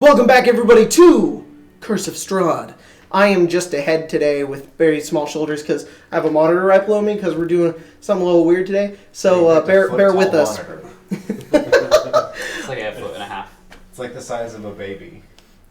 Welcome back, everybody, to Curse of Strahd. I am just ahead today with very small shoulders because I have a monitor right below me because we're doing something a little weird today. So bear with us. It's like a foot and a half. It's like the size of a baby.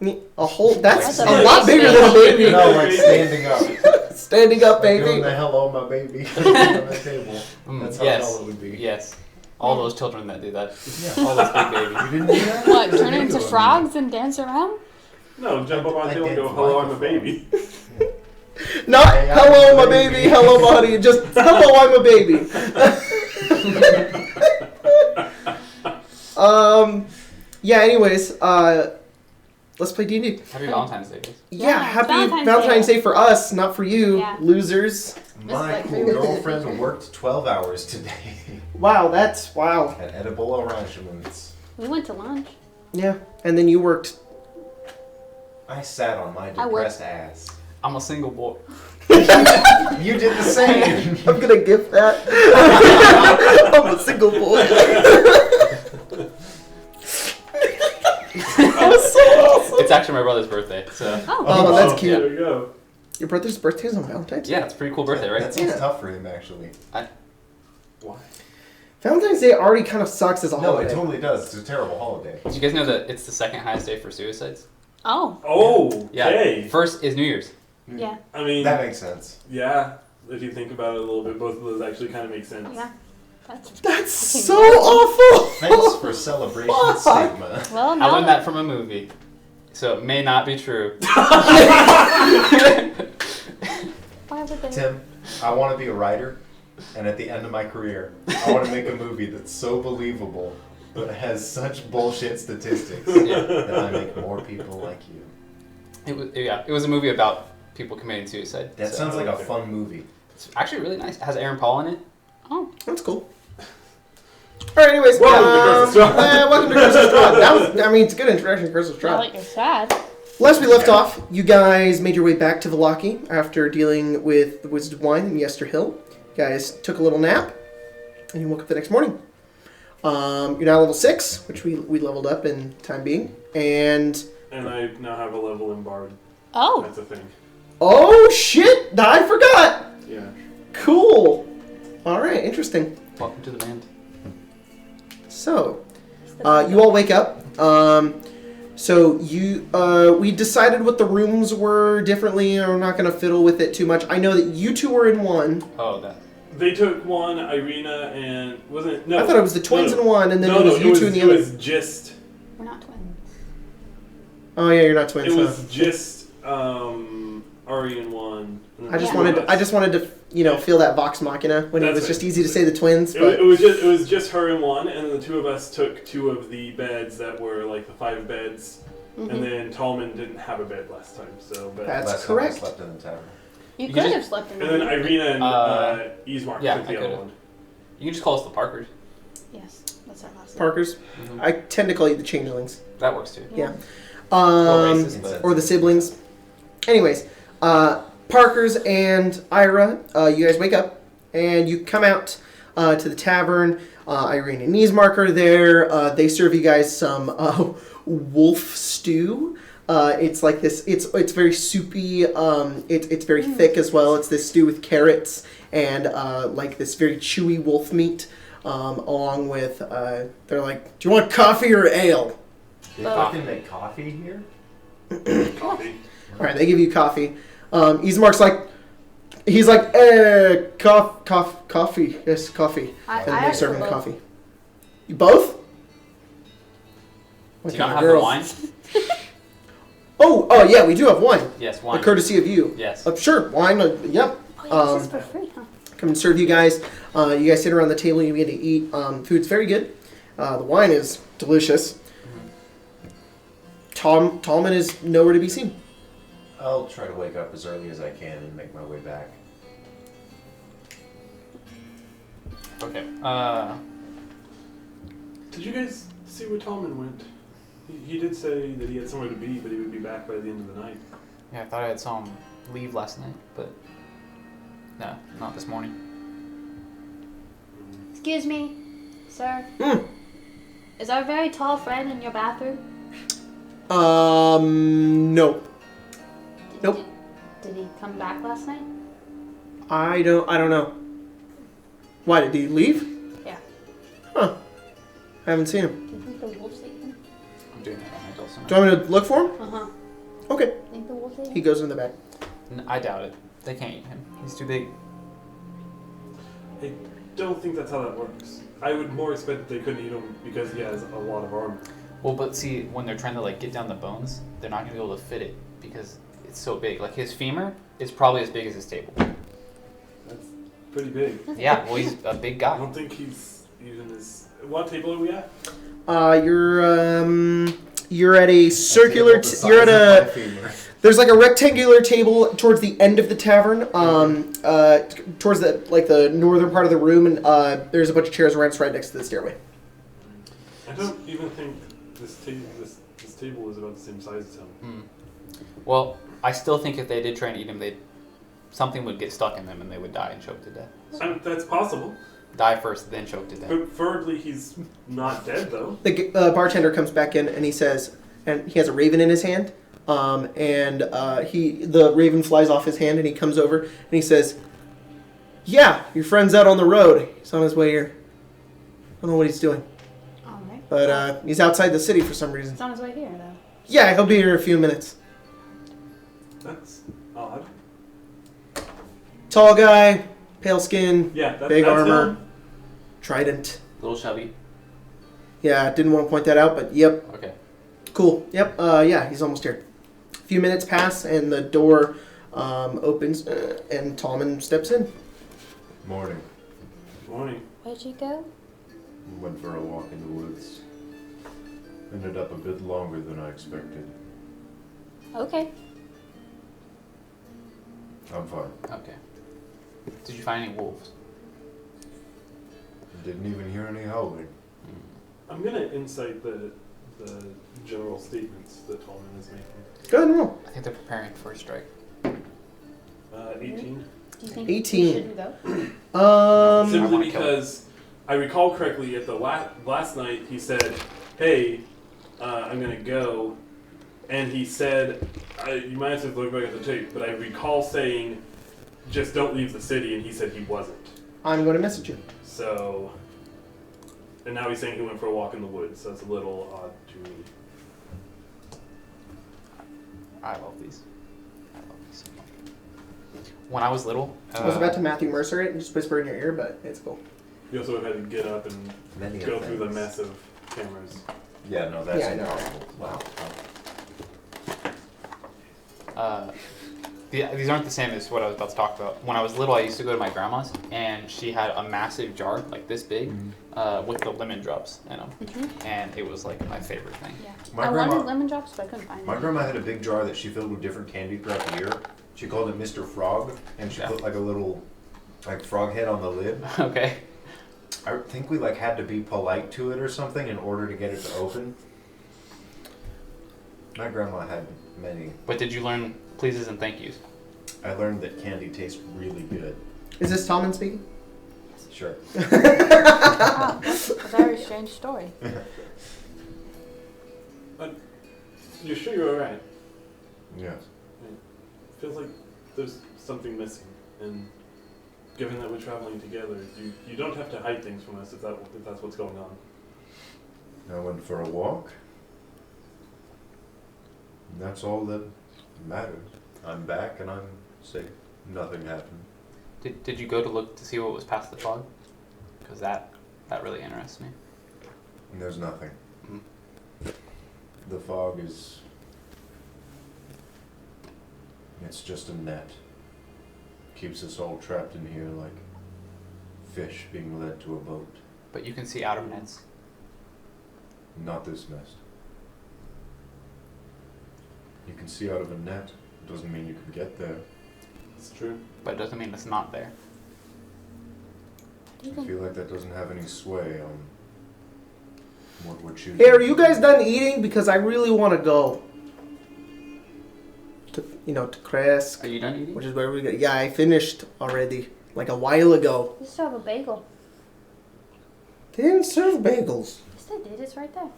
A whole that's Like a lot bigger than a baby. No, like standing up. Standing up, baby. Doing the hello, my baby on the table. That's how tall it would be. Yes. All those children that do that. Yeah. All those big babies. You didn't do that? What, turn into frogs and dance around? No, jump up on the table and go, hello, I'm a baby. Not Hey, hello, my baby, hello, buddy. Just hello, I'm a baby. Yeah. Anyways, let's play D&D. Happy Valentine's Day, guys. Yeah, happy Valentine's Day for us, not for you, losers. My cool girlfriend worked 12 hours today. Wow, that's wow. Had edible arrangements. We went to lunch. Yeah, and then you worked. I sat on my depressed ass. I'm a single boy. You did the same. I'm gonna gift that. I'm a single boy. That's so awesome. It's actually my brother's birthday, so. Oh, that's cute. There we go. Your brother's birthday is on Valentine's Day? Yeah, it's a pretty cool birthday, right? That seems Yeah. tough for him, actually. Why? Valentine's Day already kind of sucks as a No, holiday. it totally does. It's a terrible holiday. Did you guys know that it's the second highest day for suicides? Oh, Oh, Yeah. okay. First is New Year's. yeah. I mean, That makes sense. yeah, if you think about it a little bit, both of those actually kind of make sense. Yeah. That's That's fucking so weird. awful. Thanks for celebration Fuck. stigma. Well, I now learned that from a movie, so it may not be true. why would they? Tim, I want to be a writer, and at the end of my career, I want to make a movie that's so believable, but has such bullshit statistics that I make more people like you. It was a movie about people committing suicide. That so sounds like a fun movie. It's actually really nice. It has Aaron Paul in it. Oh, That's cool. Alright, anyways. Welcome to Curse of Strahd. Welcome to Curse of Strahd. That was, I mean, it's a good introduction to Curse of now Strahd. that you're sad. Last we left off, you guys made your way back to Vallaki after dealing with the Wizard of Wine in Yester Hill. You guys took a little nap, and you woke up the next morning. You're now level 6, which we leveled up in time being. And I now have a level in Bard. Oh, That's a thing. oh shit! I forgot. Yeah. Cool. All right, interesting. Welcome to the band. So, you all wake up. So we decided what the rooms were differently, and we're not going to fiddle with it too much. I know that you two were in one. Oh, that. They took one, Irina, and wasn't it? No. I thought it was the twins in one, and then no, it was you two in the other. It was just. we're not twins. Oh yeah, you're not twins. It huh? was just Ari in one. and then I just two wanted of to, I us. just wanted to feel that vox machina when it That's was it. just easy to say the twins. It, But it was just her in one, and the two of us took two of the beds that were like the 5 beds, and then Tallman didn't have a bed last time, so. But, That's Last correct. time I slept in the tavern. You You could just- have slept in and then the Irina and Ismark yeah, took the I other could've. one. You can just call us the Parkers. Yes, that's our last name. Parkers, Mm-hmm. I tend to call you the changelings. That works too. Yeah. Well, racist, but Or the siblings. Anyways, Parkers and Ira, you guys wake up and you come out to the tavern. Irene and Niesmark are there. They serve you guys some wolf stew. It's like this. It's very soupy. It's very thick as well. It's this stew with carrots and like this very chewy wolf meat. Along with they're like, do you want coffee or ale? They fucking make coffee here? Coffee. All right, they give you coffee. Ismark's like, he's like, coffee. Yes, coffee. I And they asked serve for him both. coffee. You both? What do you not kind have of the girl? wine? Oh, yeah, we do have wine. Yes, A wine. courtessy of you. Yes. Sure, wine. Yep. Oh, yeah, this is for free, huh? Come and serve you guys. You guys sit around the table. You begin to eat. Food's very good. The wine is delicious. Tallman is nowhere to be seen. I'll try to wake up as early as I can and make my way back. Okay. Did you guys see where Tallman went? He did say that he had somewhere to be, but he would be back by the end of the night. Yeah, I thought I saw him leave last night, but no, not this morning. Excuse me, sir. Hmm. Is our very tall friend in your bathroom? No. Nope. Did he come back last night? I don't know. Why, did he leave? Yeah. Huh. I haven't seen him. Do you think the wolves ate him? I'm doing it on my dulcimer. Do you want me to look for him? Uh-huh. Okay. Think the wolves ate him? He goes in the back. I doubt it. They can't eat him. He's too big. I don't think that's how that works. I would more expect that they couldn't eat him because he has a lot of armor. Well, but see, when they're trying to like get down the bones, they're not gonna be able to fit it because it's so big. Like his femur is probably as big as his table. That's pretty big. Yeah, well, he's a big I guy. don't think he's even as... What table are we at? You're at a circular. You're at a. There's like a rectangular table towards the end of the tavern. Towards the northern part of the room, and there's a bunch of chairs around. It's right next to the stairway. I don't even think this table is about the same size as him. Well, I still think if they did try and eat him, something would get stuck in them and they would die and choke to death. That's possible. Die first, then choke to death. Preferably he's not dead, though. The bartender comes back in and he says, and he has a raven in his hand, the raven flies off his hand and he comes over and he says, "Yeah, your friend's out on the road. He's on his way here. I don't know what he's doing, Alright. but he's outside the city for some reason. He's on his way here, though. Yeah, he'll be here in a few minutes. That's odd. Tall guy, pale skin, Yeah, big that's armor, him. trident. Little chubby. Yeah, didn't want to point that out, but yep, Okay. cool. Yep, yeah, he's almost here. A few minutes pass and the door opens and Tallman steps in. Morning. Morning. Where'd you go? Went for a walk in the woods. Ended up a bit longer than I expected. Okay. I'm fine. Okay. Did you find any wolves? Didn't even hear any howling. I'm gonna insight the general statements that Tallman is making. Go ahead and roll. I think they're preparing for a strike. 18. Do you think 18. we shouldn't go? I Simply wanna kill because I recall correctly at the last night he said, "Hey, I'm gonna go," and he said, "You might have to look back at the tape," but I recall saying, "Just don't leave the city," and he said he wasn't. I'm going to message you. So, and now he's saying he went for a walk in the woods. So that's a little odd to me. I love these. I love these so much. When I was little, I was about to Matthew Mercer it and just whisper in your ear, but it's cool. You also had to get up and Many go of through the things. mess of cameras. Yeah, no, that's Yeah, I know. impossible. Wow. These aren't the same as what I was about to talk about. When I was little, I used to go to my grandma's, and she had a massive jar, like this big, with the lemon drops in them. And it was like my favorite thing. Yeah. My I grandma- wanted lemon drops, but I couldn't find My them. grandma had a big jar that she filled with different candy throughout the year. She called it Mr. Frog, and she Yeah. put like a little frog head on the lid. Okay. I think we had to be polite to it or something in order to get it to open. My grandma had many. But did you learn pleases and thank yous? I learned that candy tastes really good. Is this Tallman speaking? Sure. Oh, that's a very strange story. You're sure you're alright? Yes. Feels like there's something missing, and given that we're traveling together, you don't have to hide things from us if that's what's going on. I went for a walk. And that's all that matters. I'm back and I'm safe. Nothing happened. Did you go to look to see what was past the fog? Because that really interests me. And there's nothing. Mhm. The fog is... It's just a net. Keeps us all trapped in here like fish being led to a boat. But you can see out of nets. Not this nest. You can see out of a net. Doesn't mean you can get there. It's true. But it doesn't mean it's not there. Do you I think feel like that doesn't have any sway on what we're choosing. Hey, are you guys done eating? Because I really want to go. To Kresk, Are you done eating? which is where we go. Yeah, I finished already, like a while ago. you still have a bagel? They didn't serve bagels. Yes, they did. It's right there.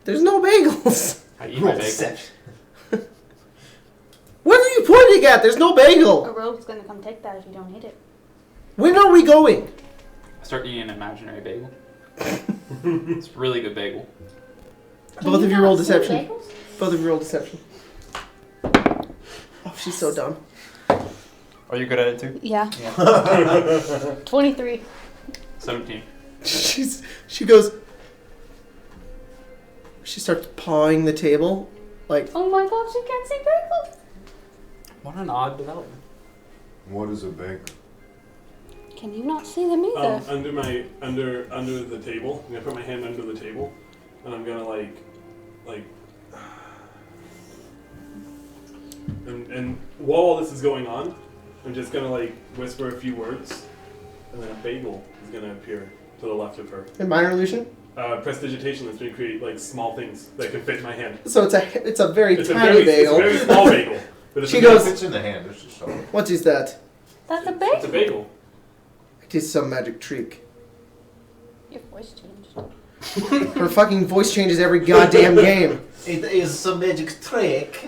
There's no bagels. I eat my bagel. Deception. What are you pointing at? There's no A bagel. rogue's gonna come take that if you don't eat it. When are we going? I start eating an imaginary bagel. It's a really good bagel. Both of you roll not see deception. bagels? Both of you roll deception. Oh, she's so dumb. Are you good at it too? Yeah. Yeah. 23. 17. She goes. She starts pawing the table, like. Oh my god, she can't see bagels. What an odd development. What is a bagel? Can you not see them either? Under the table. I'm gonna put my hand under the table, and I'm gonna like, and while all this is going on, I'm just gonna like whisper a few words, and then a bagel is gonna appear to the left of her. In minor illusion. Prestidigitation that's gonna create like small things that can fit in my hand. So it's a very It's tiny bagel. It's a very small bagel. But it's She a goes- Fits in the hand. It's just so. What is that? That's a It's bagel. a bagel. It is some magic trick. Your voice changed. Her fucking voice changes every goddamn game. It is some magic trick.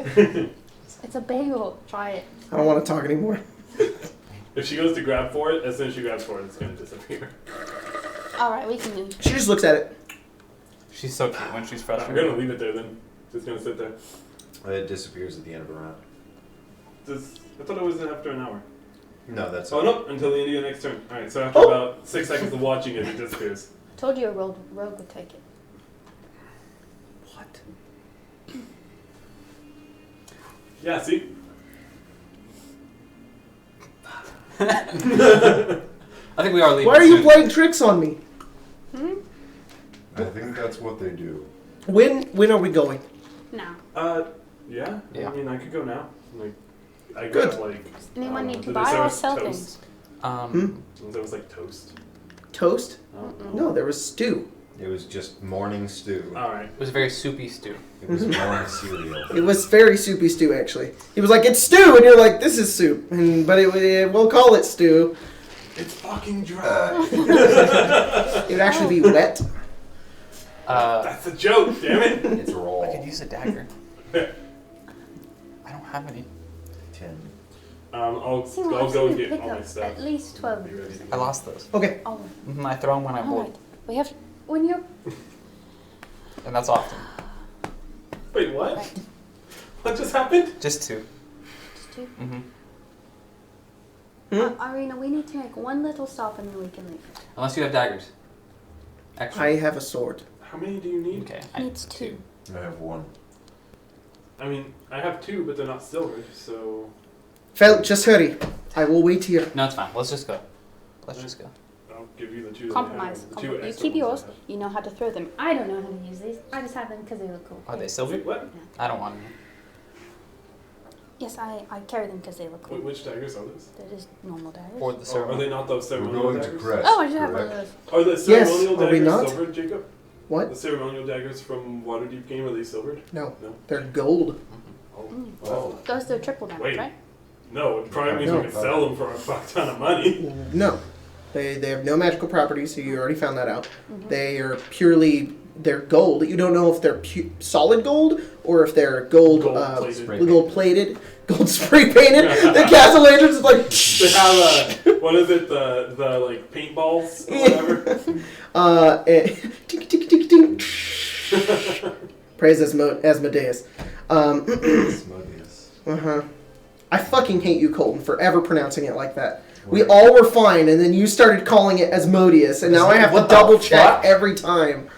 It's a bagel. Try it. I don't want to talk anymore. If she goes to grab for it, as soon as she grabs for it, it's gonna disappear. Alright, we can move. She just looks at it. She's so cute when she's I'm frustrated. gonna leave it there then. Just gonna sit there. It disappears at the end of a round. I thought it was after an hour. No, that's. Oh no, until the end of your next turn. Alright, so after Oh. about 6 seconds of watching it, it disappears. Told you a rogue would take it. What? Yeah, see? I think we are leaving. Why are you soon. playing tricks on me? Hmm? I think that's what they do. When are we going? No. Yeah? Yeah. I mean, I could go now. Like, I Good. got like. Does anyone need to did they buy serve or us sell toast? things? There was like toast. Toast? Oh. No, there was stew. It was just morning stew. Alright. It was a very soupy stew. It was morning cereal. It was very soupy stew, actually. He was like, "It's stew," and you're like, "This is soup," but we'll call it stew. It's fucking dry. It would actually be wet. That's a joke, damn it. It's raw. I could use a dagger. I don't have any. 10. I'll See, go why and we get pick all my up stuff. at least 12 Be ready years. to I go. lost those. Okay. Oh, I throw them when I board, alright. We have when you're and that's often. Wait, what? right. What just happened? Just two. Just two. Mm-hmm. Irina, we need to make one little stop and then we can leave. Unless you have daggers. Extra. I have a sword. How many do you need? Okay. Needs two. I have 1. I mean, I have 2, but they're not silver, so Fel, just hurry. I will wait here. No, it's fine. Let's just go. Let's just go. I'll give you the 2 that Compromise. I have. The 2 You extra keep ones I yours. have. You know how to throw them. I don't know how to use these. I just have them because they look cool. Are they silver? Wait, what? I don't want any. Yes, I carry them because they look cool. Which daggers are those? They're just normal daggers. Or the Are ceremony. they not those We're ceremonial going to daggers? Crest. Oh, I should have one of correct? those. Are the ceremonial are we daggers not? silvered, Jacob? What? The ceremonial daggers from Waterdeep game, are they silvered? No, No. they're gold. Oh. Mm. Oh. Those are triple damage, Wait. right? No, it probably means No. we can sell them for a fuck ton of money. No, they have no magical properties. So you already found that out. Mm-hmm. They are purely they're gold. You don't know if they're solid gold or if they're gold Gold-plated. gold plated, gold spray painted. The castle lanterns is like. They have what is it? The like paintballs or whatever. Tink, tink, tink, tink. Praise Asmodeus. Asmodeus. Uh-huh. I fucking hate you, Colton, for ever pronouncing it like that. We all were fine, and then you started calling it Asmodeus, and now I have to What the double check fuck? every time.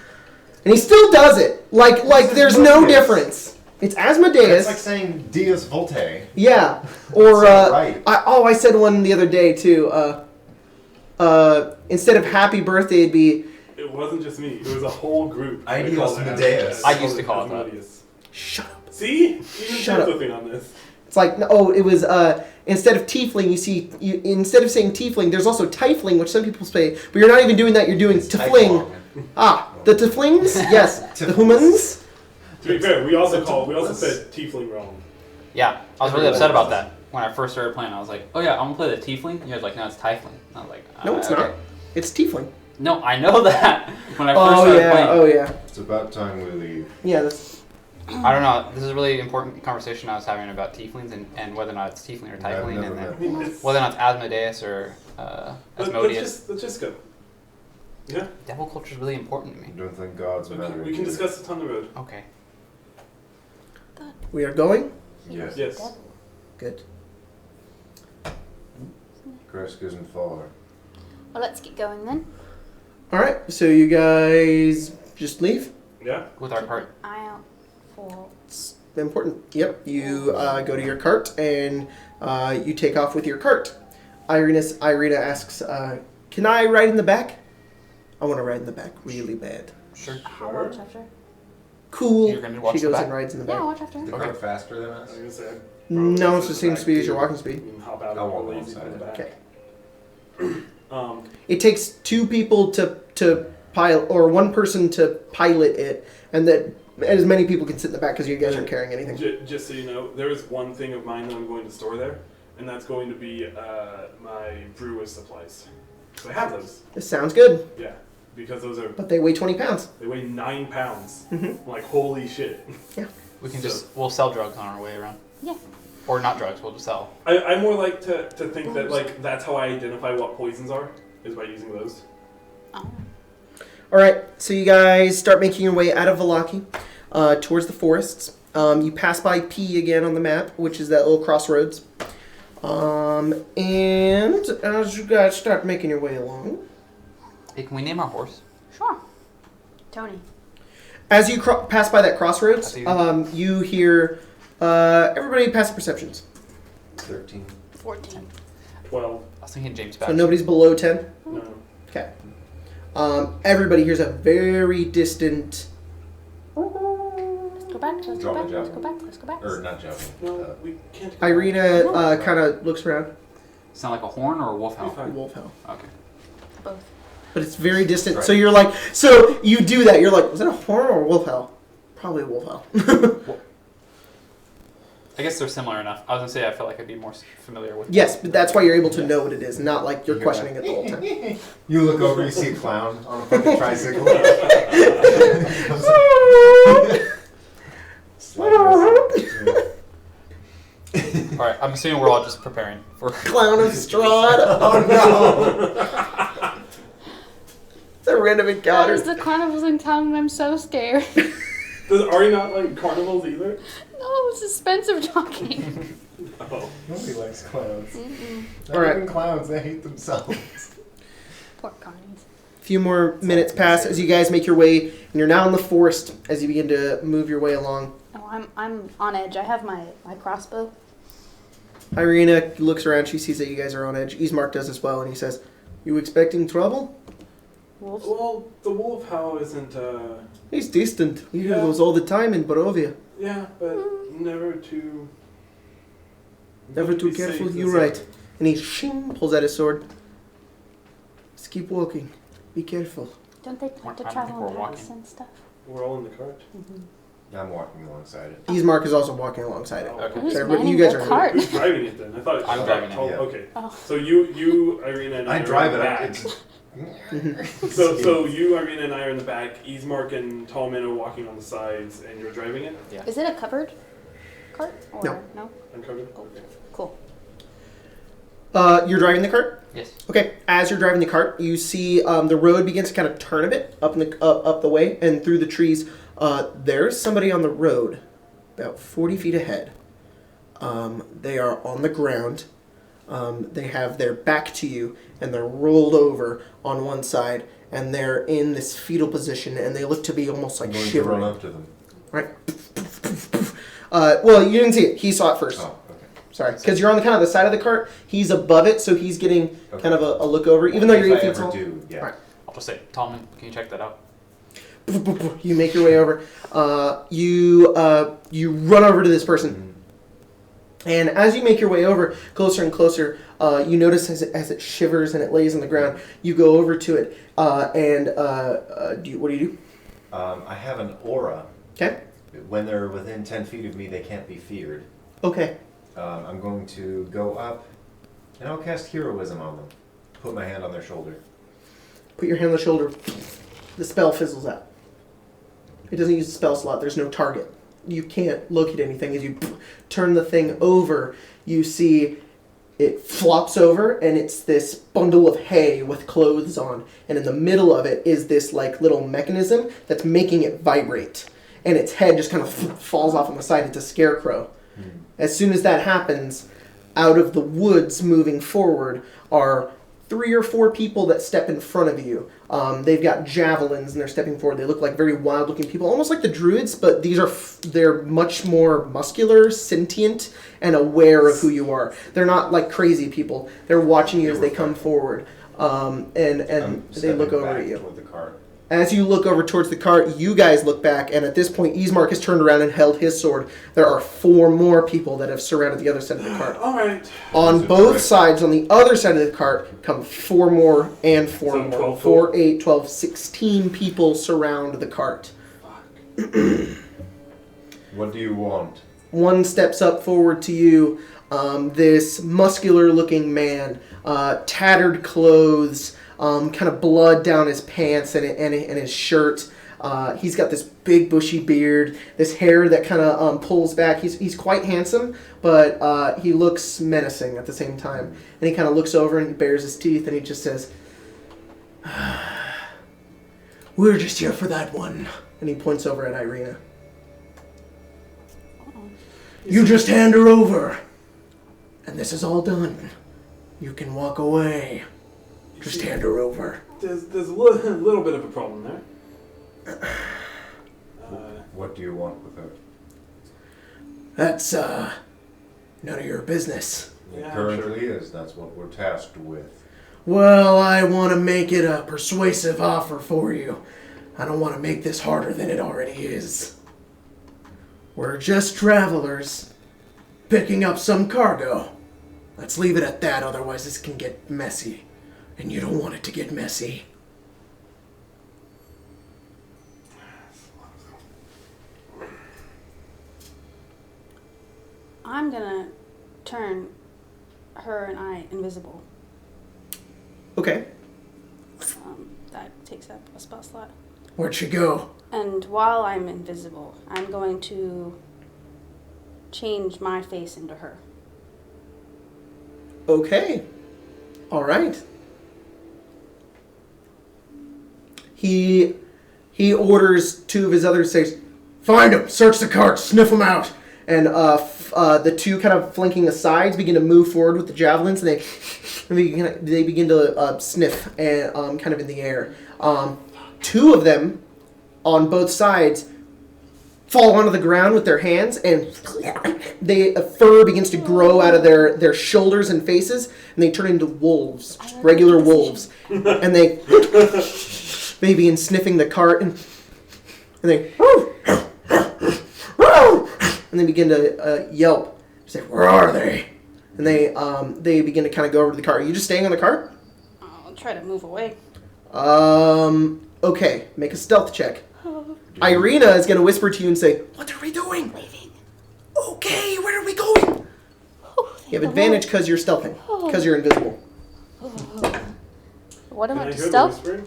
And he still does it. Like there's no Asmodeus. difference. It's Asmodeus. It's like saying Dias Volte. Yeah. Or It's not right. I said one the other day too. Instead of happy birthday, it'd be It wasn't just me. It was a whole group. I They knew called it Asmodeus. I used to call it that. Asmodeus. shut up. See? You Shut did up. something on this. It's like it was instead of tiefling, instead of saying tiefling, there's also tiefling, which some people say, but you're not even doing that. You're doing tiefling. The tieflings, yes, the humans. To be fair, we also said tiefling wrong. Yeah, I was really upset about that when I first started playing. I was like, "Oh yeah, I'm gonna play the tiefling." And you guys like, "No, it's tiefling." And I was like, No, it's okay. not. It's tiefling. No, I know that. When I first started playing. Oh yeah. It's about time we leave. Yeah, that's I don't know. This is a really important conversation I was having about tieflings and whether or not it's tiefling or I've tiefling, never and met then one. whether or not it's Asmodeus or Asmodeus. Let's just go. Yeah. Devil culture is really important to I me. don't think gods matter. We can discuss it on the road. Okay. we are going. Yes. Yes. Good. Kresk isn't far. Well, let's get going then. All right. So you guys just leave. Yeah. With our cart. Eye out for. It's important. Yep. You go to your cart and you take off with your cart. Irina asks, "Can I ride in the back? I want to ride in the back really bad." Sure. I'll watch after. Cool. You're gonna watch She the goes back? and rides in the Yeah, back. I'll watch after. Is the Okay. cart faster than I us? was gonna say. No, it's the same speed as your walking speed. And hop out I'll of walk the lazy alongside in the it. back. Okay. It takes two people to pilot, or one person to pilot it, and that as many people can sit in the back because you guys aren't carrying anything. Just so you know, there is one thing of mine that I'm going to store there, and that's going to be my brewer's supplies. So I have those. This sounds good, Yeah. Because those are, but they weigh 20 pounds. they weigh 9 pounds. Mhm. I'm like, holy shit. We can So- we'll sell drugs on our way around. Yeah. Or not drugs, we'll just sell. I more like to think that, like, that's how I identify what poisons are, is by using those. Oh. All right, so you guys start making your way out of Valaki towards the forests. You pass by P again on the map, which is that little crossroads. And as you guys start making your way along, Hey, can we name our horse? Sure. Tony. as you pass by that crossroads, That's easy. you hear everybody pass perceptions. 13. 14. 12. I was thinking James So Badger. nobody's below 10. No. Okay. Everybody hears a very distant. Let's go back. Let's go Drop back. the Let's javelin. go back. Let's go back. Or not jumping. No, we can't. go Irina kind of looks around. Sound like a horn or a wolf hound? Fine. Wolf howl. Okay. Both. But it's very distant. Right. So you're like, so you do that. You're like, was it a horn or a wolf howl? Probably a wolf howl. I guess they're similar enough. I was gonna say I felt like I'd be more familiar with. Yes, but that's why you're able to know what it is, not like you're You hear questioning it the whole time. You look over, you see a clown on a fucking tricycle. All right, I'm assuming we're all just preparing for. Clown of Strahd. Oh no! It's a random encounter. Guys, the carnival's in town and I'm so scared. Are you not like carnivals either? No, it's expensive talking. Oh. Nobody likes clowns. Not All right. even clowns, they hate themselves. Poor carnies. A few more minutes pass as you guys make your way, and you're now in the forest as you begin to move your way along. Oh, I'm on edge. I have my crossbow. Irina looks around. She sees that you guys are on edge. Ismark does as well, and he says, "You expecting trouble?" Wolves. Well, the wolf howl isn't. He's distant. We hear Yeah. those all the time in Barovia. Yeah, but never too. Never too be safe careful. and You're sorry. right. And he pulls out his sword. Let's keep walking. Be careful. Don't they have to I don't travel think in we're packs walking. and stuff? We're all in the cart. I'm walking alongside it. Ismark is also walking alongside it. Okay. Who's everybody- manning you guys the are- cart? Who's driving it then? I thought I'm driving it, Oh, yeah. okay. Oh. So you, Irina, and I I are drive in it. the back. It's So you, Irina, and I are in the back. Ismark and Tallman are walking on the sides, and you're driving it. Yeah. Is it a covered cart? Or No. No? Uncovered. Oh, cool. You're driving the cart? Yes. Okay. As you're driving the cart, you see the road begins to kind of turn a bit up up the way and through the trees. There's somebody on the road, about 40 feet ahead. They are on the ground. They have their back to you, and they're rolled over on one side, and they're in this fetal position, and they look to be almost I'm like going to shivering. run up to them. Right. Well, you didn't see it. He saw it first. Oh, okay. Sorry, because you're on the kind of the side of the cart. He's above it, so he's getting Okay. kind of a look over, even though If you're I 8 feet ever tall. do, yeah. Right. I'll just say, Tallman, can you check that out? You make your way over. You run over to this person, and as you make your way over closer and closer, you notice as it shivers and it lays on the ground. You go over to it, and what do you do? I have an aura. Okay. When they're within 10 feet of me, they can't be feared. Okay. I'm going to go up, and I'll cast heroism on them. Put my hand on their shoulder. Put your hand on the shoulder. The spell fizzles out. It doesn't use the spell slot. There's no target. You can't look at anything. As you turn the thing over, you see it flops over, and it's this bundle of hay with clothes on. And in the middle of it is this like little mechanism that's making it vibrate. And its head just kind of falls off on the side. It's a scarecrow. As soon as that happens, out of the woods moving forward are 3 or 4 people that step in front of you. They've got javelins and they're stepping forward. They look like very wild-looking people, almost like the druids, but they're much more muscular, sentient, and aware of who you are. They're not like crazy people. They're watching you as they come forward, and they look over at you. Toward the cart. As you look over towards the cart, you guys look back, and at this point, Ismark has turned around and held his sword. There are 4 more people that have surrounded the other side of the cart. All right. On both sides, on the other side of the cart, come 4 more and 4 So more. 12 4, 8, 12, 16 people surround the cart. What do you want? One steps up forward to you, this muscular-looking man, tattered clothes, kind of blood down his pants and his shirt. He's got this big bushy beard, this hair that kind of pulls back. He's quite handsome, but he looks menacing at the same time. And he kind of looks over and he bares his teeth and he just says, "We're just here for that one." And he points over at Irina. "You just hand her over, and this is all done. You can walk away. Just hand her over." There's a little bit of a problem there. What do you want with her? That's, none of your business. It Yeah, currently is. That's what we're tasked with. Well, I want to make it a persuasive offer for you. I don't want to make this harder than it already is. We're just travelers, picking up some cargo. Let's leave it at that, otherwise this can get messy. And you don't want it to get messy. I'm gonna turn her and I invisible. Okay. That takes up a spell slot. Where'd she go? And while I'm invisible, I'm going to change my face into her. Okay. All right. He orders 2 of his other says, "Find him, search the cart, sniff him out." And the 2 kind of flanking the sides begin to move forward with the javelins, and they begin to sniff and kind of in the air. 2 of them on both sides fall onto the ground with their hands, and fur begins to grow out of their shoulders and faces, and they turn into wolves, regular wolves, and they begin sniffing the cart, and they begin to yelp. Say, "Where are they?" And they begin to kind of go over to the cart. Are you just staying on the cart? I'll try to move away. Okay. Make a stealth check. Irina is going to whisper to you and say, "What are we doing?" Leaving. Okay, where are we going? Oh, You have advantage because you're stealthing, because you're invisible. What am Can I I to hear the stealth? whispering?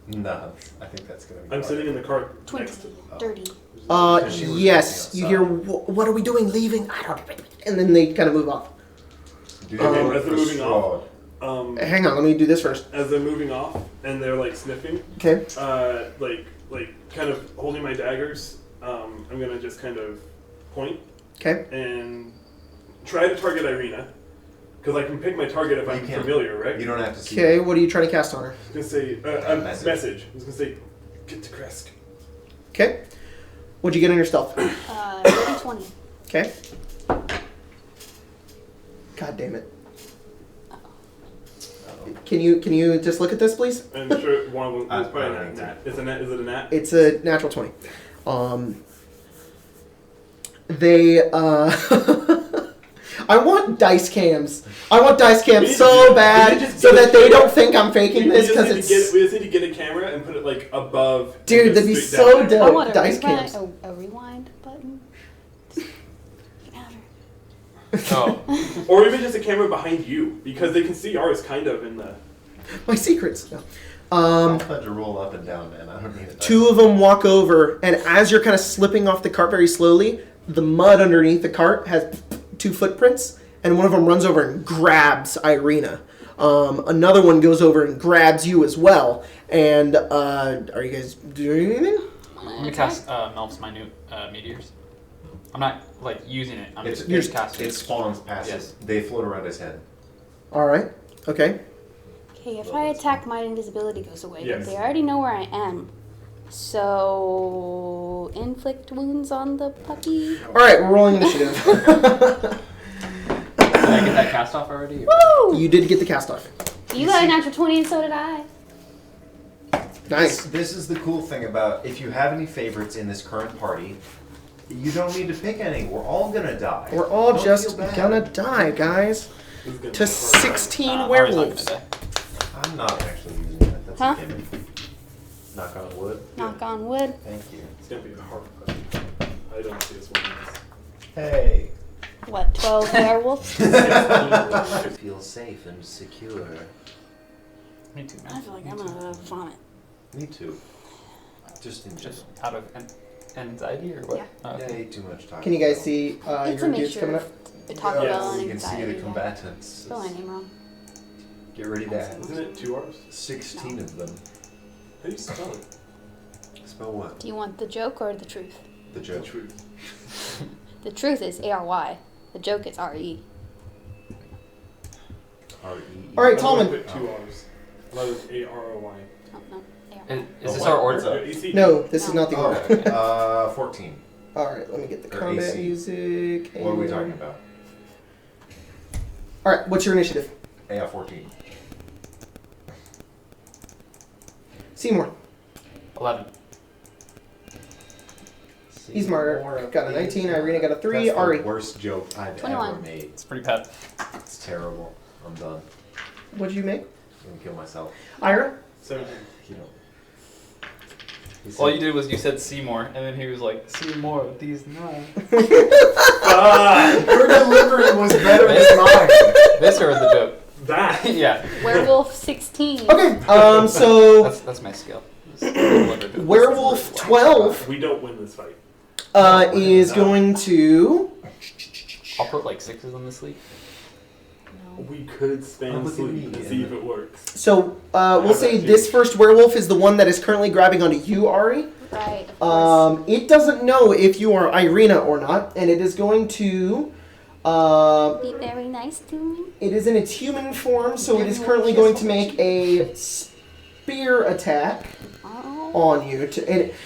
No, I think that's gonna be. I'm hard. sitting in the cart 20. next to. Dirty. She was Yes. looking You hear, outside. "What are we doing? Leaving?" I don't. And then they kind of move off. Do you Okay, look as they're for moving off, Strahd? Hang on, let me do this first. as they're moving off and they're like sniffing, Okay. like kind of holding my daggers, I'm gonna just kind of point Okay. and try to target Irina, because I can pick my target if You I'm can. familiar, right? You don't have to see. Okay. What are you trying to cast on her? I was gonna say message. I was gonna say get to Kresk. Okay. What'd you get on your stealth? 20. Okay. God damn it. Can you just look at this, please? I'm sure one of them I is probably don't not think nat. Is it a nat? It's a natural 20. They I want dice cams. I want dice cams so bad so that they don't think I'm faking this because it's. We just need to get a camera and put it like above. and Dude, just that'd be straight so down there. dope. I want Dice cams. a rewind button. Just get out of her. Oh, Or even just a camera behind you, because they can see ours kind of in the. My secrets. No. I'll have to roll up and down, man. I don't need it. Two of them walk over, and as you're kind of slipping off the cart very slowly, the mud underneath the cart has 2 footprints, and one of them runs over and grabs Irina. Another one goes over and grabs you as well. And are you guys doing anything? Let me cast Melf's Minute Meteors. I'm not like using it. I'm just casting It it. spawns past Yes. it. They float around his head. All right. Okay. Okay, if I attack, my invisibility goes away. Yes. But they already know where I am. So, inflict wounds on the puppy. All right. We're rolling initiative. Did I get that cast off already? Woo! You did get the cast off. You got a natural 20 and so did I. Nice. This is the cool thing about if you have any favorites in this current party, you don't need to pick any. We're all gonna die. We're all Don't just feel bad. gonna die, guys. This is gonna To be hard. 16 Ari's not werewolves. gonna die. I'm not actually using that. That's Huh? a gimmick. Knock on wood. Knock on wood. Thank you. It's gonna be a hard fight. I don't see us winning Hey. What, 12 werewolves? this. Feel safe and secure. Me too, I man. feel like I'm gonna vomit. Me too. Just in Just general. out of anxiety or what? Yeah. Oh, Yeah, I okay. ate too much time. Can you guys see It's your a dudes mixture coming of up? the Taco Yes. Bell and You can see anxiety. the combatants. Spell my name wrong. Get ready to add Isn't it 2 R's? 16 of them. How do you spell it? Spell what? Do you want the joke or the truth? The The joke. truth. The truth is ARY. The joke is RE. R-E-E. All right, I Tallman. put 2 R's. That was A-R-O-Y. Oh, no. Is Oh, this what? our What's order? up? AC. No, this is No. not the Oh, order. okay. 14. All right, let me get the Or combat AC. music. What are we and- talking about? All right, what's your initiative? Yeah, 14. Seymour. 11. He's smarter. Got a 19. Irina got a 3. That's Ari, the worst joke I've 21. ever made. It's pretty bad. It's terrible. I'm done. what'd you make? I'm gonna kill myself. Ira? 17. You know. He All said- you did was you said Seymour, and then he was like, see more of these knives. Ah! Your delivery was better than mine. This or the joke? That! Yeah. Werewolf 16. Okay, so That's my skill. Just Werewolf 12 We don't win this fight. is going to. I'll put like 6s on the sleeve. No. We could spam look at sleep me, and yeah. see if it works. So we'll say this first werewolf is the one that is currently grabbing onto you, Ari. Right, of course. It doesn't know if you are Irina or not, and it is going to. Be very nice to me. It is in its human form, so it is currently going to make a spear attack Oh. on you.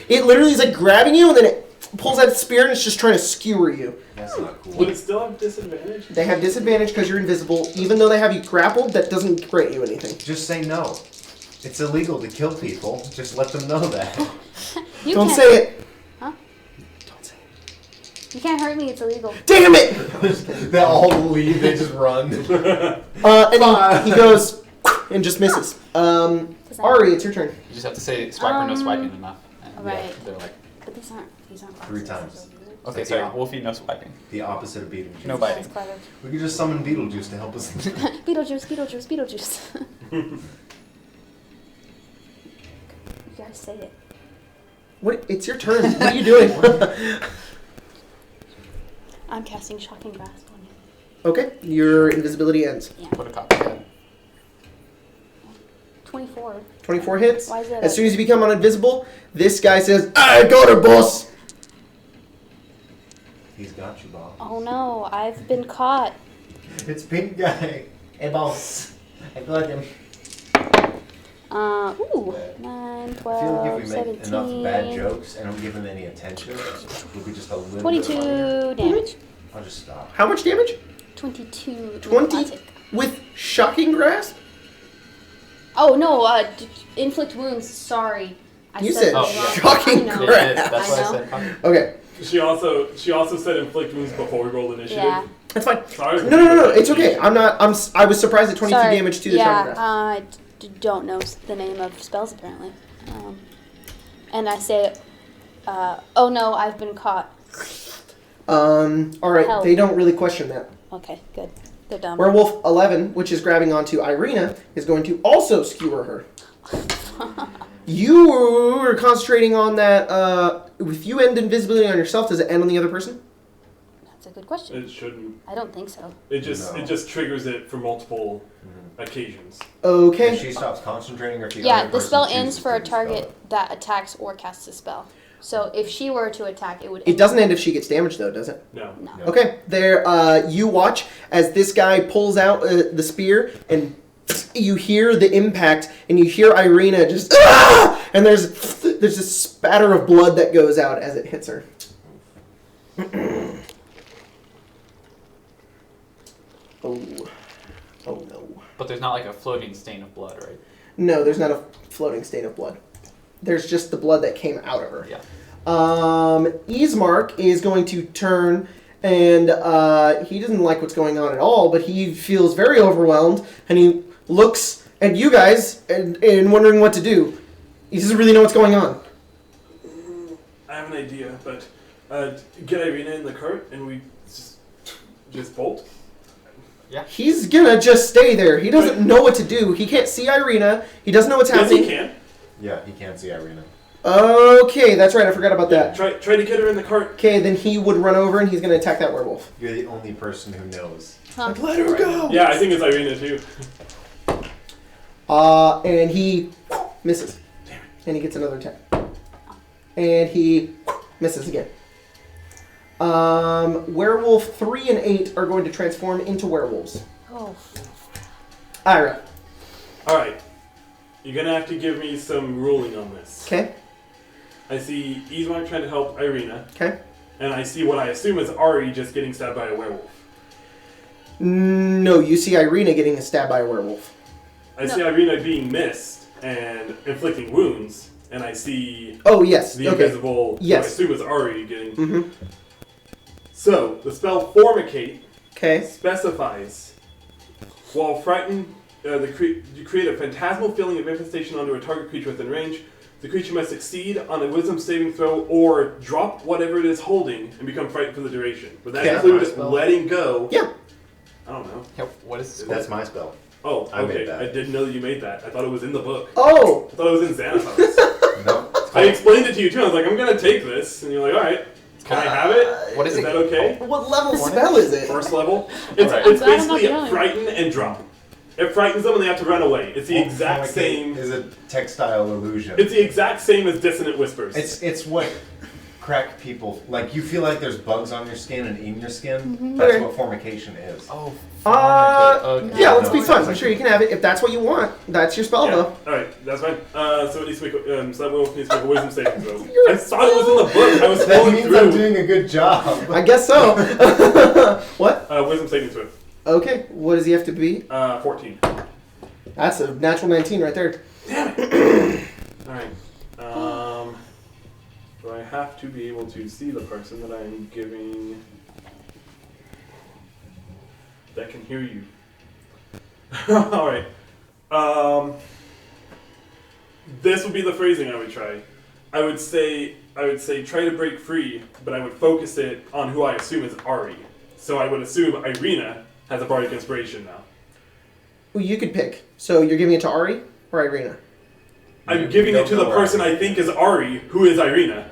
It literally is like grabbing you, and then it pulls out its spear, and it's just trying to skewer you. That's not cool. Would it still have disadvantage? They have disadvantage because you're invisible. Even though they have you grappled, that doesn't grant you anything. Just say no. It's illegal to kill people. Just let them know that. You Don't can't- say it. Huh? Don't say it. You can't hurt me, it's illegal. Damn it! They all leave. They just run. And he goes and just misses. Ari, it's your turn. You just have to say swipe or no swiping enough. And right. they're like, But these aren't 3 times. okay, Like sorry, the- Wolfie, no swiping. The opposite of Beetlejuice. No biting. That's clever. We could just summon Beetlejuice to help us. Beetlejuice, Beetlejuice, Beetlejuice. You gotta say it. What? It's your turn. What are you doing? I'm casting Shocking Grasp on you. Okay, your invisibility ends. Put a copycat. 24. 24 hits. Why is that? As soon as you become uninvisible, this guy says, I got her, boss! He's got you, Bob. Oh no, I've been caught. It's Pink Guy. Hey, boss. I got him. Ooh. 9, I 12, feel like if we make 17. enough bad jokes and don't give them any attention, we'll be just a little 22 bit funnier. damage. I'll just stop. How much damage? 22. 20 necrotic. with Shocking Grasp? Oh no, inflict wounds. Sorry. I You said said it wrong. Shocking I know. Grasp. That's why I I said copy. Okay, She also said inflict wounds before we rolled initiative. Yeah. that's fine. Sorry. No, it's okay. I was surprised at 22 Sorry. damage to the yeah, Shocking Grasp. I don't know the name of spells apparently. And I say, oh no, I've been caught. Alright, Help. they don't really question that. Okay, good. They're dumb. Werewolf 11, which is grabbing onto Irina, is going to also skewer her. You were concentrating on that. If you end invisibility on yourself, does it end on the other person? That's a good question. It shouldn't. I don't think so. It just No. it just triggers it for multiple occasions. Okay. If she stops concentrating, or if the Yeah, other the person spell chooses ends for to a dispel target it. that attacks or casts a spell. So if she were to attack, it would. It doesn't end if she gets damaged, though, does it? No. No. No. Okay. There. You watch as this guy pulls out the spear, and you hear the impact, and you hear Irina just and there's this spatter of blood that goes out as it hits her. Oh no. But there's not like a floating stain of blood, right? No, there's not a floating stain of blood. There's just the blood that came out of her. Yeah. Ismark is going to turn, and he doesn't like what's going on at all, but he feels very overwhelmed, and he looks at you guys and wondering what to do. He doesn't really know what's going on. I have an idea, but get Irina in the cart and we just bolt. He's gonna just stay there. He doesn't know what to do. He can't see Irina. He doesn't know what's Yes, happening. he can. Yeah, he can't see Irina. Okay, that's right. I forgot about that. Try to get her in the cart. Okay, then he would run over and he's gonna attack that werewolf. You're the only person who knows. Huh. Let her go. Yeah, I think it's Irina too. And he misses. Damn it. And he gets another attack. And he misses again. Werewolf 3 and 8 are going to transform into werewolves. Oh. Ira. Alright. You're gonna have to give me some ruling on this. Okay. I see Ismark trying to help Irina, Okay. and I see what I assume is Ari just getting stabbed by a werewolf. No, you see Irina getting stabbed by a werewolf. I see Irina being missed and inflicting wounds, and I see Oh, yes. the Okay. invisible, Yes. what I assume is Ari getting... Mm-hmm. So, the spell Formicate Okay. specifies, while frightened, you create a phantasmal feeling of infestation onto a target creature within range. The creature must succeed on a wisdom saving throw or drop whatever it is holding and become frightened for the duration. But that Okay. includes That's my spell. letting go. Yeah. I don't know. Yeah, what is this? That's my spell. Oh, I made okay. that. I didn't know that you made that. I thought it was in the book. Oh! I thought it was in Xanathos. No. I explained it to you too. I was like, I'm gonna take this, and you're like, all right, can I have it? What is it? That okay? What level spell is it? First level. It's, Alright. it's I'm glad I'm not basically the only one. frighten and drop. It frightens them and they have to run away. It's the exact Formicate same. Is a textile illusion. It's the exact same as dissonant whispers. It's what crack people like. You feel like there's bugs on your skin and in your skin. Mm-hmm. That's Okay. what formication is. Oh, Yeah, yeah. let's be fun. I'm sure you can have it if that's what you want. That's your spell, yeah. though. All right, that's fine. So it needs to make so that werewolf needs to make a wisdom saving throw. You're I thought it was in the book. I was That scrolling means I'm through. doing a good job. I guess so. What? Wisdom saving throw. Okay, what does he have to be? 14. That's a natural 19 right there. Damn it. All right. Do I have to be able to see the person that I'm giving that can hear you? All right. This would be the phrasing I would try. I would say try to break free, but I would focus it on who I assume is Ari. So I would assume Irina has a bardic inspiration now. Well, you could pick. So you're giving it to Ari or Irina? I'm giving it to the person I think is Ari, who is Irina.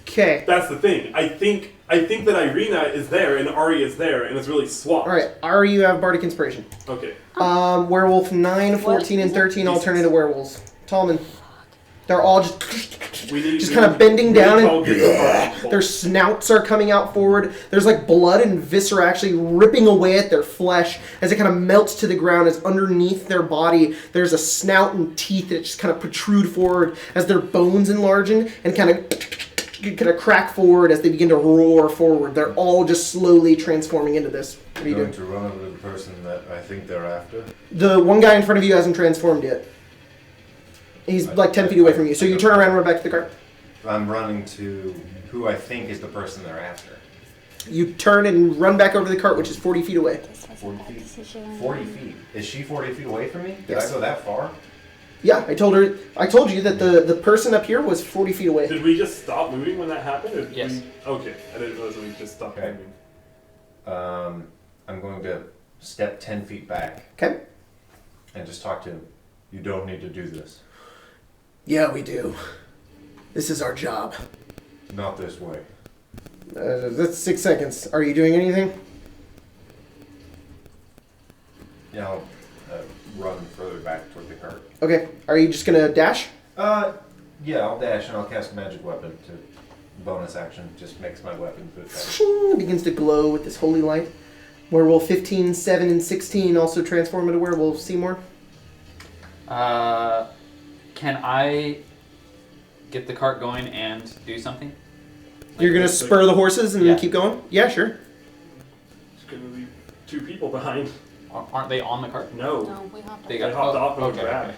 Okay. That's the thing. I think that Irina is there and Ari is there, and it's really swapped. All right, Ari, you have Bardic Inspiration. Okay. Werewolf 9, 14, and 13 all turn into werewolves. Tallman. They're all just kind of bending down and their snouts are coming out forward. There's like blood and viscera actually ripping away at their flesh as it kind of melts to the ground as underneath their body there's a snout and teeth that just kind of protrude forward as their bones enlarge and kind of crack forward as they begin to roar forward. They're all just slowly transforming into this. What are you going doing? to run over to the person that I think they're after. The one guy in front of you hasn't transformed yet. He's like 10 feet away from you. So you turn around and run back to the cart. I'm running to who I think is the person they're after. You turn and run back over to the cart, which is 40 feet away. 40 feet. 40 feet. Is she 40 feet away from me? Did Yes. I go that far? Yeah, I told you that the person up here was 40 feet away. Did we just stop moving when that happened? Or did Yes. Okay. I didn't realize we just stopped Okay. moving. I'm going to step 10 feet back Okay. and just talk to him. You don't need to do this. Yeah, we do. This is our job. Not this way. That's 6 seconds. Are you doing anything? Yeah, I'll run further back toward the cart. Okay. Are you just gonna dash? Yeah, I'll dash and I'll cast a magic weapon to bonus action. Just makes my weapon good better. It begins to glow with this holy light. Werewolf 15, 7, and 16 also transform into werewolves. Seymour? Can I get the cart going and do something? You're gonna spur the horses and Yeah. keep going? Yeah, sure. It's gonna leave 2 people behind. Aren't they on the cart? No. No, we hopped They on. got hopped off and okay, grabbed.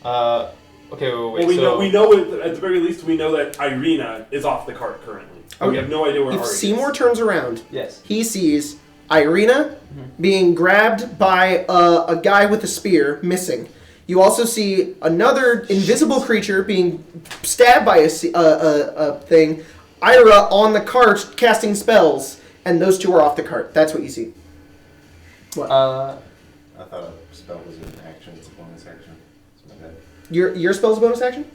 okay. Okay, wait. Well, we so, know. We know. At the very least, we know that Irina is off the cart currently. Okay. We have no idea where If Ari Seymour is. turns around, Yes. he sees Irina being grabbed by a guy with a spear, missing. You also see another invisible creature being stabbed by a thing. Ira on the cart casting spells, and those two are off the cart. That's what you see. What? I thought a spell was an action. It's a bonus action. It's my bad. Your spell's a bonus action?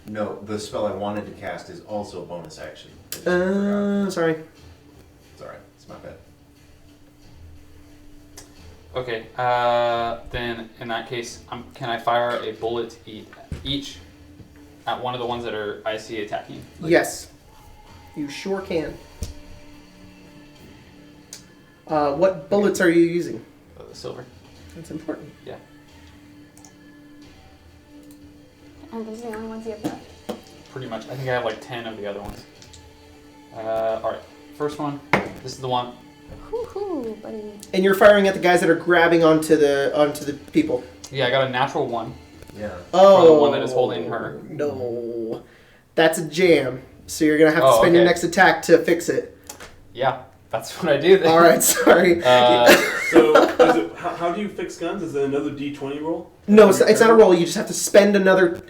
No, the spell I wanted to cast is also a bonus action. I just forgot. Sorry. It's alright. It's my bad. Okay. Then in that case, can I fire a bullet each at one of the ones that I see attacking? Yes. You sure can. What bullets are you using? The silver. That's important. Yeah. And those are the only ones you have left. Pretty much. I think I have like 10 of the other ones. Alright. First one. This is the one. Whoo-hoo, buddy. And you're firing at the guys that are grabbing onto the people. Yeah, I got a natural 1. Yeah. Oh, the one that is holding her. No, that's a jam. So you're gonna have to spend your okay. next attack to fix it. Yeah, that's what I do then. All right, sorry. So, how do you fix guns? Is it another D20 roll? No, it's not a roll. You just have to spend another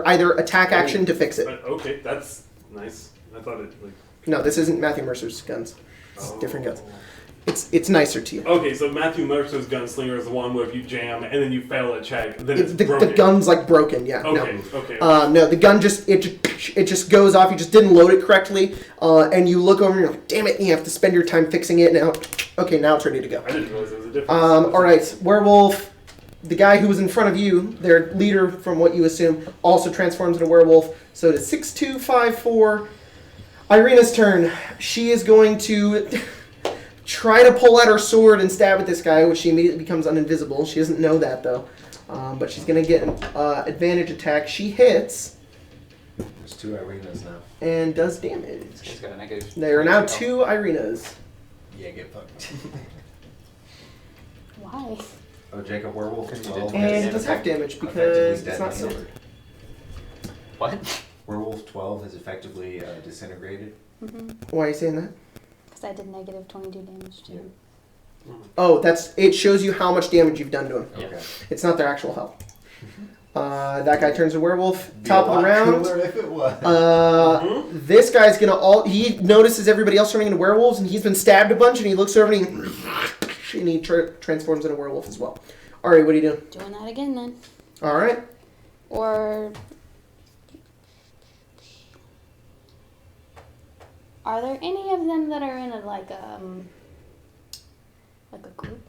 either attack action to fix it. Okay, that's nice. I thought it like. No, this isn't Matthew Mercer's guns. It's different guns. It's nicer to you. Okay, so Matthew Mercer's gunslinger is the one where if you jam and then you fail a check, then it's broken. The gun's like broken. Yeah. Okay. No. Okay. No, the gun just goes off. You just didn't load it correctly, and you look over and you're like, "Damn it!" And you have to spend your time fixing it. Now, okay, now it's ready to go. I didn't realize there was a difference. All right, werewolf. The guy who was in front of you, their leader, from what you assume, also transforms into werewolf. So it's 6, 2, 5, 4. Irina's turn. She is going to try to pull out her sword and stab at this guy, which she immediately becomes uninvisible. She doesn't know that, though. But she's going to get an advantage attack. She hits There's 2 Irinas now. and does damage. She's got a negative. There are now 22. 2 Irinas. Yeah, get fucked. Why? Oh, Jacob Werewolf. Because you 12. did And it does half damage because Effectively it's not detonated. silvered. What? Werewolf 12 is effectively disintegrated. Why are you saying that? Because I did negative 22 damage to him. Oh, it shows you how much damage you've done to him. Yeah. Okay. It's not their actual health. That guy turns a werewolf. Be Top a of lot the round. cooler if it was. This guy's gonna he notices everybody else turning into werewolves, and he's been stabbed a bunch, and he looks over and he transforms into a werewolf as well. All right, what are you doing? Doing that again then. All right. Or are there any of them that are in a like a group?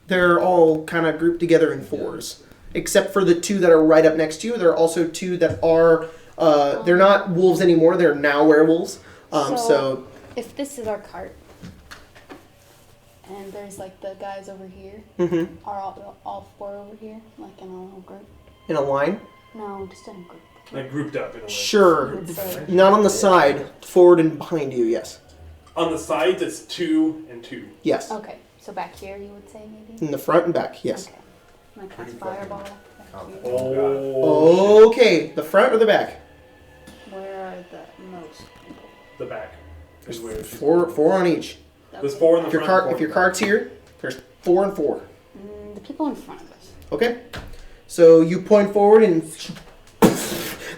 They're all kind of grouped together in 4s, except for the 2 that are right up next to you. There are also 2 that are they're not wolves anymore. They're now werewolves. So if this is our cart, and there's like the guys over here, are all 4 over here, like in a little group? in a line. No, just in a group. Like grouped up in a way. Sure. So, Not on the side, forward and behind you. Yes. On the sides, it's 2 and 2. Yes. okay, so back here you would say maybe? In the front and back. Yes. Okay. I'm gonna cast fireball. Back here. Oh. Okay. The front or the back? Where are the most people? The back. Is where she's- Four on each. There's 4 in the If your front. if your card's here, there's 4 and 4. The people in front of us. Okay. So you point forward and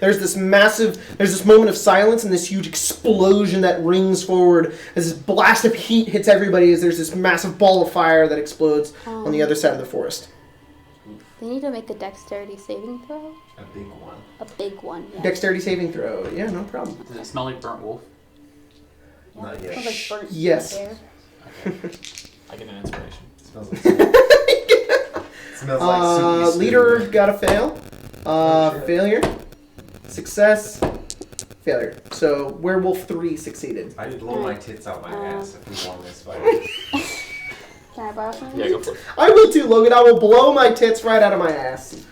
there's this moment of silence and this huge explosion that rings forward as this blast of heat hits everybody as there's this massive ball of fire that explodes on the other side of the forest. They need to make a dexterity saving throw. A big one. A big one. Yeah. Dexterity saving throw. Yeah, no problem. Does it smell like burnt wolf? Yeah. Not yet. Smells like burnt Yes. hair. I get an inspiration. Smells like smells like soupy stew. Leader got a fail. shit. Failure. Success. Failure. So werewolf 3 succeeded. I blow my tits out my ass if we won this fight. Can I borrow some? Yeah, go for it. I will too, Logan. I will blow my tits right out of my ass.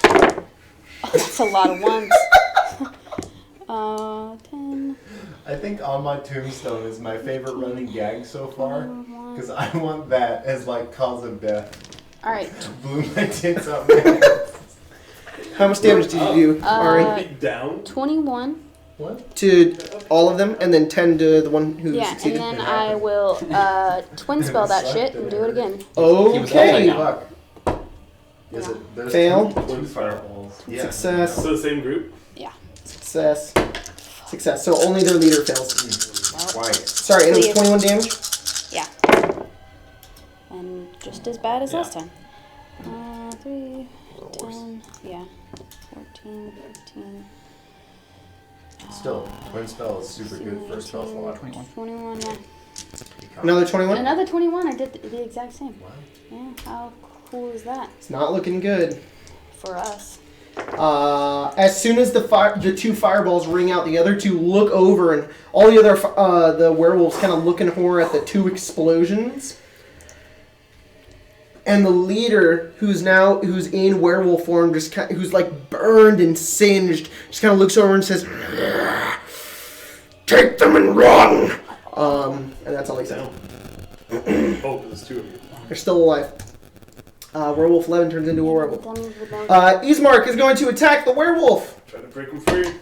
Oh, that's a lot of ones. 10. I think on my tombstone is my favorite running gag so far. Because I want that as like cause of death. All right. Blew my tits out my ass. How much damage did you do, Ari? Be down. 21. What? To all of them, and then 10 to the one who Yeah, and succeeded? then I will twin spell that shit and do it again. Okay. upside Fuck. Is it? There's Fail. two fireballs. Yeah. Success. So the same group. Yeah. Success. Success. So only their leader fails. Twice. Sorry, and it was Please. 21 damage? Yeah. And just as bad as last time. 3, 10, yeah. 14, 15. Still, twin spell is super good for a spell slot. 21, yeah. Another 21? Another 21, I did the exact same. What? Yeah, how cool is that It's not looking good. for us? As soon as the two fireballs ring out, the other two look over, and all the other the werewolves kind of look in horror at the two explosions. And the leader, who's in werewolf form, who's like burned and singed, just kind of looks over and says, "Take them and run!" And that's all he said. Oh, there's two of you. They're still alive. Werewolf 11 turns into a werewolf. Then Ismark is going to attack the werewolf. Try to break him free.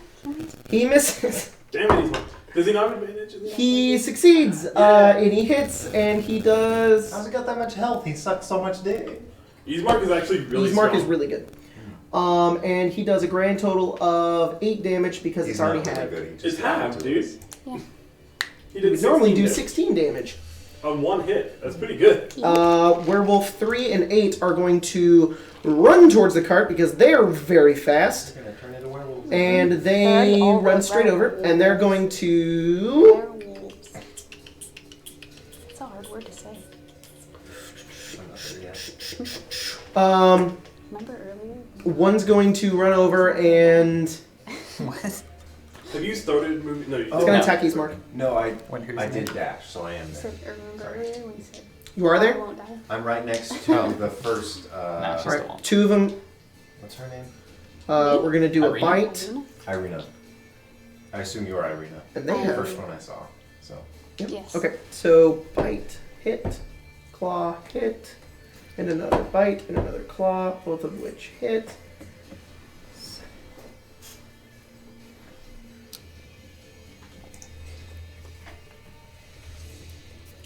He misses. Damn it, does he not have advantage? in the He succeeds, and he hits, and he does. How's he got that much health? He sucks so much dick. Ismark is actually really Ismark strong. is really good. And he does a grand total of 8 damage because He's it's already not really had. good. He just It's half, did dude. it. Yeah. He He did would normally do 16 16 damage. on one hit. That's pretty good. Werewolf 3 and 8 are going to run towards the cart because they are very fast. They're gonna turn into werewolves. And They're they already all run straight over, werewolves. and they're going to. werewolves. It's a hard word to say. Remember earlier? One's going to run over and. What? Have you started moving? No, you It's didn't. going no. to attack Ismark. No, I Who's did dash, so I am You there. said, remember Sorry. earlier when you said, You are I there? won't die? I'm right next to the first. Nah, she's Right, still on. 2 of them. What's her name? We're going to do a Irina? bite, Irina. I assume you are Irina. and they The have. first one I saw. So. Yep. Yes. Okay, so bite, hit, claw, hit, and another bite, and another claw, both of which hit.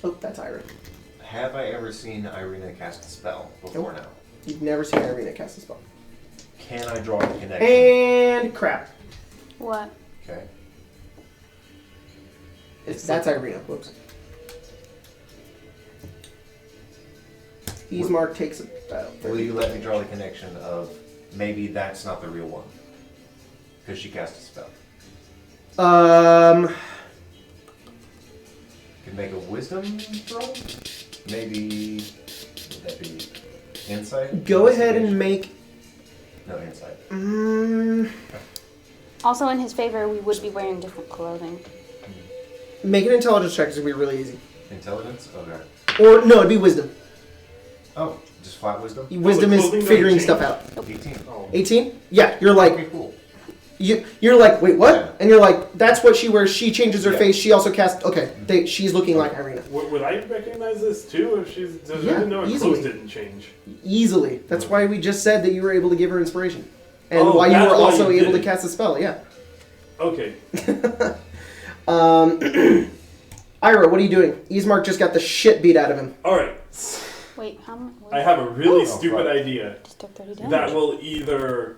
Oh, that's Ira. Have I ever seen Irina cast a spell before now? You've never seen Irina cast a spell. Can I draw the connection? And crap. What? Okay. That's Irina. Whoops. Ismark takes about Will 30. you let me draw the connection of maybe that's not the real one? Because she cast a spell. Can make a wisdom throw? Maybe. Would that be insight? Go ahead and make. No, insight. Also, in his favor, we would be wearing different clothing. Make an intelligence check. It's gonna be really easy. Intelligence? Okay. Or no, it'd be wisdom. Oh, just flat wisdom? Wisdom is clothing figuring doesn't stuff change? out. 18. Oh. 18? Yeah, you're like Okay, cool. you're like, wait, what? Yeah. And you're like, that's what she wears. She changes her Yeah. face. She also casts. Okay, she's looking like Irina. Would I recognize this too if she's? I Yeah, didn't know her easily. clothes didn't change. Easily. That's why we just said that you were able to give her inspiration, and Oh, why you that's were why also you able to did it. cast a spell. Yeah. Okay. Ira, what are you doing? Ismark just got the shit beat out of him. All right. Wait, how much? I have a really Oh, stupid fuck. idea Just took 30 damage. that will either.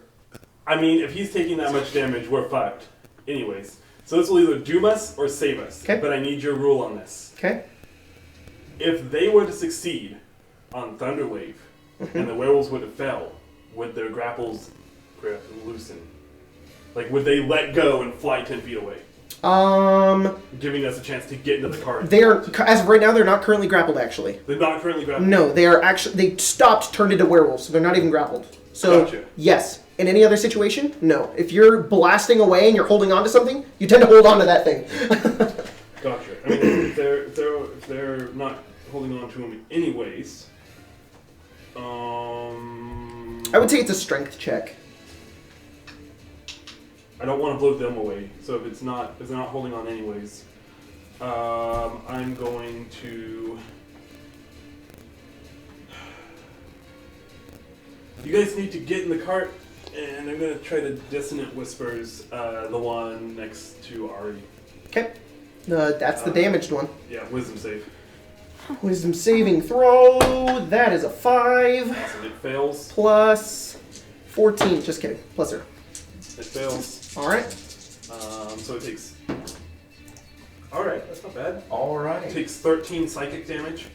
I mean, if he's taking that much damage, we're fucked. Anyways, so this will either doom us or save us. Okay. But I need your rule on this. Okay. If they were to succeed, on Thunderwave, and the werewolves would have fell, would their grapples loosen? Like, would they let go and fly 10 feet away? Giving us a chance to get into the cart. They are, as of right now, they're not currently grappled, actually. They're not currently grappled? No, they are actually, they stopped, turned into werewolves, so they're not even grappled. So, Gotcha. yes. In any other situation, no. If you're blasting away and you're holding on to something, you tend to hold on to that thing. Gotcha. I mean, if they're not holding on to them anyways, I would say it's a strength check. I don't want to blow them away. So if they're not holding on anyways, I'm going to. You guys need to get in the cart, and I'm gonna try to dissonant whispers the one next to Ari. Okay. That's the damaged one. Yeah, wisdom save. Wisdom saving throw. That is a 5. Awesome. It fails. Plus 14. Just kidding. Plus 0. It fails. Alright. So it takes. Alright, that's not bad. All It right. takes 13 psychic damage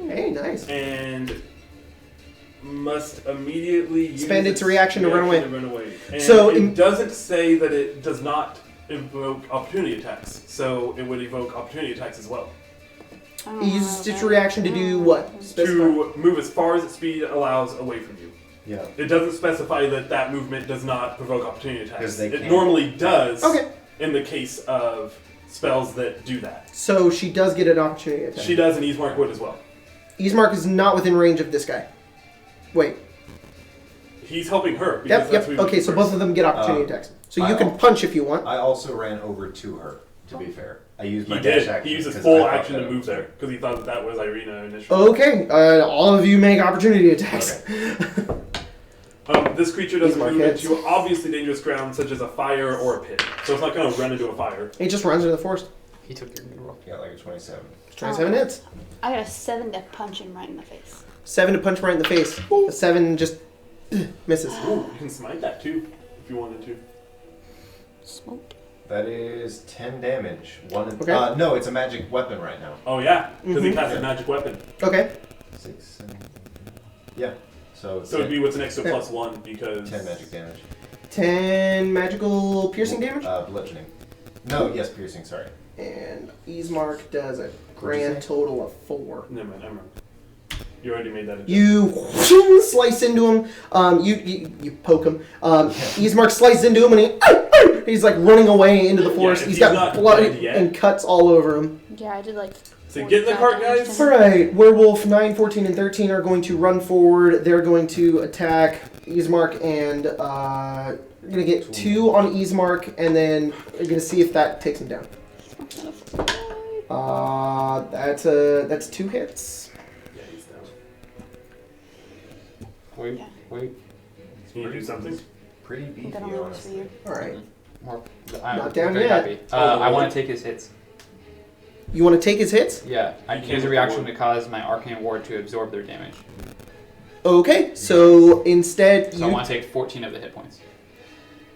Hey, nice. and must immediately use Spend its reaction to run away. And So it doesn't say that it does not evoke opportunity attacks, so it would evoke opportunity attacks as well. I don't It know uses its that. reaction to do what? Specify. To move as far as its speed allows away from you. Yeah. It doesn't specify that movement does not provoke opportunity attacks. 'Cause they It can. normally does Okay. in the case of spells that do that. So she does get an opportunity attack. She does, and Eastmark would as well. Ismark is not within range of this guy. Wait. He's helping her. Because Yep, that's yep. who he Okay, so first. both of them get opportunity attacks. So you can punch if you want. I also ran over to her, to be fair. I used my He dash did. action. He used his 'cause full I thought action to that move was- there because he thought that was Irina initially. Okay, all of you make opportunity attacks. Okay. This creature doesn't These move markets. into obviously dangerous ground such as a fire or a pit, so it's not going to run into a fire. He just runs into the forest. He took your good roll. Got like a 27. 27 hits. I got a 7 to punch him right in the face. 7 to punch right in the face. A 7 just misses. Ooh, you can smite that too if you wanted to. Smoked. That is 10 damage. Okay. No, it's a magic weapon right now. Oh yeah, because he Mhm. cast a magic weapon. Okay. 6, 7. Yeah. So, So it'd be what's next to +1 because 10 magic damage. 10 magical piercing damage. Bludgeoning. No, yes, piercing, sorry. And Ismark does a What'd grand you say? total of 4. Never mind, I'm wrong. You already made that. You slice into him. You poke him. Ismark slices into him, and he's like running away into the forest. if He's he's got not blood dead yet. and cuts all over him. Yeah, I did like. So get in the 45 cart, damage guys. to All him. right, Werewolf 9, 14, and 13 are going to run forward. They're going to attack Ismark, and we're going to get 2 on Ismark, and then we're going to see if that takes him down. That's 2 hits. Yeah, he's down. Wait, Yeah. wait. Can you do something? Pretty beefy, That only works for honestly. you. All right. More. Not down very yet. happy. Oh, I what? want to take his hits. You want to take his hits? Yeah, I You can can't use a with reaction the to cause my arcane ward to absorb their damage. Okay, so instead So I you... want to take 14 of the hit points.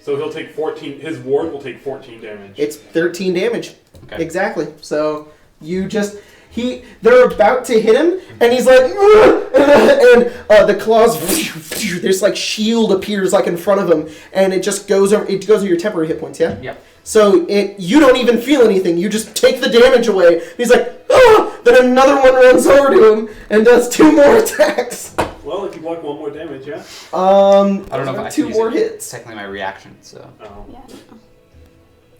So he'll take 14. His ward will take 14 damage. It's 13 damage. Okay. Exactly. So you just... They're about to hit him, and he's like, and the claws, this like shield appears like in front of him, and it just goes over. It goes over your temporary hit points, yeah. Yep. So you don't even feel anything. You just take the damage away. He's like, ah! Then another one runs over to him and does 2 more attacks. Well, if you block 1 more damage, yeah. I don't know if I 2 can use more it. hits. It's technically my reaction, so.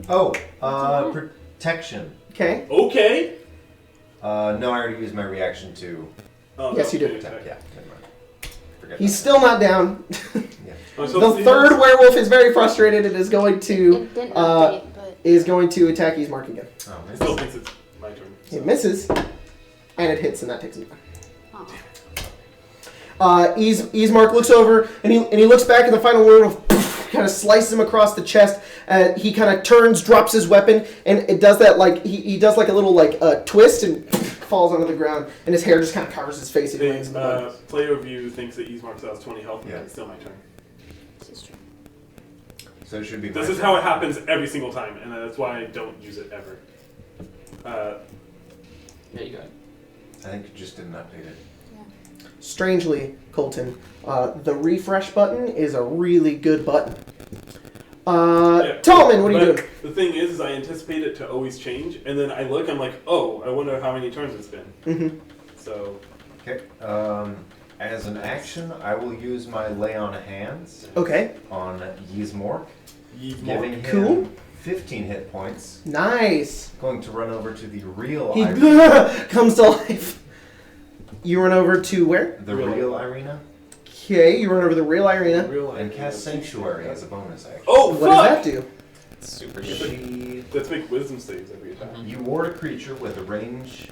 Oh. Yeah. Protection. Okay. Okay. No, I already used my reaction to Oh, Yes, you okay, do. attack. okay. Yeah, never mind. Forget He's about still not down. Oh, so The see, third werewolf is very frustrated and is going to It didn't update, but. attack Ismark again. that. Oh, man. Still thinks it's my turn. It misses, and it hits, and that takes him down. Oh. Ismark looks over, and he looks back, and the final werewolf kind of slices him across the chest. He kind of turns, drops his weapon, and it does that like he does like a little like twist and falls onto the ground, and his hair just kind of covers his face. And he lands in the mud. Player view thinks that Ismark still has 20 health, Yeah. and it's still my turn. This is true. So it should be. This my is turn. how it happens every single time, and that's why I don't use it ever. Yeah, you got it. I think you just didn't update it. Yeah. strangely, Colton, the refresh button is a really good button. Tallman, what are you doing? The thing is I anticipate it to always change, and then I look, I'm like, oh, I wonder how many turns it's been. Mm-hmm. So. Okay. As an action, I will use my Lay on Hands Okay. on Yzmork, giving him Cool. 15 hit points. Nice. Going to run over to the real He Irina. comes to life. You run over to where? The real Irina. Okay, you run over to the real Irina. And cast Sanctuary as a bonus action. Oh, What does that do? It's super good. She, Let's make wisdom saves every attack. you ward a creature with a range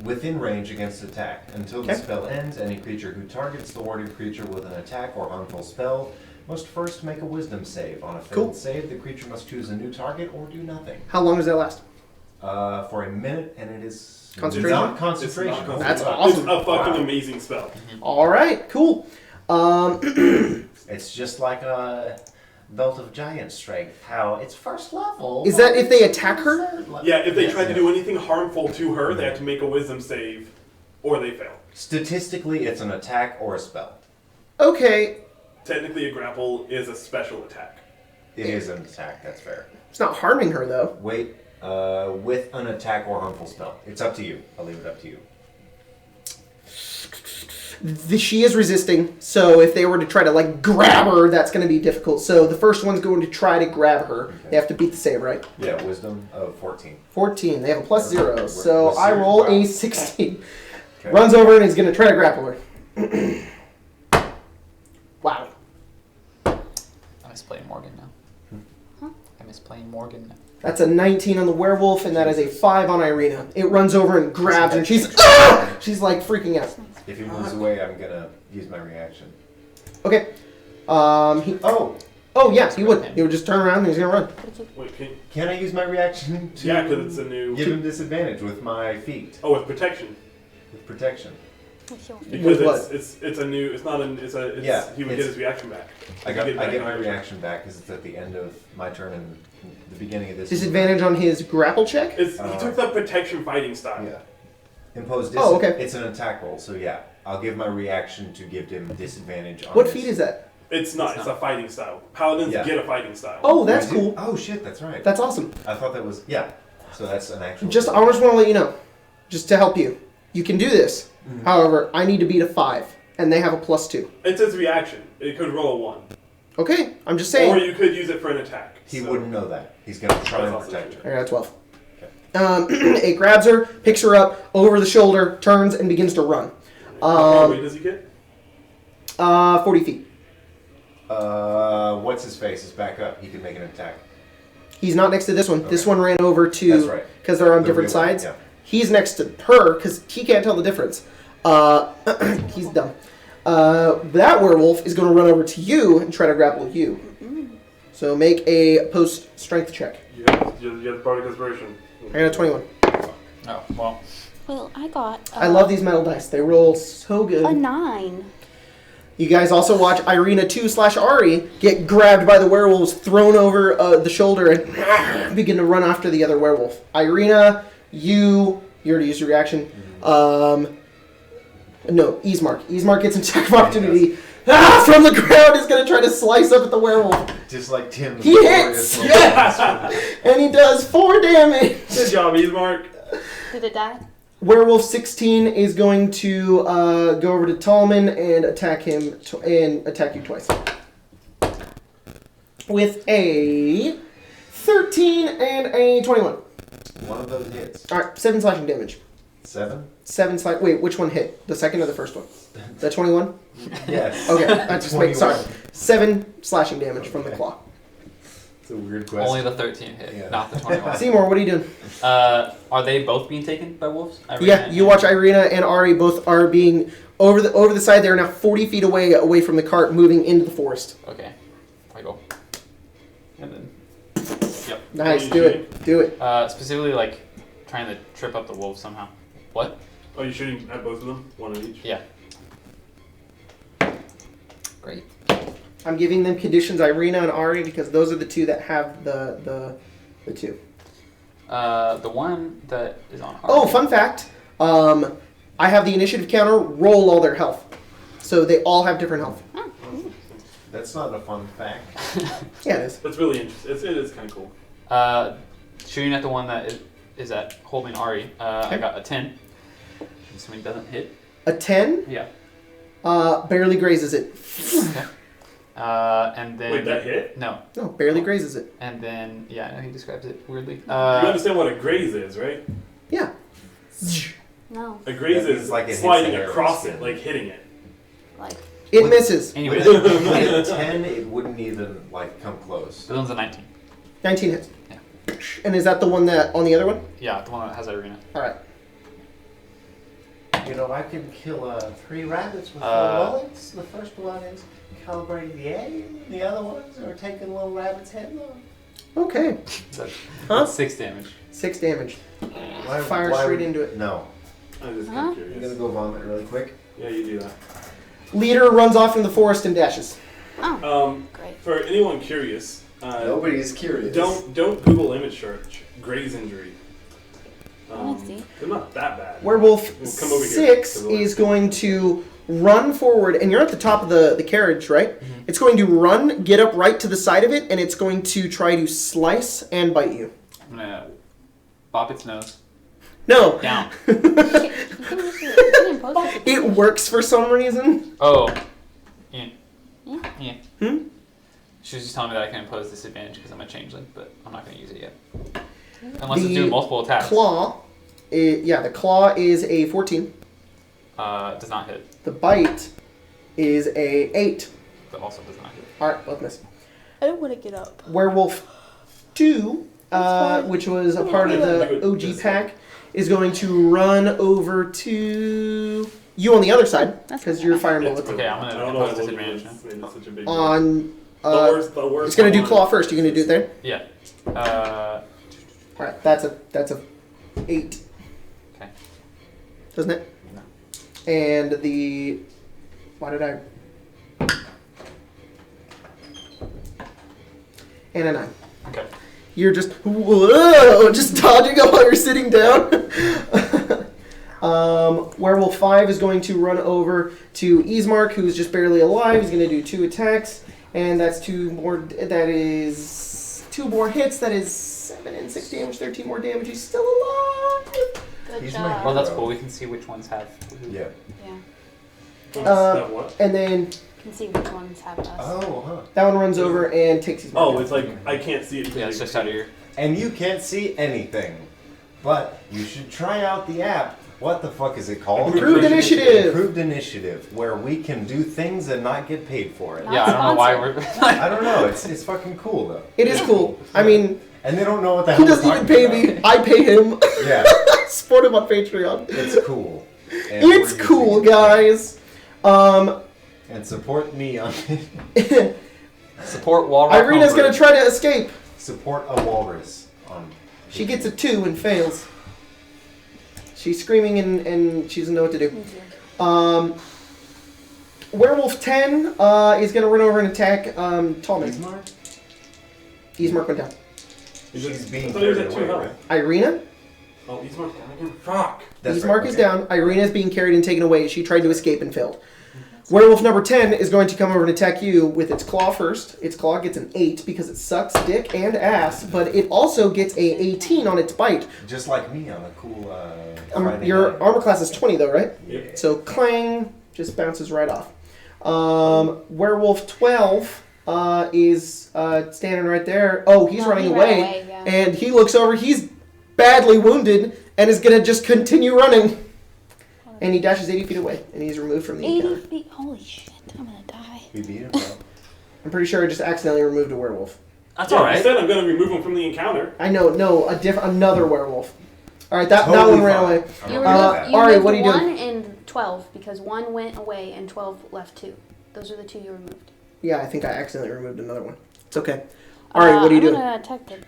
within range against attack. Until the Okay. spell ends, any creature who targets the warded creature with an attack or harmful spell must first make a wisdom save. On a failed Cool. save, the creature must choose a new target or do nothing. How long does that last? For a minute, and it is Concentration? not concentration. It's not That's concentration. awesome. It's a fucking Wow. amazing spell. All right, cool. It's just like a Belt of Giant Strength. How it's first level. Is that if they attack her? Third level. Yeah, if they Yes, try to yes. do anything harmful to her, they have to make a wisdom save, or they fail. Statistically, it's an attack or a spell. Okay, Technically, a grapple is a special attack. It is an attack. That's fair. it's not harming her though. Wait, with an attack or harmful spell. It's up to you. I'll leave it up to you. She is resisting, so if they were to try to like grab her, that's going to be difficult. So the first one's going to try to grab her. Okay. They have to beat the save, right? Yeah, wisdom of 14. 14. They have a plus 0, so I roll a 16. Okay. Runs over and is going to try to grapple her. Wow. I miss playing Morgan now. I miss playing Morgan now. That's a 19 on the werewolf, and that is a 5 on Irina. It runs over and grabs her, and she's like freaking out. If he moves away, I'm gonna use my reaction. Okay. Oh, Yeah, he would. He would just turn around and he's gonna run. Wait, can I use my reaction to yeah, because it's a new. give him disadvantage with my feet? Oh, with protection. With protection. Because what? it's a new. It's not an. It's a. It's, Yeah, he would get it's- his reaction back. I He get back my on his reaction back because it's at the end of my turn and the beginning of this. Disadvantage on his grapple check? It's, he took the protection fighting style. Yeah. Impose Oh, okay. It's an attack roll, so yeah. I'll give my reaction to give him disadvantage on What his- feat is that? It's not. It's a fighting style. Paladins Yeah. get a fighting style. Oh, that's I do- cool. Oh shit, that's right. That's awesome. I thought that was yeah. So that's an actual. I just want to let you know, just to help you. You can do this. However, I need to beat a 5, and they have a plus 2. It's his reaction. It could roll a 1. Okay, I'm just Or saying. you could use it for an attack. He so. wouldn't know that. He's gonna try That's and also protect true. her. I got a 12. It grabs her, picks her up over the shoulder, turns, and begins to run. How far away does he get? 40 feet. What's his face? Is back up. He can make an attack. He's not next to this one. This Okay. one ran over That's to right. because they're on The different real one, sides. yeah. He's next to her because he can't tell the difference. He's dumb. That werewolf is going to run over to you and try to grapple you. So make a post strength check. You have bardic inspiration. I got a 21. Oh, well. Well, I got. I love these metal dice. They roll so a good. 9. You guys also watch Irina 2/Ari get grabbed by the werewolves, thrown over the shoulder, and begin to run after the other werewolf. Irina, you already used your reaction. No, Yzmork. Yzmork gets an attack of opportunity. From the ground is going to try to slice up at the werewolf. Just like Tim. He hits! Yes! And he does 4 damage. Good job, Yzmork. Did it die? Werewolf 16 is going to go over to Tallman and attack him and attack you twice. With a 13 and a 21. One of those hits. Alright, 7 slashing damage. 7? 7 slash. Wait, which one hit? The second or the first one? The 21? Yes. Okay, I just wait. Sorry. 21. 7 slashing damage from the claw. It's a weird question. Only the 13 hit, Yeah. not the 21. Seymour, what are you doing? Are they both being taken by wolves? Irina Yeah, and- you watch Irina and Ari both are being over the side. They are now 40 feet away from the cart, moving into the forest. Okay. I go. And then. Yep. Nice, do it, do it. Specifically, like, trying to trip up the wolves somehow. What? Oh, you're shooting at both of them? One at each? Yeah. Great. I'm giving them conditions, Irina and Ari, because those are the two that have the two. The one that is on. Oh, fun fact. I have the initiative counter roll all their health. So they all have different health. Oh, cool. That's not a fun fact. Yeah, it is. That's really interesting. It is kind of cool. Shooting at the one that is at holding Ari, I Okay. got a 10. Assuming it doesn't hit. A 10 Yeah. barely grazes it. Okay. And then... Wait, that hit? No. No, barely grazes it. And then, yeah, I know he describes it weirdly. You understand what a graze is, right? Yeah. No, A graze That means is like it hits sliding the arrow across skin. it, like hitting it. like It misses. Anyways, With the 10, it wouldn't even like come close. one's a 19. 19 hits. Yeah. And is that the one that on the other one? Yeah, the one that has Irina. All right. You know, I can kill 3 rabbits with 4 Uh, bullets. The first one is calibrating the aim. The other ones are taking little rabbits' heads off. Okay. That's, Huh? that's 6 damage. 6 damage. Why- Fire why straight would- into it. No. I'm just Huh? kind of I'm curious. gonna go vomit really quick. Yeah, you do that. Leader runs off in the forest and dashes. oh, great. For anyone curious, Nobody's curious. don't Google image search graze injury. I see. They're not that bad. Werewolf We'll come over here 6 to the is left. going to run forward, and you're at the top of the carriage, right? Mhm. It's going to run, get up right to the side of it, and it's going to try to slice and bite you. I'm gonna bop its nose. No. Down. You can impose this It advantage. works for some reason. Oh. Yeah. Yeah. Yeah. Hmm? She was just telling me that I can impose disadvantage because I'm a changeling, but I'm not going to use it yet. Unless it's The doing multiple attacks. Claw, the claw is a 14. Does not hit. The bite is a 8. But also does not hit. Alright, both miss. I don't want to get up. Werewolf 2, That's fine. which was a part of the OG pack, is going to run over to you on the other side, That's because fine. you're firing Yeah, bullets. Okay, I'm I going don't to know impose what disadvantage now. made it such a big deal. On, The worst it's going to do one. claw first. You going to do it there? Yeah. Alright, that's a 8. Okay. Doesn't it? No. And the... Why did I... And a 9. Okay. You're just, whoa, just dodging up while you're sitting down. Werewolf 5 is going to run over to Ismark, who's just barely alive. He's going to do 2 attacks, and that's 2 more. That is 2 more hits. That is 7 and 6 damage, 13 more damage. He's still alive. Good He's job. Well, that's cool. We can see which ones have. Yeah. Yeah. That what? And then You can see which ones have us. Oh, huh. that one runs over and takes Ismark. Oh, down. it's like I can't see it. Yeah, it's just out of your. And you can't see anything. But you should try out the app. What the fuck is it called? Improved Initiative. Improved Initiative, where we can do things and not get paid for it. Not Yeah, I don't know why sponsored. we're. I don't know. It's fucking cool though. It is cool. I mean, And they don't know what the he hell. doesn't we're even pay talking me. I pay him. about. Yeah, Support him on Patreon. it's cool. And It's we're cool, using it. guys. And support me on Support Wall Rock Irina's Homebrew. gonna try to escape. support a walrus on. She gets a 2 and fails. She's screaming and she doesn't know what to do. Werewolf 10 is gonna run over and attack Tallman. Ismark? Ismark went down. She's being I thought he was carried at 2 away, health. right? Irina? Oh, he's marked down again. Fuck. That's Ismark right, is okay. down. Irina is being carried and taken away. She tried to escape and failed. Werewolf number 10 is going to come over and attack you with its claw first. Its claw gets an 8 because it sucks dick and ass, but it also gets a 18 on its bite. Just like me on a cool Friday Your night. armor class is 20 though, right? Yeah. So clang, just bounces right off. Werewolf 12 is standing right there. Oh, he's No, running he ran away. away, yeah. And he looks over. He's badly wounded and is going to just continue running. And he dashes 80 feet away. And he's removed from the 80 encounter. feet. Holy shit. I'm gonna die. We beat him, bro. I'm pretty sure I just accidentally removed a werewolf. That's Yeah, alright. I said I'm gonna remove him from the encounter. I know, no, another werewolf. All right, that Totally one ran fine. away. I'm You okay Uh, with removed, that. you Ari, removed what are you 1 doing? and 12 because 1 went away and 12 left 2. Those are the 2 you removed. Yeah, I think I accidentally removed another one. It's okay. All right, what are you I'm doing? gonna attack the...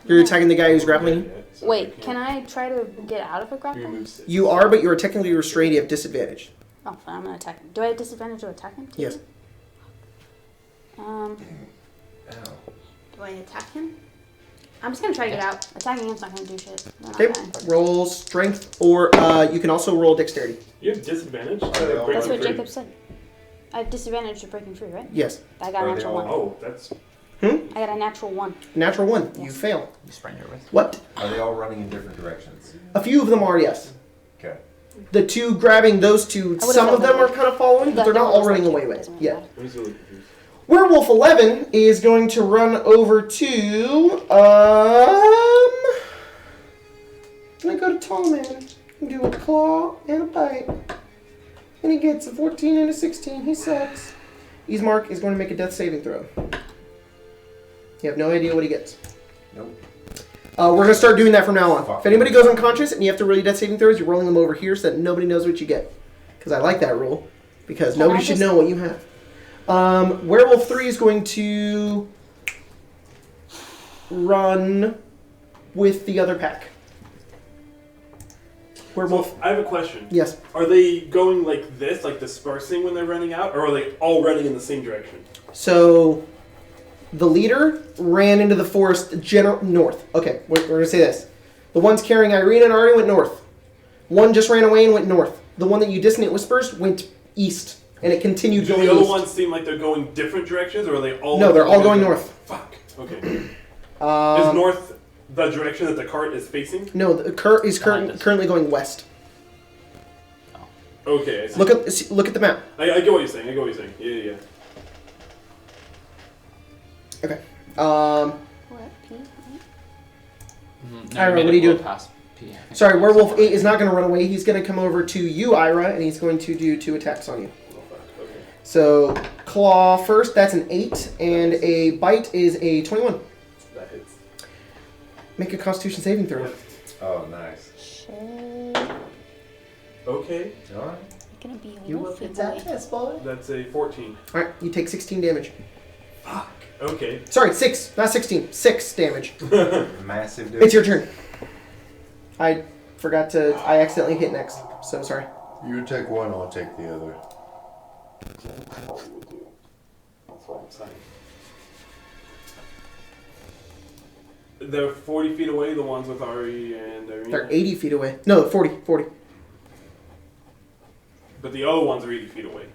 You're attacking the guy who's grappling you? So Wait, can I try to get out of a grapple? remove 6? You are, but you're technically restrained. You have disadvantage. Oh, fine, I'm gonna attack him. Do I have disadvantage to attack him? Yes. Um, Ow. do I attack him? I'm just gonna try to get out. Attacking him's not gonna do shit. They're not Okay. dying. Roll strength, or you can also roll dexterity. You have disadvantage. they all- breaking That's what free. Jacob said. I have disadvantage to breaking free, right? Yes. I got a Are they natural all- one. Oh, that's I got a natural 1. Natural 1. You Yes. fail. You sprain your wrist. What? Are they all running in different directions? A few of them are, yes. Okay. The two grabbing those two, I would've some of thought them they are would. kind of following, but they're not all running away with it. Doesn't really Yeah. matter. I'm just really confused. Werewolf 11 is going to run over to, gonna go to Tall Man and do a claw and a bite. And he gets a 14 and a 16. He sucks. Ismark is going to make a death saving throw. You have no idea what he gets. Nope. We're going to start doing that from now on. Fuck. If anybody goes unconscious and you have to roll your death saving throws, you're rolling them over here so that nobody knows what you get. Because I like that rule. Because Can I nobody should just- know what you have. Werewolf 3 is going to run with the other pack. Werewolf. So, I have a question. Yes. Are they going like this, like dispersing when they're running out, or are they all running in the same direction? So the leader ran into the forest north. Okay, we're going to say this. The ones carrying Irene and Ari went north. One just ran away and went north. The one that you dissonant whispers went east. And it continued Do going the other east. ones seem like they're going different directions, or are they all? No, they're all going north. Fuck. Okay. Is Um, north the direction that the cart is facing? no, the cart is Behind us. currently going west. Okay. I see. Look at the map. I get what you're saying. I get what you're saying. Yeah. Okay. What? P? Mm-hmm. Ira, what are you doing? Past P, I think. Sorry, Werewolf 8 is not going to run away. He's going to come over to you, Ira, and he's going to do 2 attacks on you. Oh, fuck. Okay. So, claw first, that's an 8, and a bite is a 21. That hits. Make a Constitution saving throw. Yeah. Oh, nice. Shit. All Okay. right. You're gonna be a You will wolfy fit that boy. test, boy. That's a 14. Alright, you take 16 damage. Fuck. Okay. Sorry, 6, not 16. 6 damage. Massive dude. It's your turn. I forgot to... I accidentally hit next, so sorry. You take one, I'll take the other. That's what I'm saying. They're 40 feet away, the ones with Ari and Irina. They're 80 feet away. No, 40. But the other ones are 80 feet away.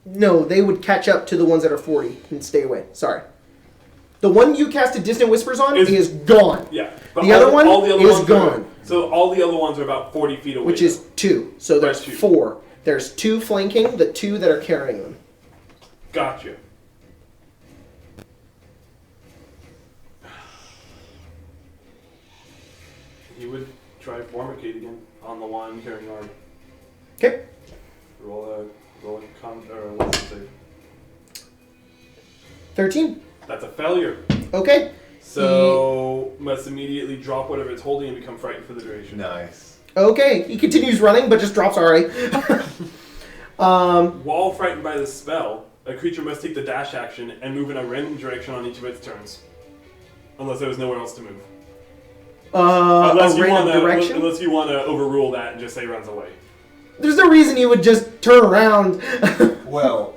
No, they would catch up to the ones that are 40 and stay away. Sorry. The one you casted Distant Whispers on is gone. Yeah. But The other one all the other is ones gone. So all the other ones are about 40 feet away. Which is 2. So there's Right, 2. 4. There's 2 flanking, the 2 that are carrying them. Gotcha. You would try Formicate again on the one carrying Ari. Okay. Roll a what's it say? 13. That's a failure. Okay. So must immediately drop whatever it's holding and become frightened for the duration. Nice. Okay. He continues running, but just drops already. While frightened by the spell, a creature must take the dash action and move in a random direction on each of its turns. Unless there was nowhere else to move. A random direction? Unless you want to overrule that and just say runs away. There's no reason he would just turn around. Well,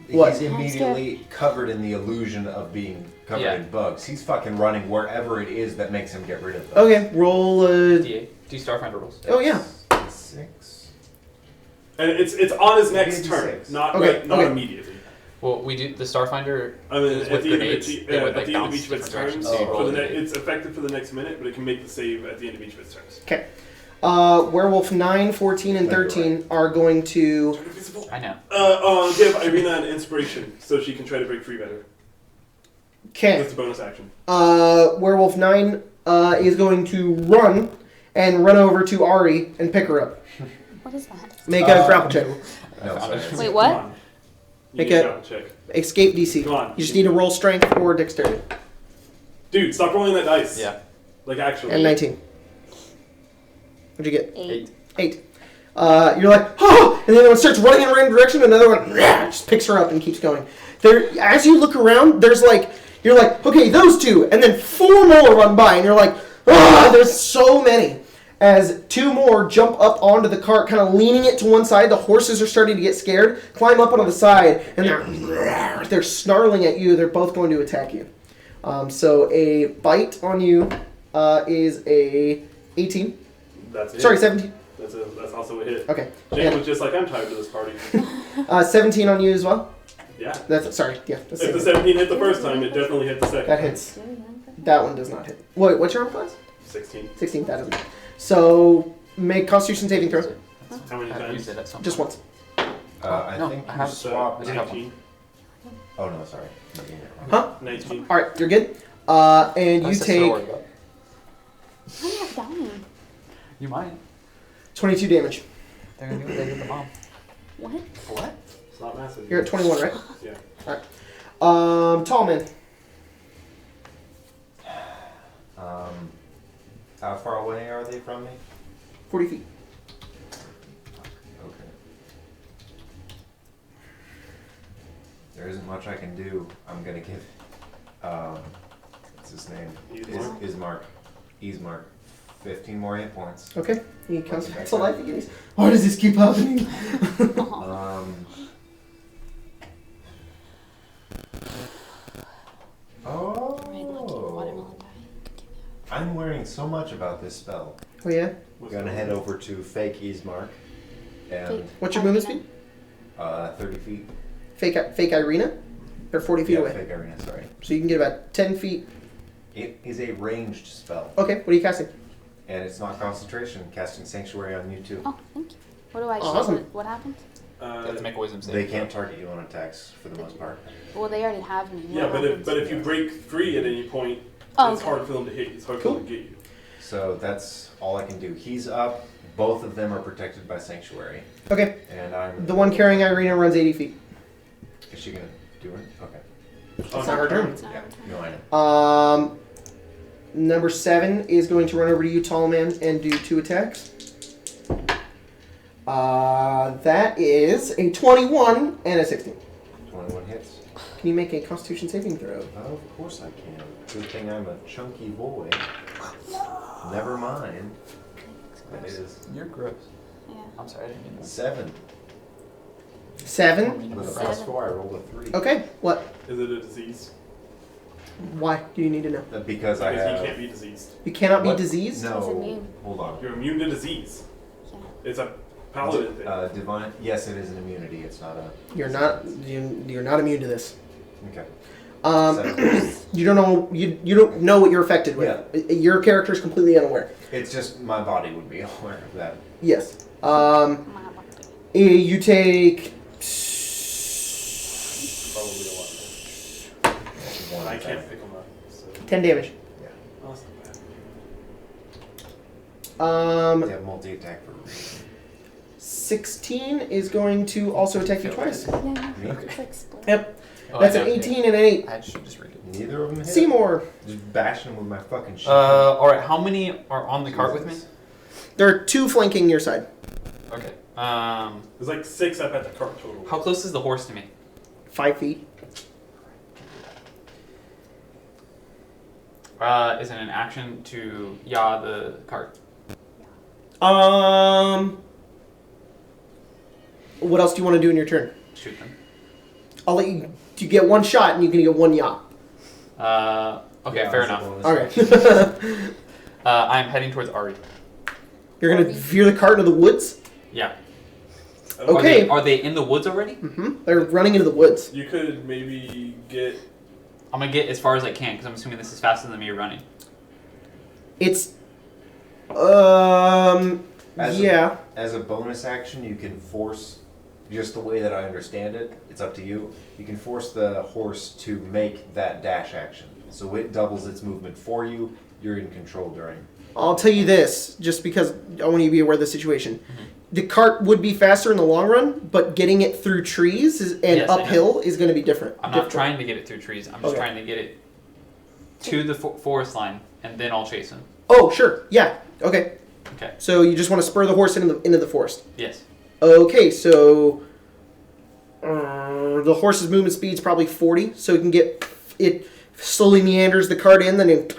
What? he's immediately covered in the illusion of being covered Yeah. in bugs. He's fucking running wherever it is that makes him get rid of them. Okay, roll a... D8. Do Starfinder rolls. Oh, yeah. 6. And it's on his next Maybe turn, 6. not Okay, right, not okay. immediately. Well, we do the Starfinder. I mean, is at with the end of grenades. each, They would, at like, the end of bounce each of its different turns, directions, so you roll for a the grenade. it's effective for the next minute, but it can make the save at the end of each of its turns. Okay. Werewolf 9, 14, and 13 are going to... Invisible. I know. Give Irina an inspiration so she can try to break free better. Okay. That's a bonus action. Werewolf 9 is going to run and run over to Ari and pick her up. What is that? Make a grapple check. No, sorry. Wait, what? Come on. You Make need a- grapple check. Escape DC. Come on. You just need to roll strength or dexterity. Dude, stop rolling that dice. Yeah. Like actually. And 19. What'd you get? 8. 8. You're like, oh! And the other one starts running in a random direction, and another one just picks her up and keeps going. There, as you look around, there's like, you're like, okay, those 2, and then 4 more run by, and you're like, ah, there's so many. As 2 more jump up onto the cart, kind of leaning it to one side, the horses are starting to get scared, climb up onto the side, and they're snarling at you. They're both going to attack you. So a bite on you is a 18. That's it. Sorry, 17. That's also a hit. Okay. Jake And, was just like, I'm tired of this party. 17 on you as well. Yeah. That's sorry. Yeah. That's If the 17 hit the first time, it definitely hit the second. that hits. That one does not hit. Wait, what's your arm class? 16. 16. That doesn't. So make Constitution saving throw. How many I've used times? it at some Just point. once. I No, think I you have- swap. I did have 19. Oh no, sorry. I'm getting it wrong. Huh? 19. All right, you're good. And you That's just what I take worry about. I'm not dying. You might. 22 damage. They're gonna do what they did to mom. What? What? It's not massive. You're at 21, right? Yeah. Tall man. How far away are they from me? 40 feet. Okay. There isn't much I can do. I'm gonna give. What's his name? Ismark. 15 more hit points. Okay. He comes back to life again. Why does this keep happening? Oh. I'm learning so much about this spell. Oh yeah. We're gonna head over to fake Ismark and Fake. What's your movement speed? 30 feet. Fake Irina? They're 40 feet Yeah, away. fake arena. Sorry. So you can get about 10 feet. It is a ranged spell, Okay, what are you casting? and it's not concentration. Casting Sanctuary on you too. Oh, thank you. What do I Awesome. choose? What happens? You have to make a wisdom save. They can't target you on attacks for the most part. Well, they already have me. Yeah, What but happens? if you break free at any point, Oh, it's okay. hard for them to hit you. It's hard for them to get you. So that's all I can do. He's up. Both of them are protected by Sanctuary, Okay, and I'm. the one carrying Irina runs 80 feet. Is she gonna do it? Okay. It's not her turn. It's not Yeah. her turn. No, I know. Number 7 is going to run over to you, tall man, and do 2 attacks. That is a 21 and a 16. 21 hits. Can you make a Constitution saving throw? Of course I can. Good thing I'm a chunky boy. Never mind. That is You're gross. Yeah. I'm sorry, I didn't mean that. 7. 7. With a Seven. +4, I rolled a 3. Okay, what? Is it a disease? Why do you need to know? Because I Because have. he can't be diseased. You cannot What? be diseased? He's No. immune. Hold on. You're immune to disease. Yeah. It's a paladin thing. Divine. Yes, it is an immunity. It's not a. You're not immune to this. Okay. You don't know you don't know what you're affected with. Your character is completely unaware. It's just my body would be aware of that. Yes. My body. You take Probably a lot more. One I attack. can't pick them up. So. 10 damage. Oh, that's not bad. They have multi-attack for a reason. 16 is going to also attack you twice. Yeah, Me? it's like split. Yep. Oh, That's I an know. 18 and an 8. I should just read it. Neither of them hit. Seymour. Just bashing them with my fucking shit. Alright, how many are on the cart with me? There are 2 flanking your side. Okay. There's like 6 up at the cart total. How close is the horse to me? 5 feet. Is it an action to yaw the cart? What else do you want to do in your turn? Shoot them. I'll let you. You get 1 shot and you can get 1 yaw. Okay, Yeah, fair that's a enough. bonus. Okay. I'm heading towards Ari. You're gonna veer the cart into the woods. Yeah. Okay. Are they in the woods already? Mm-hmm. They're running into the woods. You could maybe get. I'm gonna get as far as I can because I'm assuming this is faster than me running. It's As yeah. As a bonus action, you can force, just the way that I understand it, it's up to you. You can force the horse to make that dash action. So it doubles its movement for you. You're in control during. I'll tell you this, just because I want you to be aware of the situation. The cart would be faster in the long run, but getting it through trees and Yes, I know. uphill is going to be different. I'm not trying to get it through trees. I'm just Okay. trying to get it to the forest line, and then I'll chase him. Oh, sure. Yeah. Okay. Okay. So you just want to spur the horse into the forest. Yes. Okay, so the horse's movement speed's probably 40, so you can get it slowly meanders the cart in, then it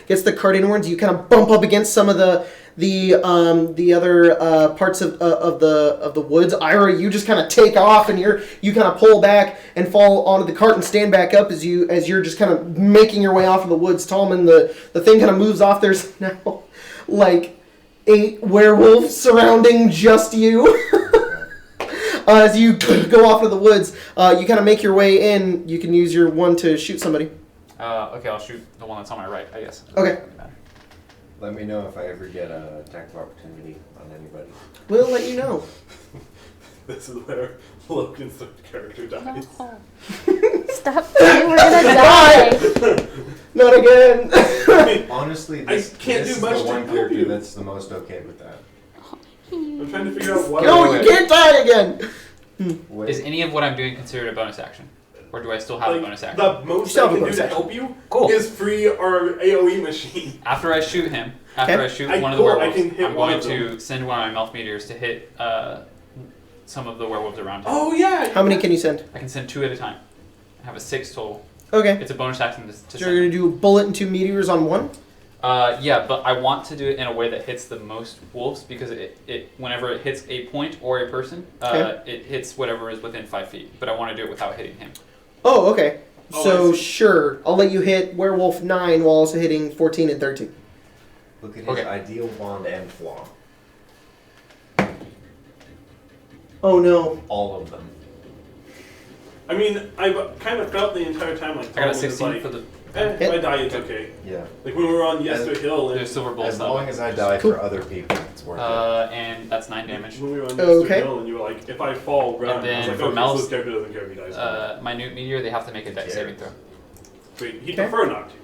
gets the cart inwards. You kind of bump up against some of the the other parts of the woods. Ira, you just kind of take off and you kind of pull back and fall onto the cart and stand back up as you're just kind of making your way off of the woods. Tallman, the thing kind of moves off. There's now like 8 werewolves surrounding just you. As you go off to the woods, you kind of make your way in. You can use your one to shoot somebody. Okay, I'll shoot the one that's on my right, I guess. Okay. Let me know if I ever get an attack of opportunity on anybody. We'll let you know. This is where Logan's character dies. No. Stop. We're gonna die. Not again. Honestly, I this can't is do much the to one help character you. that's the most okay with that. I'm trying to figure out what. No, you can't die again. Wait, Is any of what I'm doing considered a bonus action? Or do I still have a bonus action? The most Still I have a can do bonus to action. help you Cool. is free our AoE machine. After I shoot him, after Okay. I shoot I- one of the cool, I werewolves, can hit I'm one going of them. to send one of my mouth meteors to hit some of the werewolves around him. Oh yeah. How many can you send? I can send 2 at a time. I have a 6 total. Okay. It's a bonus action to So send. you're going to do a bullet and 2 meteors on one? Yeah, but I want to do it in a way that hits the most wolves because it whenever it hits a point or a person, Okay. it hits whatever is within 5 feet. But I want to do it without hitting him. Oh, okay. Oh, So, I see. sure. I'll let you hit Werewolf 9 while also hitting 14 and 13. look at his Okay. ideal wand and flaw. Oh, no. All of them. I mean, I've kind of felt the entire time like I got a Tallman is 16 like, for the. if I die, it's okay. Yeah. Like when we were on Yester Hill, and There's silver bolts. As long as I die Cool. for other people, it's worth it. And that's 9 damage. when we were on Yester Okay. Hill, and you were like, if I fall, run. And I was then like, for okay, so Mel's- this character doesn't care if he dies. Minute meteor, they have to make a dex Yeah. saving throw. Wait, he'd Okay. prefer not to.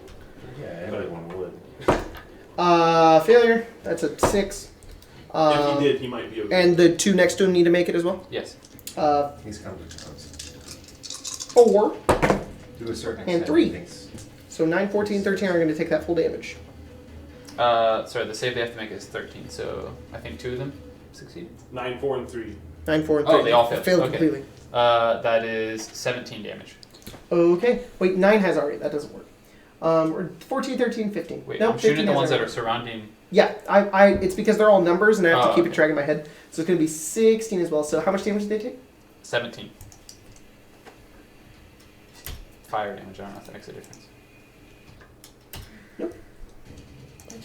Yeah, everyone would. Failure. That's a 6. If he did, he might be okay. And the 2 next to him need to make it as well? Yes. He's come to terms. 4. To a certain And extent, 3. he thinks So 9, 14, 13 are going to take that full damage. Sorry, the save they have to make is 13, so I think 2 of them succeed. 9, 4, and 3. 9, 4, and 3. Oh, they all failed. Okay. completely. That is 17 damage. Okay. Wait, 9 has already. That doesn't work. Or 14, 13, 15. Wait, no, I'm shooting 15 the has ones that already. are surrounding. Yeah, it's because they're all numbers and I have to Oh, keep it okay. track in my head. So it's going to be 16 as well. So how much damage did they take? 17. Fire damage, I don't know if that makes a difference. They're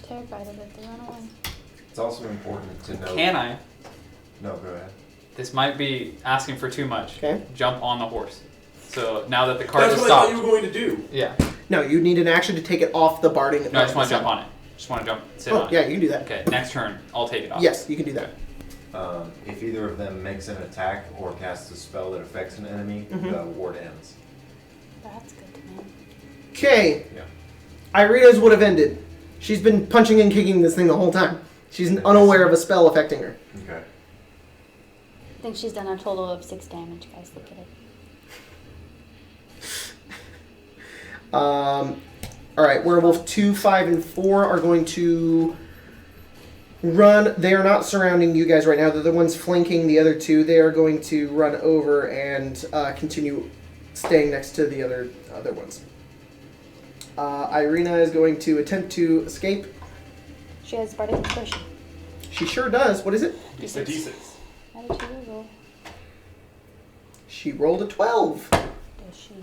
terrified of it. They run away. it's also important to know. Can I? No, go ahead. This might be asking for too much. Okay. Jump on the horse. So now that the cart That's is what I thought stopped. you were going to do. Yeah. No, you need an action to take it off the barding. No, I just want to jump on it. Just want to jump, sit Oh, on yeah, it. you can do that. Okay, next turn, I'll take it off. Yes, you can do that. If either of them makes an attack or casts a spell that affects an enemy, Mhm. the ward ends. That's good to know. Okay. Yeah. Irina's would have ended. She's been punching and kicking this thing the whole time. She's unaware of a spell affecting her. Okay. I think she's done a total of 6 damage, guys. Look at it. All right, Werewolf 2, 5, and 4 are going to run. They are not surrounding you guys right now. They're the ones flanking the other 2. They are going to run over and continue staying next to the other ones. Irina is going to attempt to escape. She has bardic inspiration. She sure does. What is it? It's a D6. How did she roll? She rolled a 12, Does she?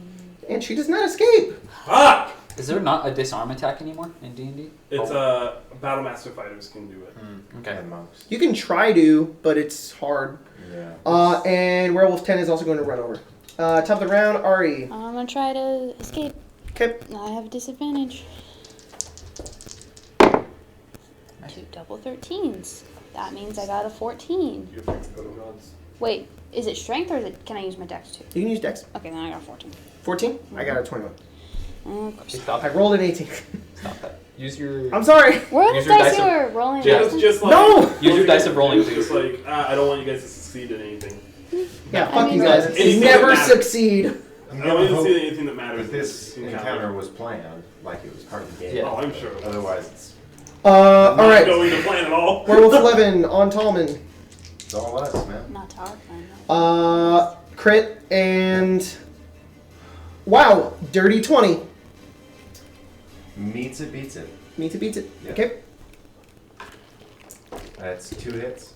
and she does not escape. Fuck! Is there not a disarm attack anymore in D&D? It's a Battlemaster fighters can do it. Okay. And monks. You can try to, but it's hard. Yeah. And Werewolf 10 is also going to run over. Top of the round, Ari. I'm gonna try to escape. Okay. I have disadvantage. 2 double 13s. That means I got a 14. You have photo gods. Wait, is it strength or is it? Can I use my dex too? You can use Dex. Okay, then I got a 14. 14? I got a 21. Of course. Stop I rolled an 18. Stop that. Use your I'm sorry. We're on Use the your dice dice of- here. Rolling. Yeah. It's just like No! Use your dice of rolling, It's please. just like I don't want you guys to succeed in anything. Yeah, I fuck mean, you guys. anything Never that matters. succeed. I'm I don't want you to hope see anything that matters. that this encounter was planned, like it was part of the game. Yeah. Oh, I'm sure. Otherwise, it's All Not right. going to plan at all. Werewolf 11 on Tallman. all us, man. Not tower plan. Crit and wow, dirty 20. Meets it, beats it. Meets it, beats it. Yeah. Okay. That's 2 hits.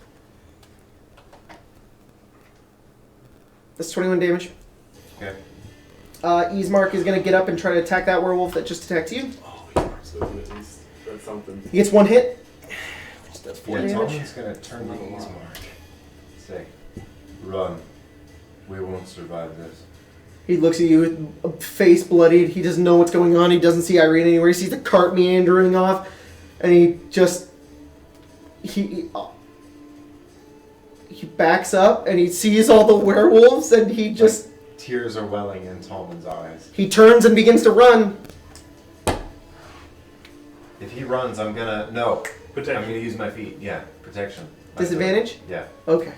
That's 21 damage. Okay. Ismark is going to get up and try to attack that werewolf that just attacked you. Oh, yeah, so at least that's something. He gets 1 hit. Which does 4 Yeah, damage. Tolman's gonna turn to Ismark. Say, run. We won't survive this. He looks at you with a face bloodied. He doesn't know what's going on. He doesn't see Irene anywhere. He sees the cart meandering off. And he just... He backs up and he sees all the werewolves and he just... Tears are welling in Tolman's eyes. He turns and begins to run. If he runs, I'm gonna... No. Protection. I'm gonna use my feet. Yeah, protection. Disadvantage? Yeah. Okay.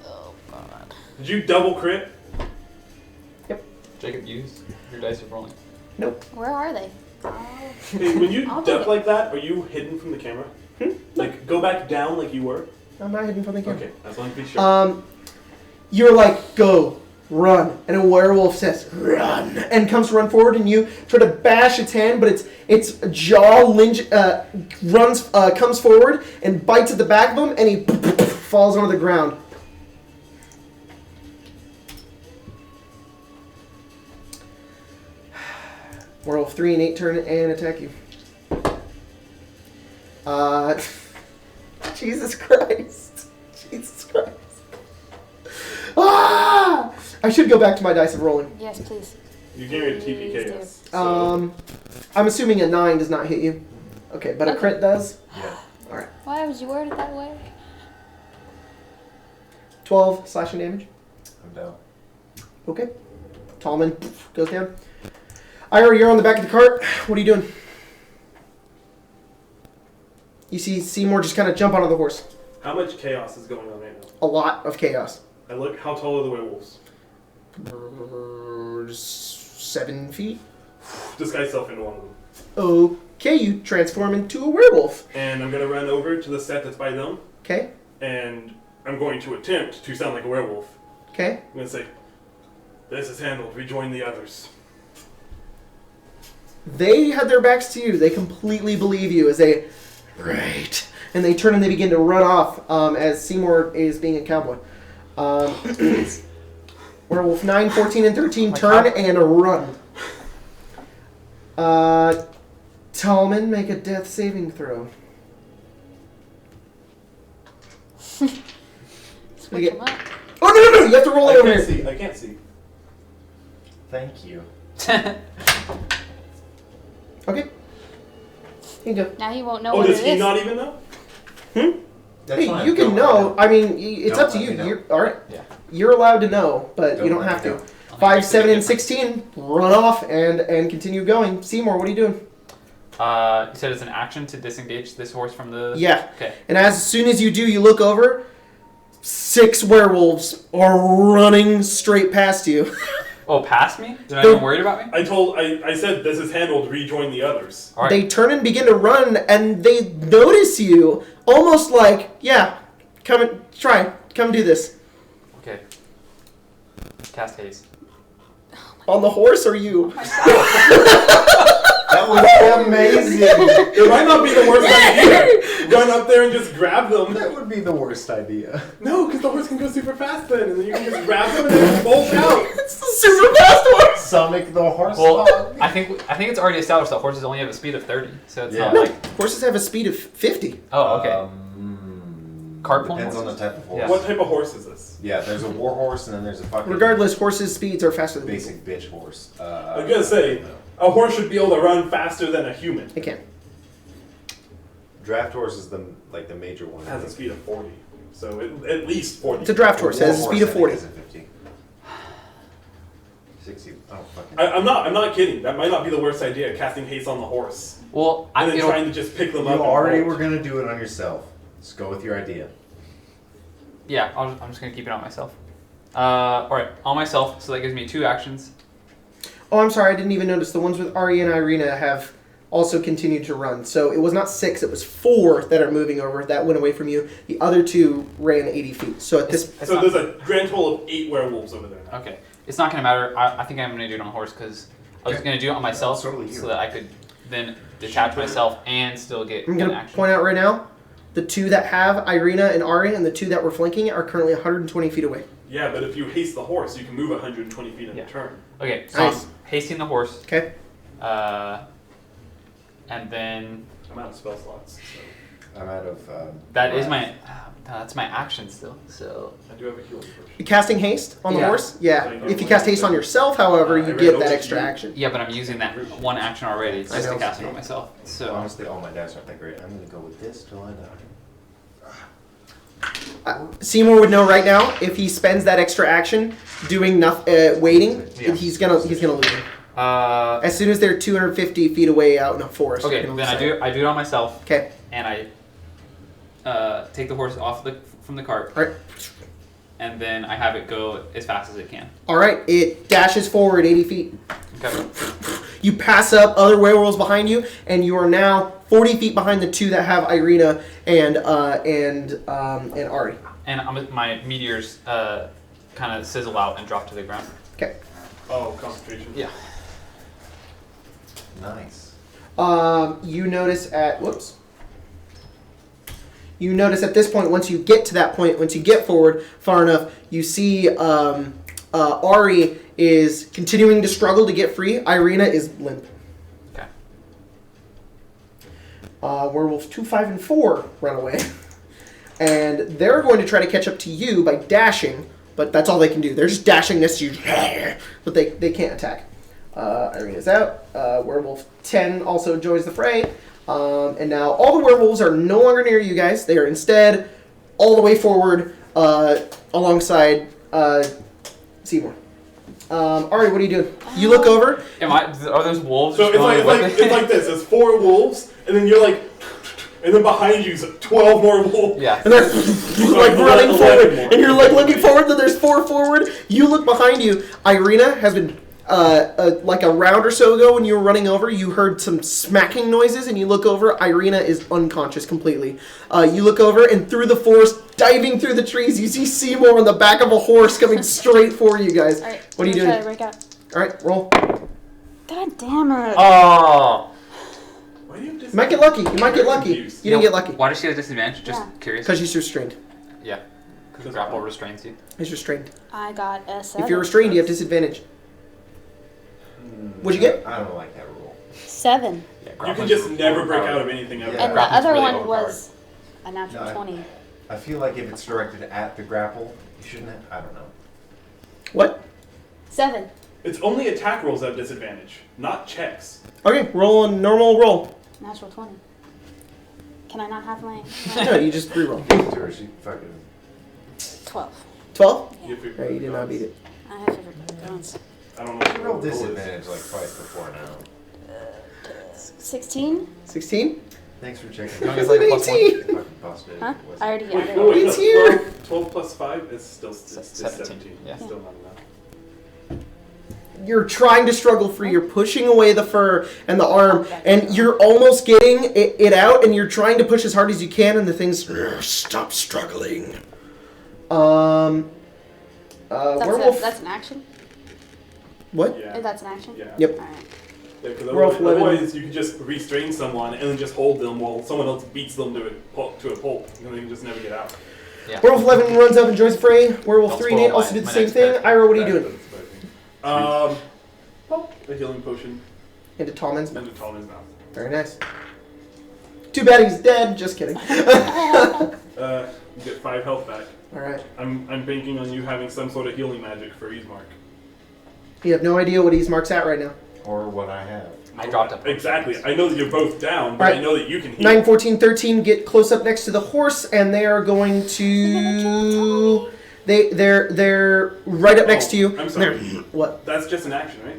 Oh god. Did you double crit? Jacob, use your dice of rolling. Nope. Where are they? Hey, when you I'll take duck it. like that, are you hidden from the camera? Like, go back down like you were? I'm not hidden from the camera. Okay, I just want to be sure. You're like, go, run, and a werewolf says, run, and comes to run forward, and you try to bash its hand, but its jaw comes forward and bites at the back of him, and he falls onto the ground. Werewolf 3 and 8 turn and attack you. Jesus Christ. Jesus Christ. Ah! I should go back to my dice of rolling. Yes, please. You gave me a Please TPK. So. I'm assuming a 9 does not hit you. Okay, but a Okay. crit does. Yeah. Alright. Why would you word it that way? 12 slashing damage. I'm down. Okay. Tallman goes down. Ira, you're on the back of the cart. What are you doing? You see Seymour just kind of jump onto the horse. How much chaos is going on right now? A lot of chaos. I look, how tall are the werewolves? 7 feet. Disguise self into one of them. Okay, you transform into a werewolf. And I'm going to run over to the set that's by them, Okay. and I'm going to attempt to sound like a werewolf. Okay. I'm going to say, this is handled, rejoin the others. They had their backs to you. They completely believe you as they... Right. And they turn and they begin to run off as Seymour is being a cowboy. Werewolf 9, 14, and 13 turn and run. Tallman, make a death saving throw. Switch them up. Oh, no. You have to roll it over here. I can't see. Thank you. Okay. Here you go. Now he won't know Oh, what does it he is. not even know? That's Hey, fine. you can Don't know. worry. I mean, it's Don't up to let you. me know. You're, all right. Yeah. You're allowed to know, but you don't let have me to. know. 5, 7, and 16 run off and continue going. Seymour, what are you doing? You said it's an action to disengage this horse from the... Yeah. Okay. And as soon as you do, you look over. 6 werewolves are running straight past you. Oh, past me? Is anyone worried about me? I said this is handled, rejoin the others. All right. They turn and begin to run, and they notice you, almost like, yeah, come do this. Okay. Cast haste. On the horse or you? That was amazing. It might not be the worst idea. Run up there and just grab them. That would be the worst idea. No, because the horse can go super fast then, and then you can just grab them and then bolt out. It's the super fast horse! Sonic the horse. Well, dog. I think it's already established that horses only have a speed of 30, so it's Yeah. not No, like... horses have a speed of 50. Oh, okay. Cart pulling Depends on the horses? type of horse. Yeah. What type of horse is this? Yeah, there's a war horse and then there's a fucking Regardless, horses' speeds are faster than people. basic bitch horse. I was gonna say, a horse should be able to run faster than a human. They can. Draft horse is the major one. It has a speed of 40, so at least 40. It's a draft horse. It has a speed of 40. 50. 60. Oh, fucking. I'm not kidding. That might not be the worst idea. Casting haste on the horse Well, and then it'll- trying to just pick them up. You and already bolt. were gonna do it on yourself. Just go with your idea. yeah, I'm just going to keep it on myself. Alright, on myself, so that gives me 2 actions. Oh, I'm sorry, I didn't even notice. The ones with Ari and Irina have also continued to run. So it was not 6, it was 4 that are moving over. That went away from you. The other 2 ran 80 feet. So at this... It's So not- there's a grand total of 8 werewolves over there now. Okay. It's not going to matter. I think I'm going to do it on a horse because I was Okay. going to do it on myself Totally so you. that I could then detach myself and still get I'm an going to action. point out right now, the 2 that have Irina and Ari and the 2 that were flanking it are currently 120 feet away. Yeah, but if you haste the horse, you can move 120 feet in a turn. Okay, so Nice. I'm hasting the horse. Okay. And then I'm out of spell slots, so I'm out of. that is my that's my action still. So I do have a healing potion. You casting haste on the Yeah. horse? Yeah. So you If you get cast one. haste on yourself, however, I you read get over that to extra you. action. yeah, but I'm using that one action already. It's I just to know. cast it on myself. So Honestly, all my dice aren't that great. I'm gonna go with this till I die. Seymour would know right now if he spends that extra action doing waiting, Yeah. he's gonna lose it. As soon as they're 250 feet away out in a forest. okay, you can then I decide. do it on myself, Okay. and I take the horse off from the cart, All right. and then I have it go as fast as it can. All right. It dashes forward 80 feet. Okay. You pass up other werewolves behind you, and you are now 40 feet behind the 2 that have Irina and Ari. And my meteors kind of sizzle out and drop to the ground. Okay. Oh, concentration. Yeah. Nice. You notice You notice at this point, once you get to that point, once you get forward far enough, you see Ari is continuing to struggle to get free. Irina is limp. Okay. Werewolves 2, 5, and 4 run away. And they're going to try to catch up to you by dashing, but that's all they can do. They're just dashing next to you, but they can't attack. Irina's out. Werewolf 10 also joins the fray. And now all the werewolves are no longer near you guys. They are instead all the way forward alongside Seymour. Ari, what are you doing? You look over. Are those wolves? So just going with it's like this. It's 4 wolves, and then you're like, and then behind you's 12 more wolves. Yeah. And they're like running forward. And you're like looking forward, then there's 4 forward. You look behind you. Irina has been, like a round or so ago when you were running over, you heard some smacking noises, and you look over. Irina is unconscious completely. You look over, and through the forest, diving through the trees, you see Seymour on the back of a horse coming straight for you guys. All right. What are you I'm gonna doing? try to break out. All right, roll. God damn it. Oh. Why do you You might get lucky. You might get lucky. You Confused. didn't get lucky. Why does she have disadvantage? Just Yeah. curious. Because she's restrained. Yeah. Because grapple restrains you. He's restrained. I got a 7. If you're restrained, you have disadvantage. What'd you get? I don't like that rule. 7. Yeah, You grappling's can just never break overpowered. out of anything ever. Yeah. And the grappling's other really one overpowered. was a natural No, 20. I feel like if it's directed at the grapple, you shouldn't have. I don't know. What? 7. It's only attack rolls that have disadvantage, not checks. Okay, roll a normal roll. Natural 20. Can I not have my No, you just reroll. To her, she fucking. 12? 12? You have Right, you did not beat it. I have favorite guns. I don't know what She the rolled roll is. disadvantage like twice before now. 16? 16? Thanks for checking. Don't get like a plus 1. 18. If I can bust it, Huh? it wasn't. I already Wait, got it. wait, It's no, here. 12 plus 5 is still it's 17. 17. Yeah. Still not enough. You're trying to struggle free. You're pushing away the fur and the arm, and you're almost getting it out, and you're trying to push as hard as you can, and the thing's stop struggling. Werewolf. That's an action? What? Yeah. That's an action? Yeah. Yep. Alright. Yeah, because Werewolf 11. otherwise you can just restrain someone and then just hold them while someone else beats them to a pulp, and they can just never get out. Yeah. Werewolf 11 runs up and joins the fray. Werewolf I'll 3 spoil Nate my- also did the my same next thing. character. Ira, what are you doing? Well, a healing potion Into Tallman's mouth. into Tallman's mouth. Very nice. Too bad he's dead. Just kidding. You get 5 health back. All right. I'm banking on you having some sort of healing magic for Ismark. You have no idea what Ismark's at right now. Or what I have. I dropped a potion. Exactly. I know that you're both down, but Alright. I know that you can heal. 9, 14, 13 get close up next to the horse, and they are going to. They're right up next to you. I'm sorry. What? That's just an action, right?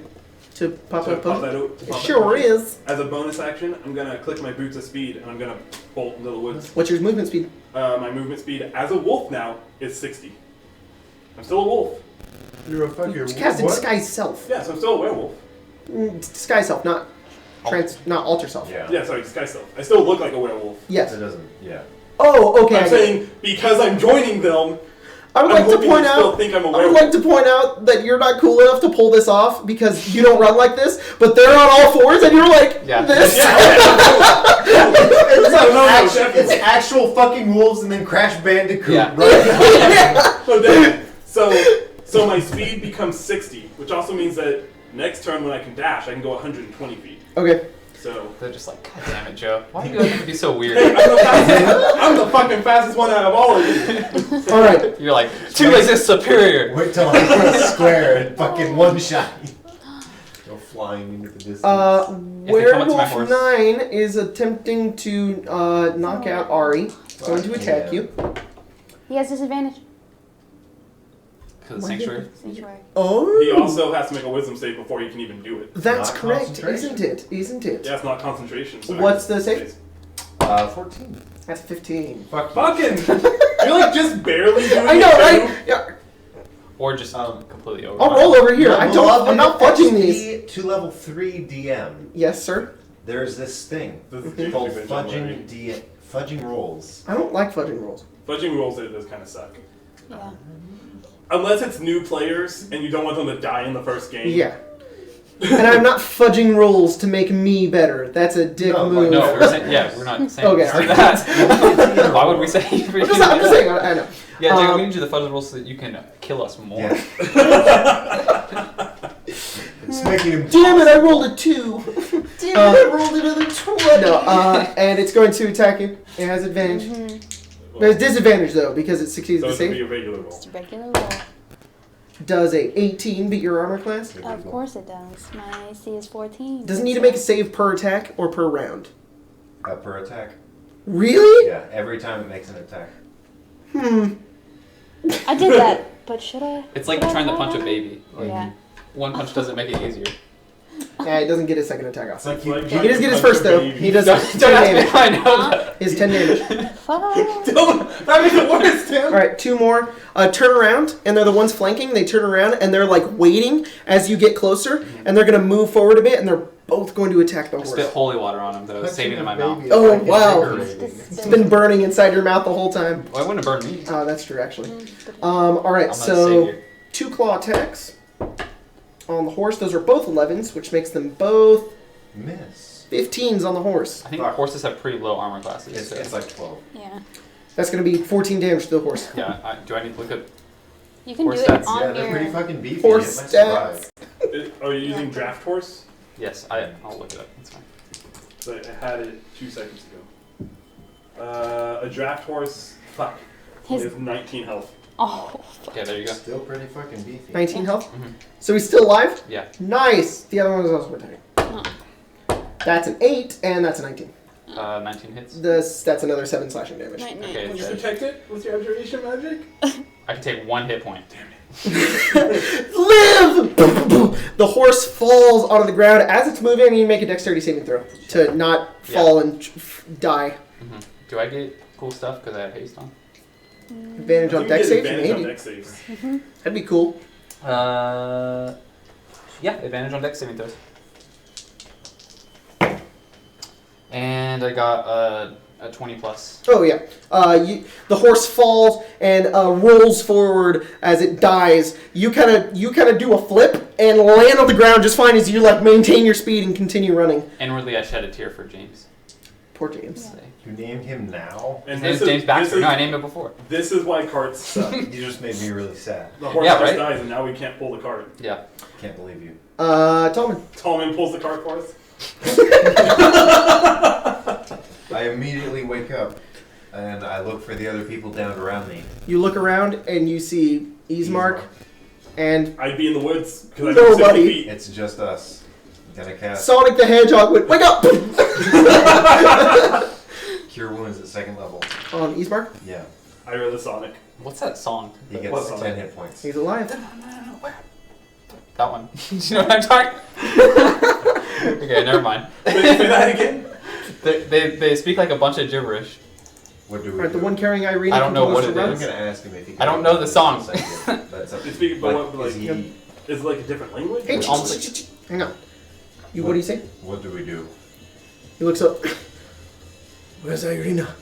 To pop So up pop potion? that out. It sure is. As a bonus action, I'm gonna click my boots of speed and I'm gonna bolt into the woods. What's your movement speed? My movement speed as a wolf now is 60. I'm still a wolf. You're a fucking. You cast in disguise self. Yeah, so I'm still a werewolf. Disguise self, not not alter self. Yeah. Yeah, sorry, disguise self. I still look like a werewolf. Yes. It doesn't. Yeah. Oh, okay. I I'm get it. saying because I'm joining them. I would I'm like to hoping point you still out. think I'm a I would werewolf. like to point out that you're not cool enough to pull this off because you don't run like this. But they're on all fours, and you're like this. It's actual fucking wolves and then Crash Bandicoot. Yeah. So my speed becomes 60, which also means that next turn when I can dash, I can go 120 feet. Okay. So They're just like, God damn it, Joe. Why do you have to be so weird? I'm the fucking fastest one out of all of you. All right. You're like, 2 legs is superior. Wait till I hit a square and fucking one shot. Go flying into the distance. If they come up to my Werewolf horse. 9 is attempting to knock out Ari. It's going to attack you. He has disadvantage. Because the sanctuary. Sanctuary. Oh. He also has to make a wisdom save before he can even do it. That's Not correct, concentration. isn't it? Isn't it? Yeah, it's not concentration. So What's the save? 14. That's 15. Fuck you. Fucking! You're like just barely doing I know, it, right? too. Yeah. Or just completely over. I'll roll over here. I'm not fudging these. To level 3 DM, Yes, sir. there's this thing This is called James Fudging. fudging rolls. I don't like fudging rolls. Fudging rolls it does kind of suck. Yeah. Unless it's new players and you don't want them to die in the first game. Yeah. And I'm not fudging rolls to make me better. That's a dick No, move. No, we're saying, we're not saying Okay. do that. Why would we say? I'm just saying. I know. Yeah, Jacob, we need you the fudge rolls so that you can kill us more. Yeah. It's making him. Damn it! I rolled a 2. Damn it, I rolled another 20. No. And it's going to attack you. It has advantage. There's disadvantage though because it succeeds So the it's going to be save. a regular roll. Just a regular roll. Does a 18 beat your armor class? Of course it does. My AC is 14. Does it need to make a save per attack or per round? Per attack. Really? Yeah, every time it makes an attack. I did that, but should I? It's like should I trying to roll punch a that? baby. Like, Yeah. one punch doesn't make it easier. Yeah, it doesn't get his second attack off. It's like It's like you. He trying does to get his punch first a though. baby. He does Don't 10 ask me, damage. I know that. His 10 damage. Fuck. That makes it worse, Tim. All right, 2 more. Turn around, and they're the ones flanking. They turn around, and they're like waiting as you get closer, and they're gonna move forward a bit, and they're both going to attack the I horse. spit holy water on him that I was saving in my mouth. Oh, wow. It's been burning inside your mouth the whole time. Well, it wouldn't have burned me. Oh, that's true, actually. All right, I'm not a so savior. 2 claw attacks on the horse. Those are both 11s, which makes them both Miss. 15s on the horse. I think horses have pretty low armor classes. It's, so. it's like 12. Yeah. That's going to be 14 damage to the horse. Yeah, do I need to look at... You can do Horse it stats. on Yeah, they're pretty your. fucking beefy. Horse It might stats. survive. Are you using draft horse? Yes, I'll look it up. That's fine. So I had it 2 seconds ago. A draft horse. Fuck. He His. has 19 health. Oh. Yeah, there you go. Still pretty fucking beefy. 19 health. Mhm. So he's still alive? Yeah. Nice! The other one is also attacking. Oh. That's an 8, and that's a 19. 19 hits. That's another 7 slashing damage. Night, night. Okay, Can you it's protect it with your abjuration magic? I can take 1 hit point. Damn it. Live! The horse falls onto the ground. As it's moving, you make a dexterity saving throw to not fall and die. Mm-hmm. Do I get cool stuff because I have haste on? Advantage on You dex get saves? advantage on Maybe. dex saves. That'd be cool. Yeah, advantage on dex saving throws. And I got a 20 plus. Oh yeah. The horse falls and rolls forward as it dies. You kind of do a flip and land on the ground just fine as you like maintain your speed and continue running. Inwardly, I shed a tear for James. Poor James. You named him now? His name's James Baxter. No, I named it before. This is why carts suck. You just made me really sad. The horse Yeah, just right? dies and now we can't pull the cart. Yeah. Can't believe you. Tolman. Tallman pulls the cart for us. I immediately wake up and I look for the other people down around me. You look around and you see Ismark and I'd be in the woods because I'm Nobody. 60 feet. It's just us. I'm gonna cast Sonic the Hedgehog went, wake up! Cure Wounds at 2nd level. On Ismark. Yeah. I read the Sonic. What's that song? He gets What's on 10 it? hit points. He's alive. That one. Do you know what I'm talking? Okay, never mind. Say that again. They speak like a bunch of gibberish. What do we Alright, do? the one carrying Irene. I don't know what continues it to I'm run. is. gonna ask him if he can. I don't know the song. That's up to It's speaking, but what, like, is he, is it like a different language? Hey, Almost- hang on. What do you say? what do we do? He looks up. Where's Irina?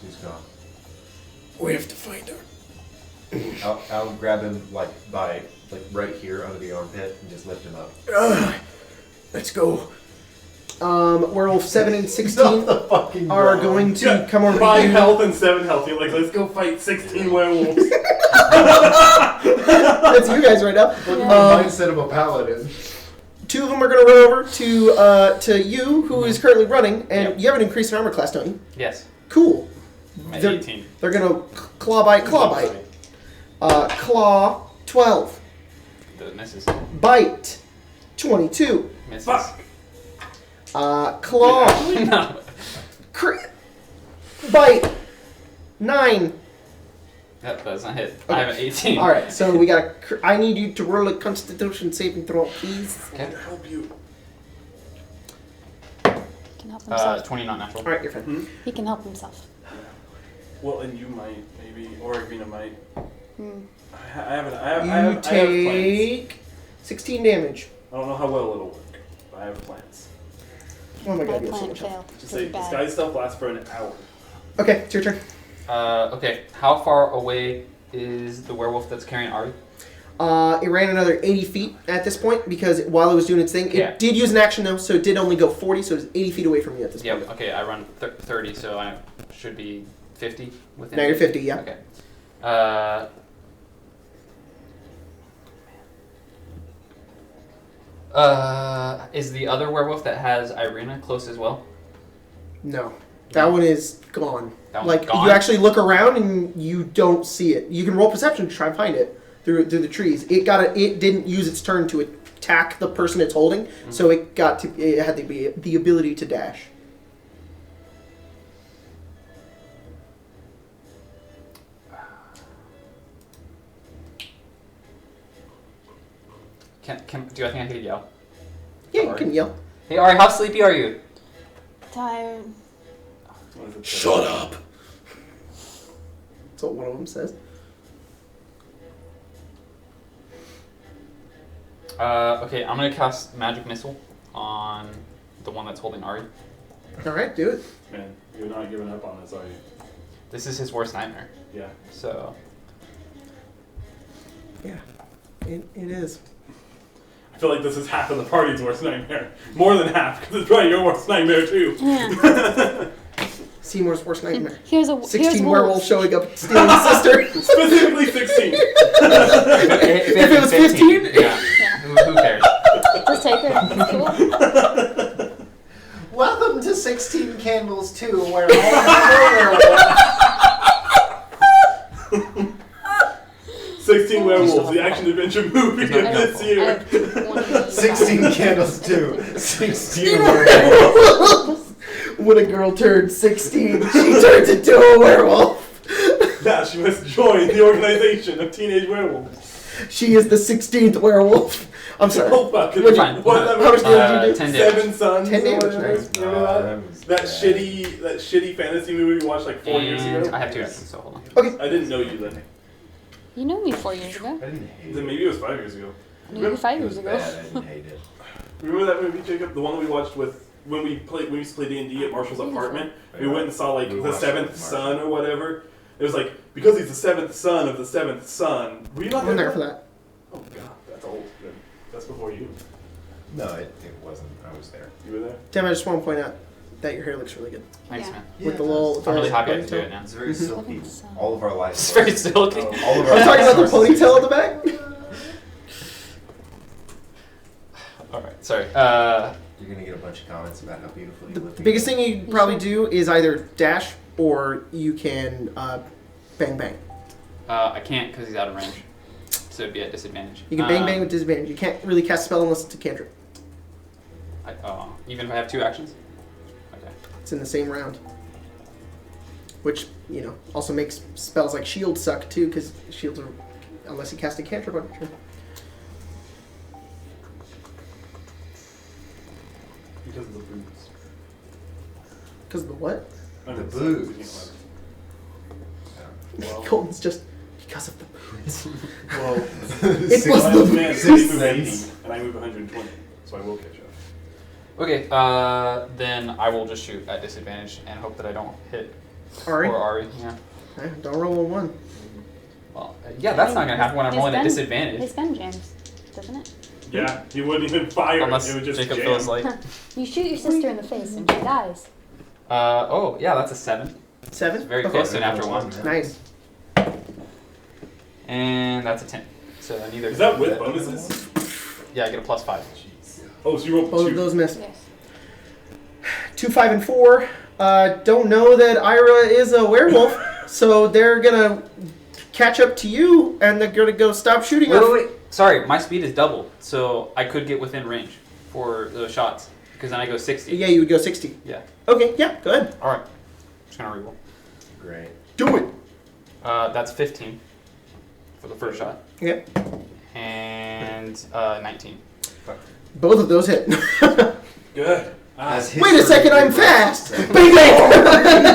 She's gone. We have to find her. I'll grab him like right here under the armpit and just lift him up. Let's go. Werewolf 7 and 16 Off the fucking are ground. going to come over 5 to you. health and 7 health. You're like, let's go fight 16 werewolves. That's you guys right now. Mindset of a paladin. 2 of them are going to run over to you, who is currently running, and Yep. you have an increase in armor class, don't you? Yes. Cool. I'm at They're- 18. They're going to claw bite. Claw 12. The misses. Bite 22. Misses. Fuck. Claw. No. Crit. Bite 9. That does not hit. Okay. I have an 18. All right, so we got I need you to roll a Constitution saving throw, please. I can help you. He can help himself. 20 not natural. All right, you're fine. He can help himself. Well, and you might, maybe, or Agrina might. Hmm. I have You plans. take 16 damage. I don't know how well it'll work, but I have plans. Oh my My god, you have so plan much health. failed. Just Really say, bad. disguise stuff lasts for an hour. Okay, it's your turn. Okay. How far away is the werewolf that's carrying Ari? It ran another 80 feet at this point because while it was doing its thing, Yeah. it did use an action though, so it did only go 40, so it's 80 feet away from you at this Yep. point. Okay. I run 30, so I should be 50 within. Now you're 50, yeah. Okay. Is the other werewolf that has Irina close as well? No. That one is gone. That one's Like, gone? you actually look around and you don't see it. You can roll perception to try and find it through the trees. It didn't use its turn to attack the person it's holding, Mm-hmm. so it had the ability to dash. Do I think I could yell? Yeah, you Ari? can yell. Hey Ari, how sleepy are you? Tired. What is it? Shut up. That's what one of them says. Okay, I'm gonna cast Magic Missile on the one that's holding Ari. All right, do it. Man, you're not giving up on us, are you? This is his worst nightmare. Yeah. So Yeah, it is. I feel like this is half of the party's worst nightmare. More than half, because it's probably your worst nightmare too. Yeah. Seymour's worst nightmare. Here's 16 wolves. werewolves showing up and stealing his sister. Specifically 16. If it was 15? yeah. Yeah. Who cares? Just take her. It's cool. Welcome to 16 Candles 2, where all the 16 Werewolves, the action adventure movie of this I year. have one of these. 16 Candles 2, 16 werewolves. When a girl turns 16, she turns into a werewolf. Now she must join the organization of teenage werewolves. She is the 16th werewolf. I'm sorry. Oh fuck! What'd you- Fine. What that How much damage did you do? 10 damage. 7 Sons. 10 damage, or whatever. nice. Remember that? was That bad. shitty fantasy movie we watched like 4 years And ago. I have 2 actions, so hold on. Okay. I didn't know you then. You knew me 4 years ago. I didn't hate Then it. maybe it was 5 years ago. I knew you 5 It years was ago. bad, I didn't hate it. Remember that movie, Jacob? The one that we watched with when we used to play D&D at Marshall's apartment. We went and saw like We the watched it 7th with son Marshall. or whatever. It was like because he's the 7th son of the 7th son. Were you not I'm there for that. Oh god, that's old. Then. That's before you. No, it wasn't. I was there. You were there. Tim, I just want to point out that your hair looks really good. Thanks, Yeah. man. With the little. I'm really happy I ponytail. can do it now. It's very silky. Mhm. All of our life. It's very silky. Oh. All of Are our you talking about the sources- ponytail in the back? Alright, sorry. You're gonna get a bunch of comments about how beautiful you The look. biggest thing you probably do is either dash or you can bang bang. I can't because he's out of range. So it'd be at disadvantage. You can bang bang with disadvantage. You can't really cast a spell unless it's a cantrip. Even if I have 2 actions? Okay. It's in the same round. Which, also makes spells like shield suck too, because shields are, unless you cast a cantrip on your turn. Because of the boots. Because of the what? I The mean, boots. Well, Colton's just because of the boots. well, It was I the understand boots. they move 80 Sense. and I move 120, so I will catch up. Okay, then I will just shoot at disadvantage and hope that I don't hit Ari, poor Ari. Yeah. don't roll a 1. Well, yeah, that's not gonna happen when I'm rolling at disadvantage. His gun jams, doesn't it? Yeah, he wouldn't even fire. Unless it would just Jacob jam. feels like. You shoot your sister in the face and she dies. Oh, yeah, that's a 7. 7. It's very Okay. close to an after 1. Nice. And that's a 10. So neither. Is that with bonuses? Yeah, I get a +5. Oh, so you rolled Both of 2. those miss. Yes. 2, 5, and 4 don't know that Ira is a werewolf, so they're gonna catch up to you, and they're gonna go stop shooting us. Wait. Sorry, my speed is double, so I could get within range for those shots. Because then I go 60. Yeah, you would go 60. Yeah. Okay, yeah, go ahead. Alright. Just gonna reroll. Great. Do it. That's 15 for the first shot. Okay. And 19. Both of those hit. Good. As Wait a second, I'm fast. History Bang bang.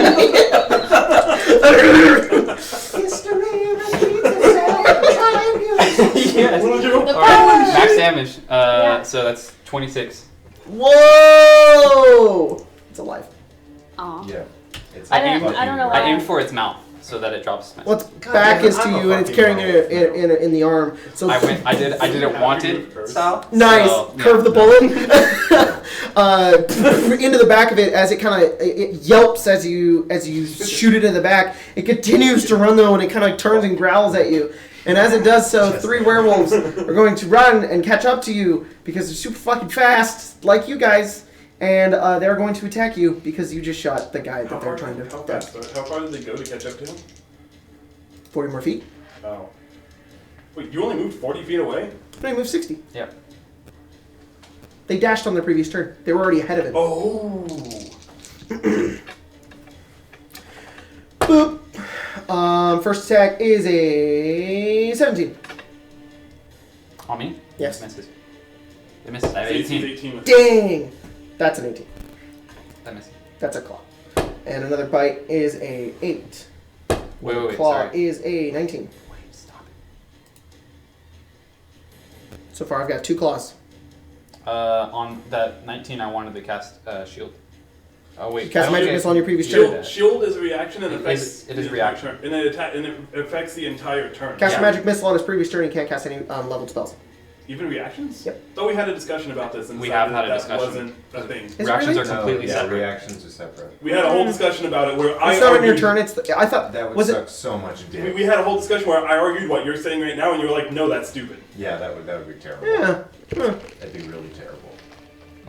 Yes. What did you roll? The Alright, power! max damage. Yeah. So that's 26. Whoa! It's alive. Aw. Yeah. It's I like don't- fucking I don't know I why. aimed for its mouth so that it drops. Well, its God back damn it, is to I'm a you, and it's fucking carrying it werewolf. in the arm. So I did it wanted style. nice. So, yeah. Curve the bullet into the back of it as it kind of it yelps as you shoot it in the back. It continues to run though, and it kind of turns and growls at you. And as it does so, 3 werewolves are going to run and catch up to you because they're super fucking fast, like you guys. And they're going to attack you because you just shot the guy that they're trying to How attack. fast? How far did they go to catch up to him? 40 more feet. Oh. Wait, you only moved 40 feet away? No, he moved 60. Yeah. They dashed on their previous turn. They were already ahead of him. Oh. Boop. First attack is a 17. On me? Yes. It misses. It misses. I have AC 18. 18 with Dang! That's an 18. That misses. That's a claw. And another bite is a 8. Wait, Claw sorry. is a 19. Wait, stop it. So far I've got 2 claws. On that 19, I wanted to cast shield. Oh wait, Cast I don't magic think missile I on your previous can do turn. that. Shield is a reaction and It affects is- it is the reaction. entire turn. And it affects the entire turn. Cast Yeah. a magic missile on his previous turn. He can't cast any leveled spells. Even reactions? Yep. Thought we had a discussion about this and We decided have had a that discussion. wasn't a thing. Is it Reactions really? are completely yeah, separate. reactions are separate. We had a whole discussion about it where I It's not on your argued- turn. I thought That would was suck it? so much dick. We had a whole discussion where I argued what you're saying right now, and you were like, "No, that's stupid." Yeah, that would be terrible. Yeah. Huh. That'd be really terrible.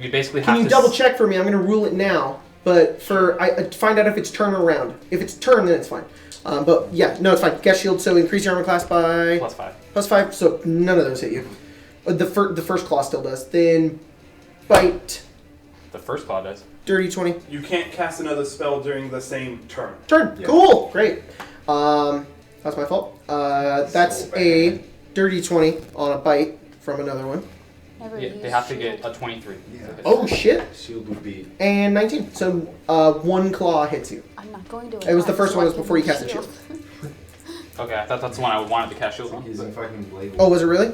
You basically have Can you to double check for me? I'm going to rule it now, but I find out if it's turn or round. If it's turn, then it's fine. But yeah, no, it's fine. Cast shield. So increase your armor class by +5. +5. So none of those hit you. The first claw still does. Then bite. The first claw does. Dirty 20. You can't cast another spell during the same turn. Turn. Yeah. Cool. Great. That's my fault. That's So a bad. dirty 20 on a bite from another one. Never Yeah, used they have to shield. get a 23. Yeah. Oh shit. Shield would be. And 19. So 1 claw hits you. I'm not going to. It was the attack, first so one I was before you can casted shield. Okay, I thought that's the one I wanted to cast shield on. Using fucking blade. Oh, was it really?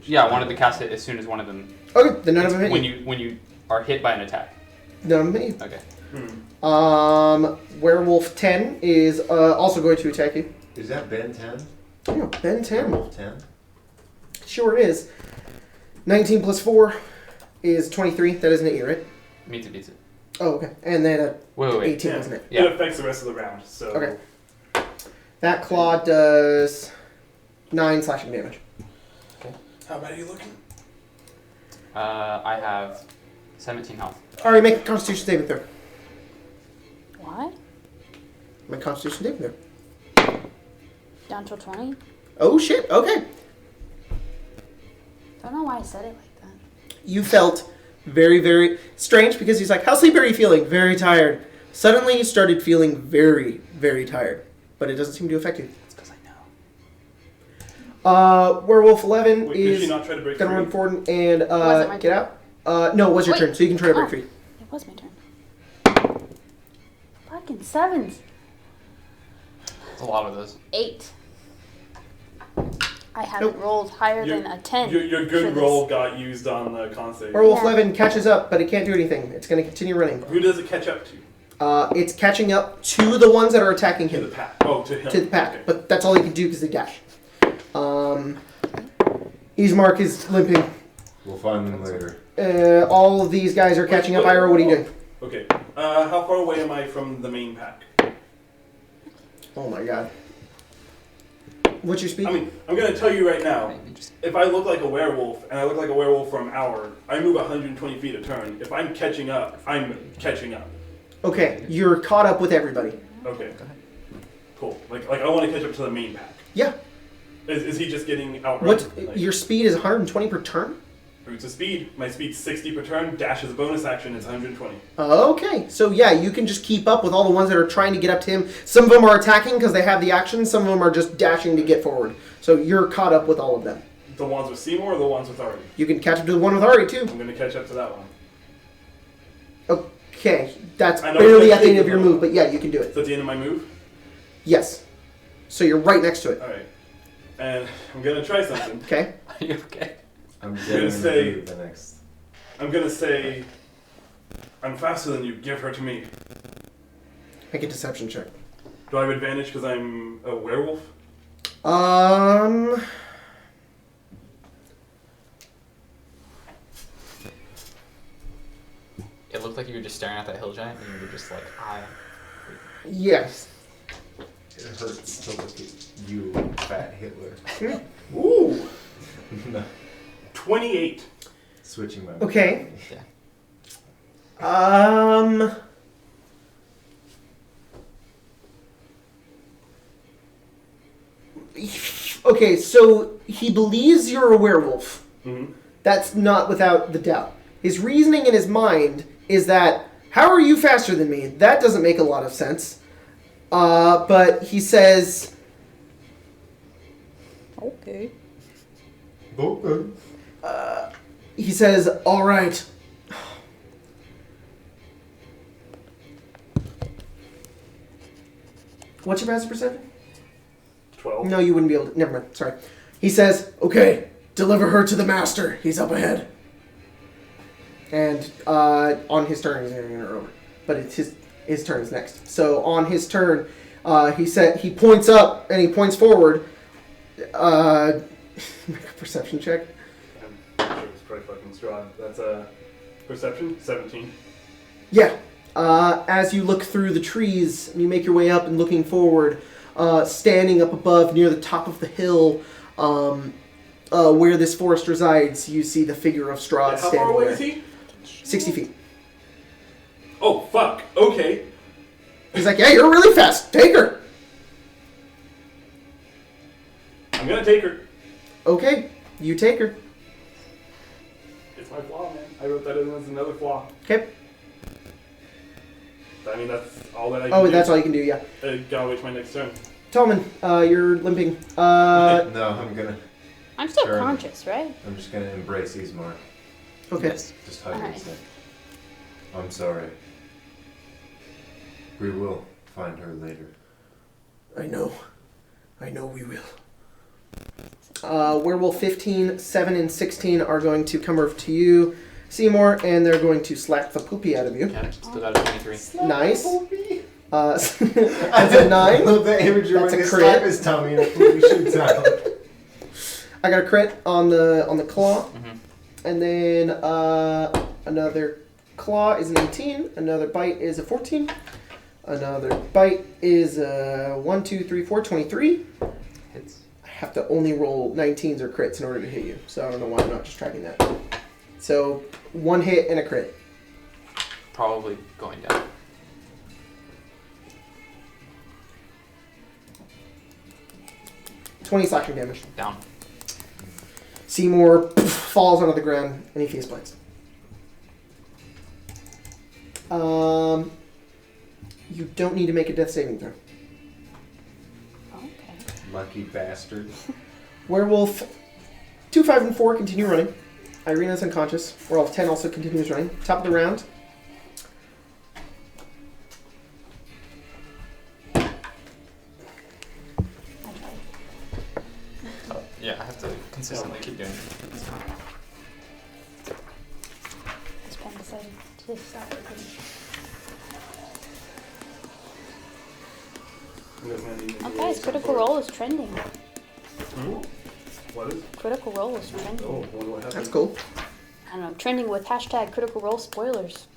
Yeah, I wanted to cast it as soon as one of them. Okay, then none of them hit When you. when you are hit by an attack. None of them hit Okay. Hmm. you. Werewolf 10 is also going to attack you. Is that Ben 10? Oh, Ben 10. Werewolf 10? Sure it is. 19 plus 4 is 23. That isn't it, you right? Beats it. Oh, okay. And then Wait. 18, Yeah. isn't it? Yeah. It affects the rest of the round. So Okay. That claw does 9 slashing damage. How bad are you looking? I have 17 health. Alright, make a constitution saving throw. What? Make a constitution saving throw. Down to 20? Oh shit, okay. Don't know why I said it like that. You felt very, very strange because he's like, how sleepy are you feeling? Very tired. Suddenly you started feeling very, very tired. But it doesn't seem to affect you. It's because I know. Werewolf 11 Wait, did is she not try to break gonna free? run forward and Was it my get turn? out. No, it was your Wait. turn, so you can try to break Oh. free. It was my turn. Fucking sevens. It's a lot of those. 8. I haven't rolled higher than a 10. Your for good this. roll got used on the con save. Werewolf Yeah. 11 catches up, but it can't do anything. It's going to continue running. Who does it catch up to? It's catching up to the ones that are attacking To the him. pack. Oh, to him. To the pack. Okay. But that's all he can do because they dash. Ismark is limping. We'll find them later. All of these guys are catching up. Ira, what are you doing? Okay. How far away am I from the main pack? Oh my god. What's your speed? I mean, I'm gonna tell you right now. Maybe just If I look like a werewolf, and I look like a werewolf for an hour, I move 120 feet a turn. If I'm catching up, I'm catching up. Okay, you're caught up with everybody. Okay. Cool. Like I want to catch up to the main pack. Yeah. Is he just getting outrun? What? Your speed is 120 per turn? It's a speed. My speed's 60 per turn. Dash is a bonus action. It's 120. Okay, so yeah, you can just keep up with all the ones that are trying to get up to him. Some of them are attacking because they have the action. Some of them are just dashing to get forward. So you're caught up with all of them. The ones with Seymour or the ones with Ari? You can catch up to the one with Ari too. I'm gonna catch up to that one. Okay, that's I know barely it's at the end of your taking move, but yeah, you can do it. Is that the end of my move? Yes. So you're right next to it. All right. And I'm gonna try something. Okay. Are you okay? I'm gonna getting say- the next. I'm gonna say, I'm faster than you. Give her to me. Make a deception check. Do I have advantage because I'm a werewolf? It looked like you were just staring at that hill giant, and you were just like, Yes. It hurts to look at you, fat Hitler. Ooh, No. 28. Switching my. Okay. yeah. Okay, so he believes you're a werewolf. Mm-hmm. That's not without the doubt. His reasoning in his mind is that, how are you faster than me? That doesn't make a lot of sense. But he says, Okay. Okay. he says, all right. What's your passive perception? 12. No, you wouldn't be able to. Never mind. Sorry. He says, okay, deliver her to the master. He's up ahead. And on his turn, he's handing her over. But it's his turn is next. So on his turn, he points up and he points forward. Make a perception check. I'm sure it's pretty fucking strong. That's a perception? 17. Yeah. As you look through the trees, and you make your way up and looking forward, standing up above near the top of the hill, where this forest resides, you see the figure of Strahd How standing far away there. is he? 60 feet. Oh, fuck. Okay. He's like, yeah, you're really fast. Take her. I'm gonna take her. Okay, you take her. It's my flaw, man. I wrote that in as another flaw. Okay. I mean, that's all that I can Oh, do. that's all you can do, yeah. Gotta wait my next turn. Tolman, you're limping. No, I'm gonna. I'm still Sure. conscious, right? I'm just gonna embrace Ismark. Okay. Just hug Alright. and say, I'm sorry. We will find her later. I know we will. Werewolf 15, 7, and 16 are going to come over to you, Seymour, and they're going to slap the poopy out of you. Yeah, still got a 23. Nice. That's a 9. I love that imagery That's when a they crit. slap his tummy and a poopy shoots out. I got a crit on the claw, Mhm. and then another claw is an 18. Another bite is a 14. Another bite is a 1, 2, 3, 4, 23. Hits. I have to only roll 19s or crits in order to hit you, so I don't know why I'm not just tracking that. So 1 hit and a crit. Probably going down. $20 slashing damage. Down. Seymour falls onto the ground and he face plants. You don't need to make a death saving throw. Okay. Lucky bastard. Werewolf 2, 5, and 4 continue running. Irina's unconscious. Werewolf 10 also continues running. Top of the round. I tried. Yeah, I have to consistently keep doing it. This pen decided to stop recording. Okay, his critical roll is trending. What is? Critical Role is trending. Oh, wonder what happened. That's cool. I don't know, trending with hashtag Critical Role spoilers.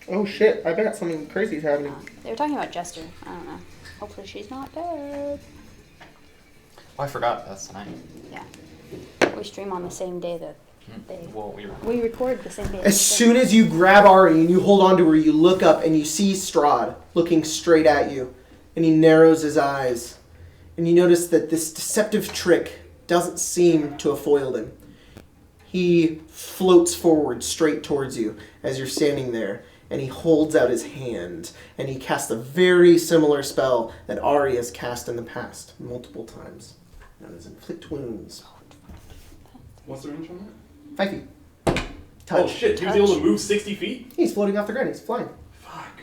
Oh shit! I bet something crazy's happening. They were talking about Jester. I don't know. Hopefully she's not dead. Oh, I forgot. That's tonight. Yeah. We stream on the same day that they... Well, We record the same day. As soon as you grab Ari and you hold on to her, you look up and you see Strahd looking straight at you, and he narrows his eyes, and you notice that this deceptive trick doesn't seem to have foiled him. He floats forward straight towards you as you're standing there, and he holds out his hand, and he casts a very similar spell that Ari has cast in the past multiple times, known as Inflict Wounds. What's the range on that? 5 feet. Oh Touch. shit, he was able to move 60 feet? He's floating off the ground. He's flying. Fuck.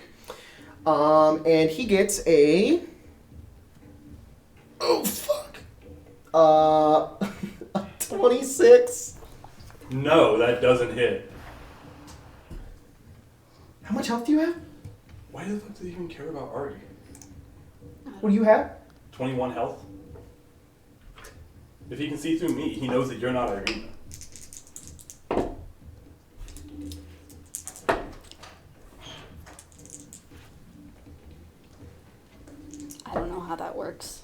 And he gets a... Oh, fuck. A 26. No, that doesn't hit. How much health do you have? Why the fuck do they even care about Ari? What do you have? 21 health? If he can see through me, he knows that you're not Irina. I don't know how that works.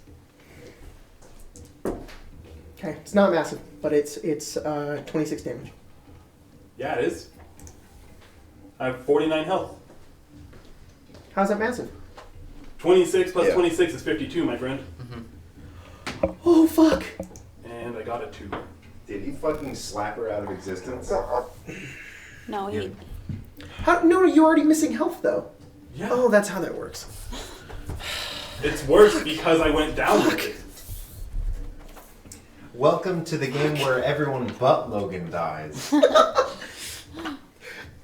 Okay, it's not massive, but it's 26 damage. Yeah, it is. I have 49 health. How's that massive? 26 plus Yeah. 26 is 52, my friend. Oh, fuck. And I got a 2. Did he fucking slap her out of existence? No, he... No, you're already missing health, though. Yeah. Oh, that's how that works. It's worse because I went down with it. Welcome to the game where everyone but Logan dies.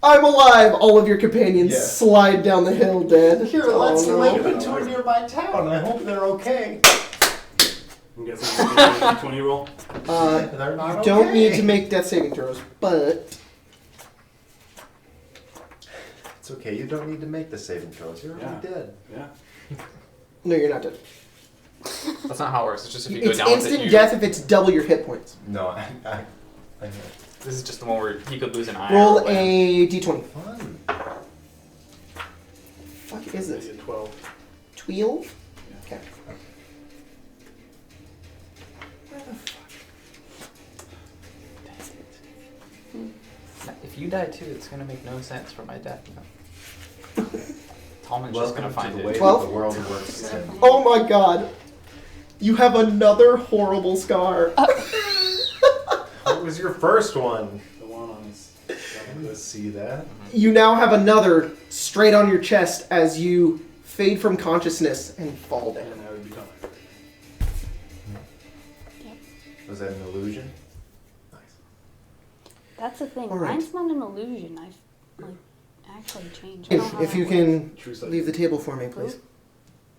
I'm alive. All of your companions Yeah. slide down the hill dead. Here, Oh, let's no. link them to a nearby town. I hope they're okay. I'm guessing you can make a 20 roll. They're not You okay. don't need to make death saving throws, but... It's okay. You don't need to make the saving throws. You're already Yeah. dead. Yeah. No, you're not dead. That's not how it works. It's just if you go It's down with it, instant you... death if it's double your hit points. No, I know. This is just the one where you could lose an eye. Roll or whatever. a d20. Fun. Fuck is this? Maybe a 12. 12? Okay. If you die too, it's gonna make no sense for my death. Tallman's just Welcome gonna to find the it. way that 12? the world works. Tim. Oh my god. You have another horrible scar. What was your first one? The one on his... Let's see that. You now have another straight on your chest as you fade from consciousness and fall down. And I would become... Was that an illusion? Nice. That's the thing. All right. Mine's not an illusion. I've like actually changed. I don't know how If you that can True sight. leave the table for me, please.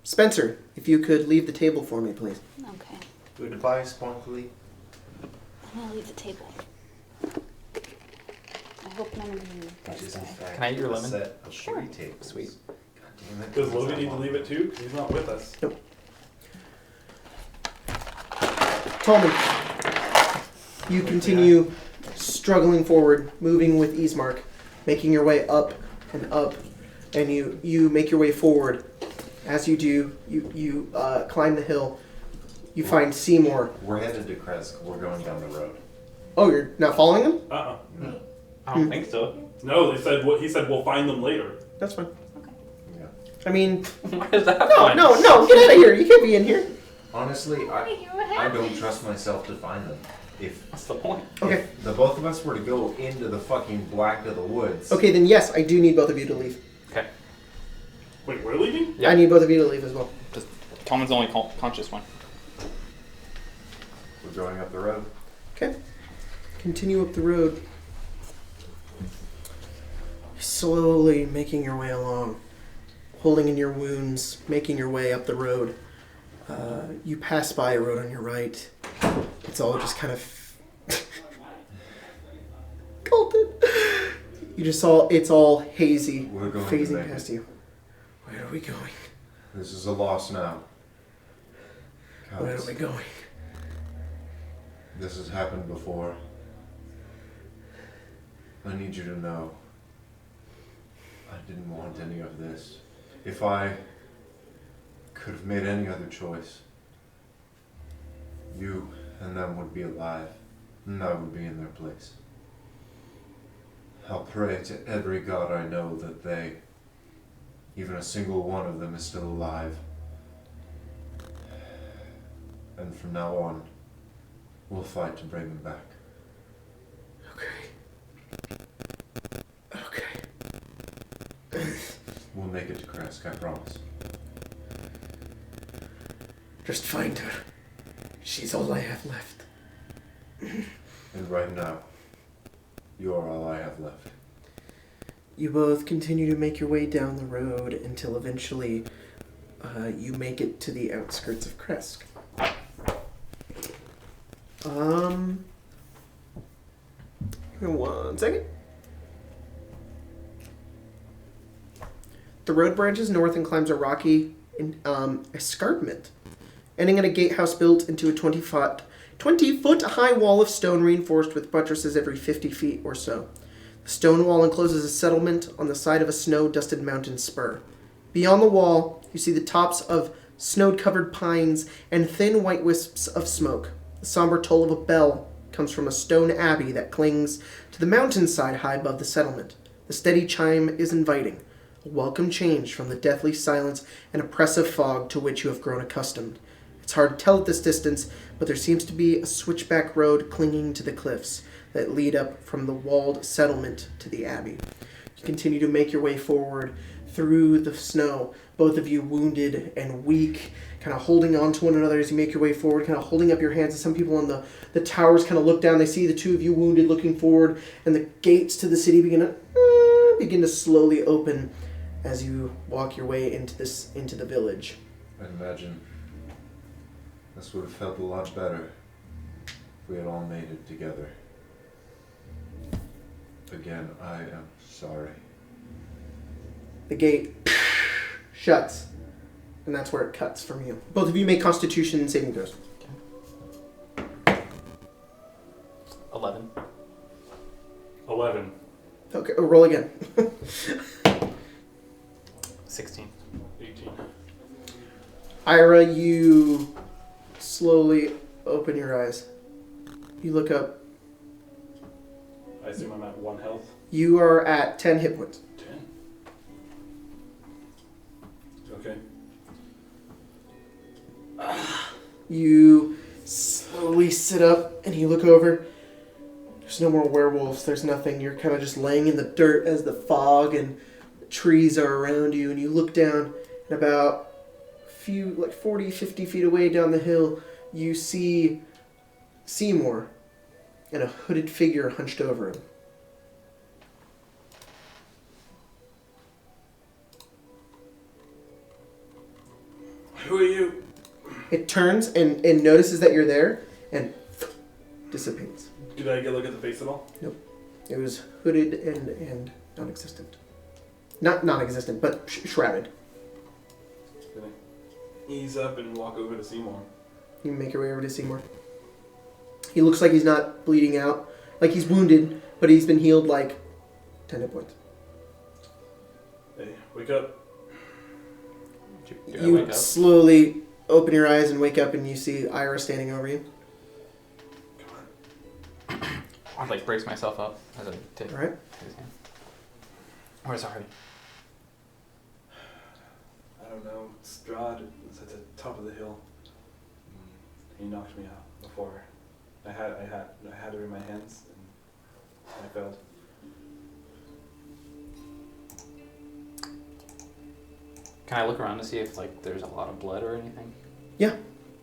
Spencer, if you could leave the table for me, please. works. Okay. Goodbye, Spunkly. I'm gonna leave the table. I hope none of you Which guys is in die. fact Can I eat your a lemon? set of Sure. 3 tables. Sweet. God damn it. Does Logan need to leave it too? Because he's not with us. Tallman, you continue struggling forward, moving with Ismark, making your way up, and you make your way forward. As you do, you climb the hill. You find Seymour. We're headed to Kresk. We're going down the road. Oh, you're not following him? Uh-uh. I don't think so. No, they said he said we'll find them later. That's fine. Yeah. I mean, Why is that no, fun? get out of here. You can't be in here. Honestly, I don't trust myself to find them. If What's the point? Okay. if the both of us were to go into the fucking black of the woods. Okay, then yes, I do need both of you to leave. Okay. Wait, we're leaving? Yeah. I need both of you to leave as well. Just Tallman's the only conscious one. We're going up the road. Okay. Continue up the road. Slowly making your way along, holding in your wounds, making your way up the road. You pass by a road on your right. It's all just kind of... Colton! You just saw, it's all hazy, We're going phasing back. past you. Where are we going? This is a loss now. Where are we going? This has happened before. I need you to know I didn't want any of this. If I could have made any other choice, you and them would be alive, and I would be in their place. I'll pray to every god I know that they, even a single one of them, is still alive. And from now on, we'll fight to bring them back. Okay. We'll make it to Kresk, I promise. Just find her. She's all I have left. And right now, you're all I have left. You both continue to make your way down the road until eventually you make it to the outskirts of Kresk. Give me 1 second. The road branches north and climbs a rocky escarpment, ending in a gatehouse built into a 20-foot high wall of stone reinforced with buttresses every 50 feet or so. The stone wall encloses a settlement on the side of a snow-dusted mountain spur. Beyond the wall, you see the tops of snow-covered pines and thin white wisps of smoke. The somber toll of a bell comes from a stone abbey that clings to the mountainside high above the settlement. The steady chime is inviting, a welcome change from the deathly silence and oppressive fog to which you have grown accustomed. It's hard to tell at this distance, but there seems to be a switchback road clinging to the cliffs that lead up from the walled settlement to the abbey. You continue to make your way forward through the snow, both of you wounded and weak, kind of holding on to one another as you make your way forward, kind of holding up your hands. As some people on the towers kind of look down, they see the two of you wounded looking forward, and the gates to the city begin to slowly open as you walk your way into the village. I imagine this would have felt a lot better if we had all made it together. Again, I am sorry. The gate shuts, and that's where it cuts from you. Both of you make Constitution saving throws. 11. 11. Okay, roll again. 16. 18. Ira, you slowly open your eyes. You look up. I assume I'm at 1 health. You are at 10 hit points. 10. Okay. You slowly sit up and you look over. There's no more werewolves. There's nothing. You're kind of just laying in the dirt as the fog and the trees are around you. And you look down, and about 40, 50 feet away down the hill, you see Seymour and a hooded figure hunched over him. Who are you? It turns and notices that you're there and dissipates. Did I get a look at the face at all? It was hooded and non-existent. Not non-existent, but shrouded. Gonna ease up and walk over to Seymour. You make your way over to Seymour. He looks like he's not bleeding out. Like he's wounded, but he's been healed like 10 hit points. Hey, wake up. Do I You wake up? slowly open your eyes and wake up and you see Ira standing over you. Come on. I'd like brace myself up as I take Alright? his hand. Where's Hardy? I don't know. Strahd was at the top of the hill. He knocked me out before. I had her in my hands and I failed. Can I look around to see if like there's a lot of blood or anything?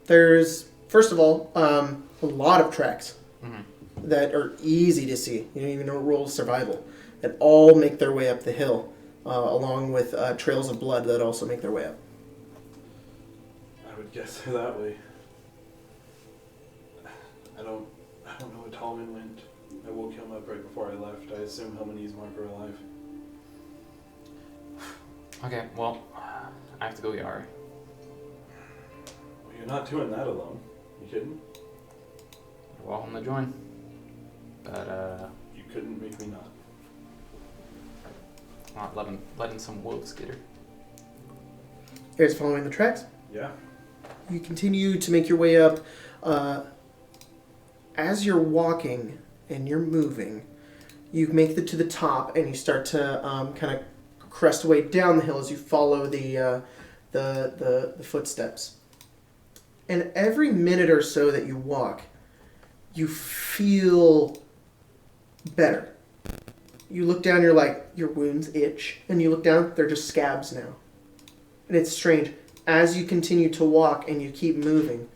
There's, first of all, a lot of tracks Mm-hmm. that are easy to see. You don't even know roll survival. That all make their way up the hill, along with trails of blood that also make their way up. I would guess her that way. I don't know where Tallman went. I woke him up right before I left. I assume Hillman and Mark are alive. Okay, well, I have to go get Ari. Well, you're not doing that alone. You kidding? welcome to join. But You couldn't make me not. not letting some wolves get her. You guys following the tracks? Yeah. You continue to make your way up. As you're walking and you're moving, you make it to the top and you start to kind of crest away down the hill as you follow the footsteps. And every minute or so that you walk, you feel better. You look down, you're like, your wounds itch. And you look down, they're just scabs now. And it's strange. As you continue to walk and you keep moving,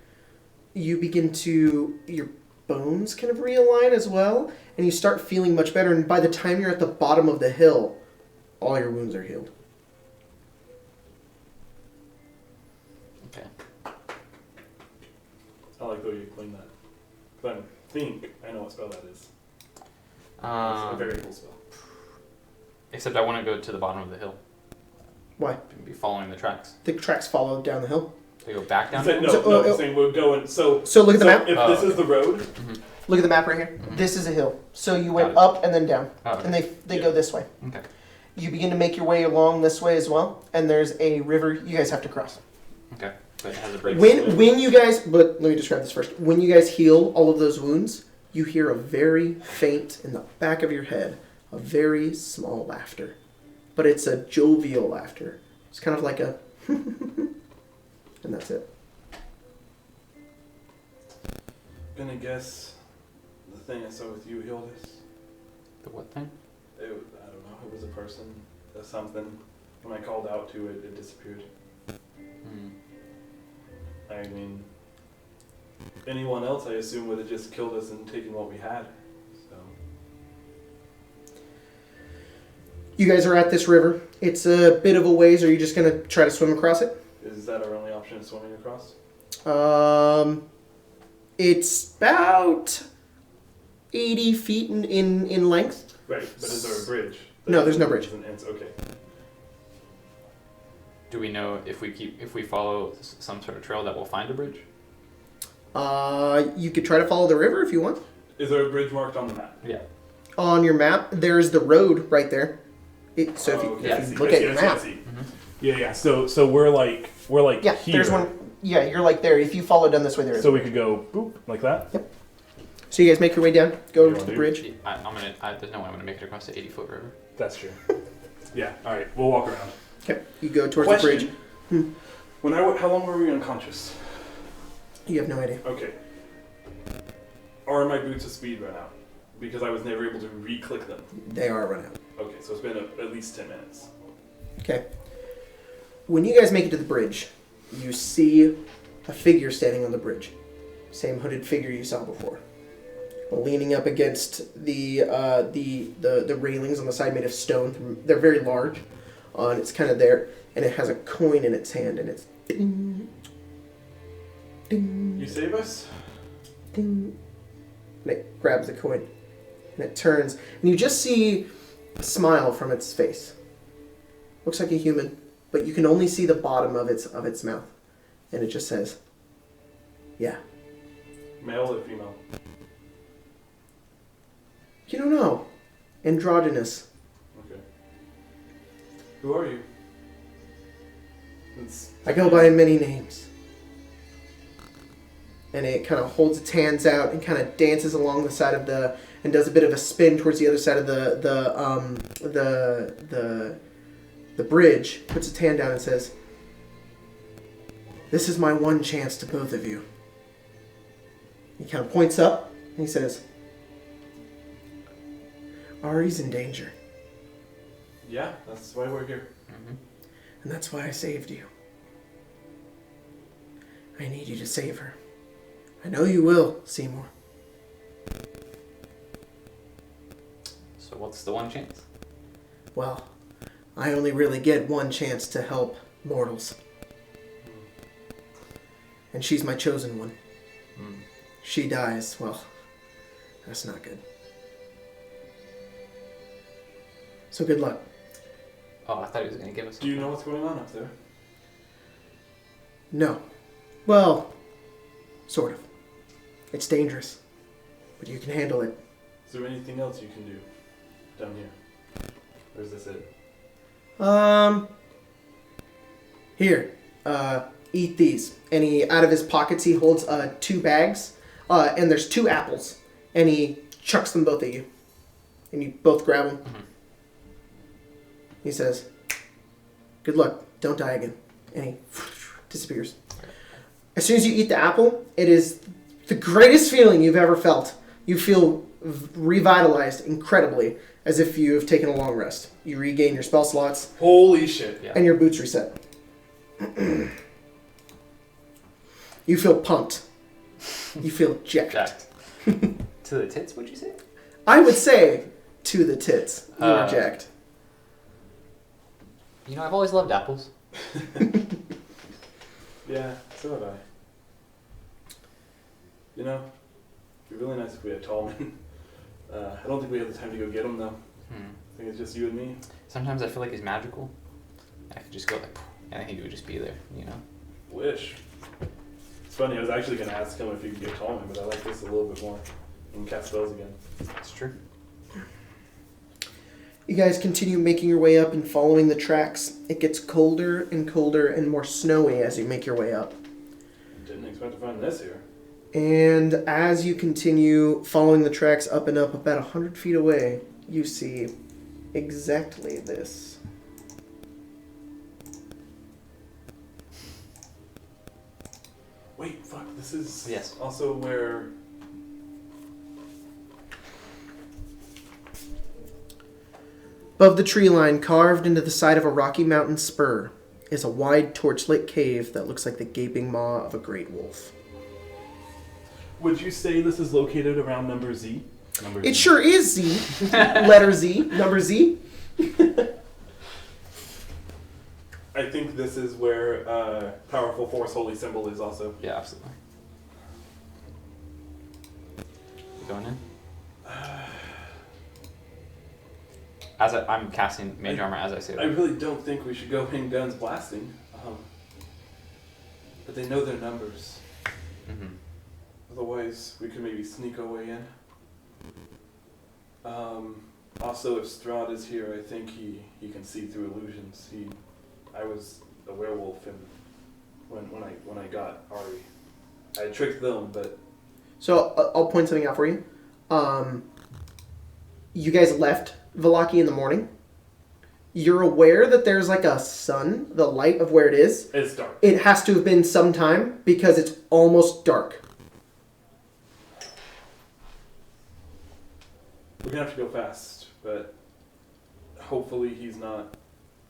you begin to, your bones kind of realign as well. And you start feeling much better. And by the time you're at the bottom of the hill, all your wounds are healed. Okay. I like the way you explain that. But I think I know what spell that is. It's a very cool spell. Except I want to go to the bottom of the hill. Why? And be following the tracks. The tracks follow down the hill. We go back down. No, So, I'm saying we're going. So look at the map. If Oh, this okay. is the road, Look at the map right here. Mhm. This is a hill. So you went Got it. up and then down. Oh, okay. And they go this way. Okay. You begin to make your way along this way as well. And there's a river you guys have to cross. Okay. But it has a bridge. When you guys, but let me describe this first. When you guys heal all of those wounds, you hear a very faint, in the back of your head, a very small laughter. But it's a jovial laughter. It's kind of like a, and that's it. gonna guess the thing I saw with you healed us. The what thing? I don't know. It was a person or something. When I called out to it, it disappeared. Hmm. I mean, anyone else, I assume, would have just killed us and taken what we had. So. You guys are at this river. It's a bit of a ways. Are you just going to try to swim across it? Is that our only option, is swimming across? It's about 80 feet in length. Right, but is there a bridge? No, there's no bridge. Okay. Do we know if we follow some sort of trail that we'll find a bridge? You could try to follow the river if you want. Is there a bridge marked on the map? Yeah. On your map, there's the road right there. So if you, okay. if you look at your map, Mm-hmm. Yeah. So we're like yeah, here. there's one. Yeah, you're like there. If you follow down this way, there is. So we could go boop like that. So you guys make your way down, go You to wanna the do? bridge. There's no way I'm gonna make it across the 80-foot river. That's true. Yeah. All right. We'll walk around. Okay, you go towards the bridge. Question. How long were we unconscious? You have no idea. Okay. Are my boots of speed run out? Because I was never able to re-click them. They are run out. Okay, so it's been at least 10 minutes. Okay. When you guys make it to the bridge, you see a figure standing on the bridge. Same hooded figure you saw before. Leaning up against the railings on the side made of stone. They're very large. And it's kind of there. And it has a coin in its hand. And it's ding, ding, You save us? ding. And it grabs the coin. And it turns. And you just see a smile from its face. Looks like a human. But you can only see the bottom of its mouth. And it just says, yeah. Male or female? You don't know. Androgynous. Okay. Who are you? I go by many names. And it kind of holds its hands out and kind of dances along the side of and does a bit of a spin towards the other side of the bridge, puts its hand down and says, "This is my one chance to both of you." He kind of points up and he says, "Ari's in danger. Yeah, that's why we're here. Mm-hmm. And that's why I saved you. I need you to save her. I know you will, Seymour." So what's the one chance? Well, I only really get one chance to help mortals. And she's my chosen one. Mm. She dies, well, that's not good. So good luck. Oh, I thought he was gonna give us. Do you know what's going on up there? No. Well, sort of. It's dangerous. but you can handle it. Is there anything else you can do down here? Or is this it? Here, eat these. And out of his pockets, he holds 2 bags, and there's 2 apples, and he chucks them both at you, and you both grab them. Mhm. He says, "Good luck. Don't die again." And he disappears. As soon as you eat the apple, it is the greatest feeling you've ever felt. You feel revitalized incredibly, as if you have taken a long rest. You regain your spell slots, Holy shit. Yeah. and your boots reset. You feel pumped. You feel jacked. Jacked. To the tits, would you say? I would say to the tits. You are jacked. You know, I've always loved apples. Yeah, so have I. You know, it'd be really nice if we had Tallman. I don't think we have the time to go get him, though. I think it's just you and me. Sometimes I feel like he's magical. I could just go like, and he would just be there, you know? Wish. It's funny, I was actually going to ask him if he could get Tallman, but I like this a little bit more. And cast spells again. That's true. You guys continue making your way up and following the tracks. It gets colder and more snowy as you make your way up. Didn't expect to find this here. And as you continue following the tracks up and up, about 100 feet away, you see exactly this. Wait, fuck, this is Yes. also where... Above the tree line, carved into the side of a rocky mountain spur, is a wide torchlit cave that looks like the gaping maw of a great wolf. Would you say this is located around number Z? Number It sure is Z. Letter Z. Number Z. I think this is where Powerful Force Holy Symbol is also. Yeah, absolutely. You going in? I'm casting Mage Armor as I say I that. really don't think we should go in guns blasting. But they know their numbers. Mm-hmm. Otherwise, we could maybe sneak our way in. Also, if Strahd is here, I think he can see through illusions. I was a werewolf, and when I got Ari, I tricked them, but So I'll point something out for you. You guys left Vallaki in the morning. You're aware that there's like a sun, the light of where it is. it's dark. It has to have been sometime because it's almost dark. We're gonna have to go fast, but hopefully he's not.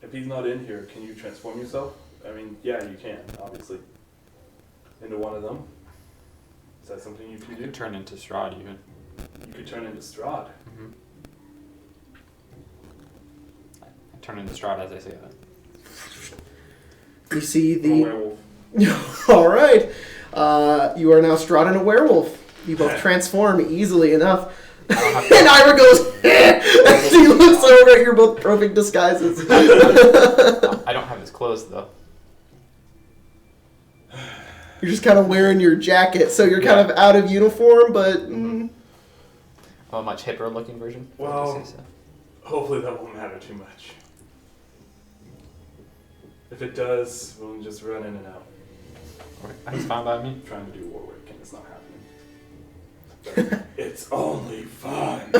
If he's not in here, can you transform yourself? I mean, yeah, you can, obviously. Into one of them. Is that something you can You do? could turn into Strahd even. You could turn into Strahd. Mm-hmm. I turn into Strahd as I say that. You see A the... werewolf. All right. You are now Strahd and a werewolf. You both transform easily enough. And Ira goes, as he looks over at your both perfect disguises. I don't have his clothes though. You're just kind of wearing your jacket, so you're kind of out of uniform, but... I'm a much hipper looking version. if I Well- could say so. Hopefully that won't matter too much. If it does, we'll just run in and out. That's fine by me. I'm trying to do Warwick, and it's not happening. But it's only fun.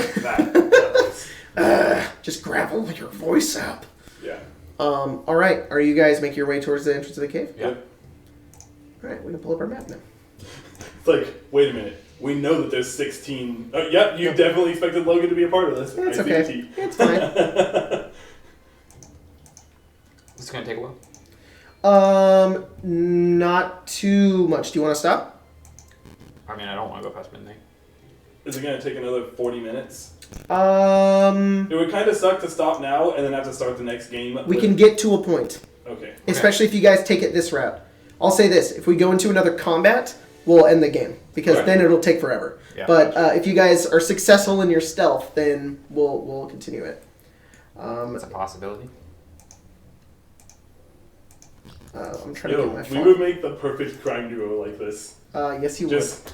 That just gravel your voice up. yeah. All right. Are you guys making your way towards the entrance of the cave? Yeah. All right. We can pull up our map now. It's like, wait a minute. We know that there's 16. Oh, yep, you definitely expected Logan to be a part of this. It's I see okay. the T. It's fine. This is gonna take a while. Not too much. Do you want to stop? I mean, I don't want to go past midnight. Is it going to take another 40 minutes? It Um, would kind of suck to stop now and then have to start the next game. we can get to a point, Okay. especially if you guys take it this route. I'll say this: if we go into another combat, we'll end the game because Right. then it'll take forever. Yeah. But if you guys are successful in your stealth, then we'll continue it. It's a possibility. I'm trying to Yo, get my we phone. would make the perfect crime duo like this. Yes, you Just,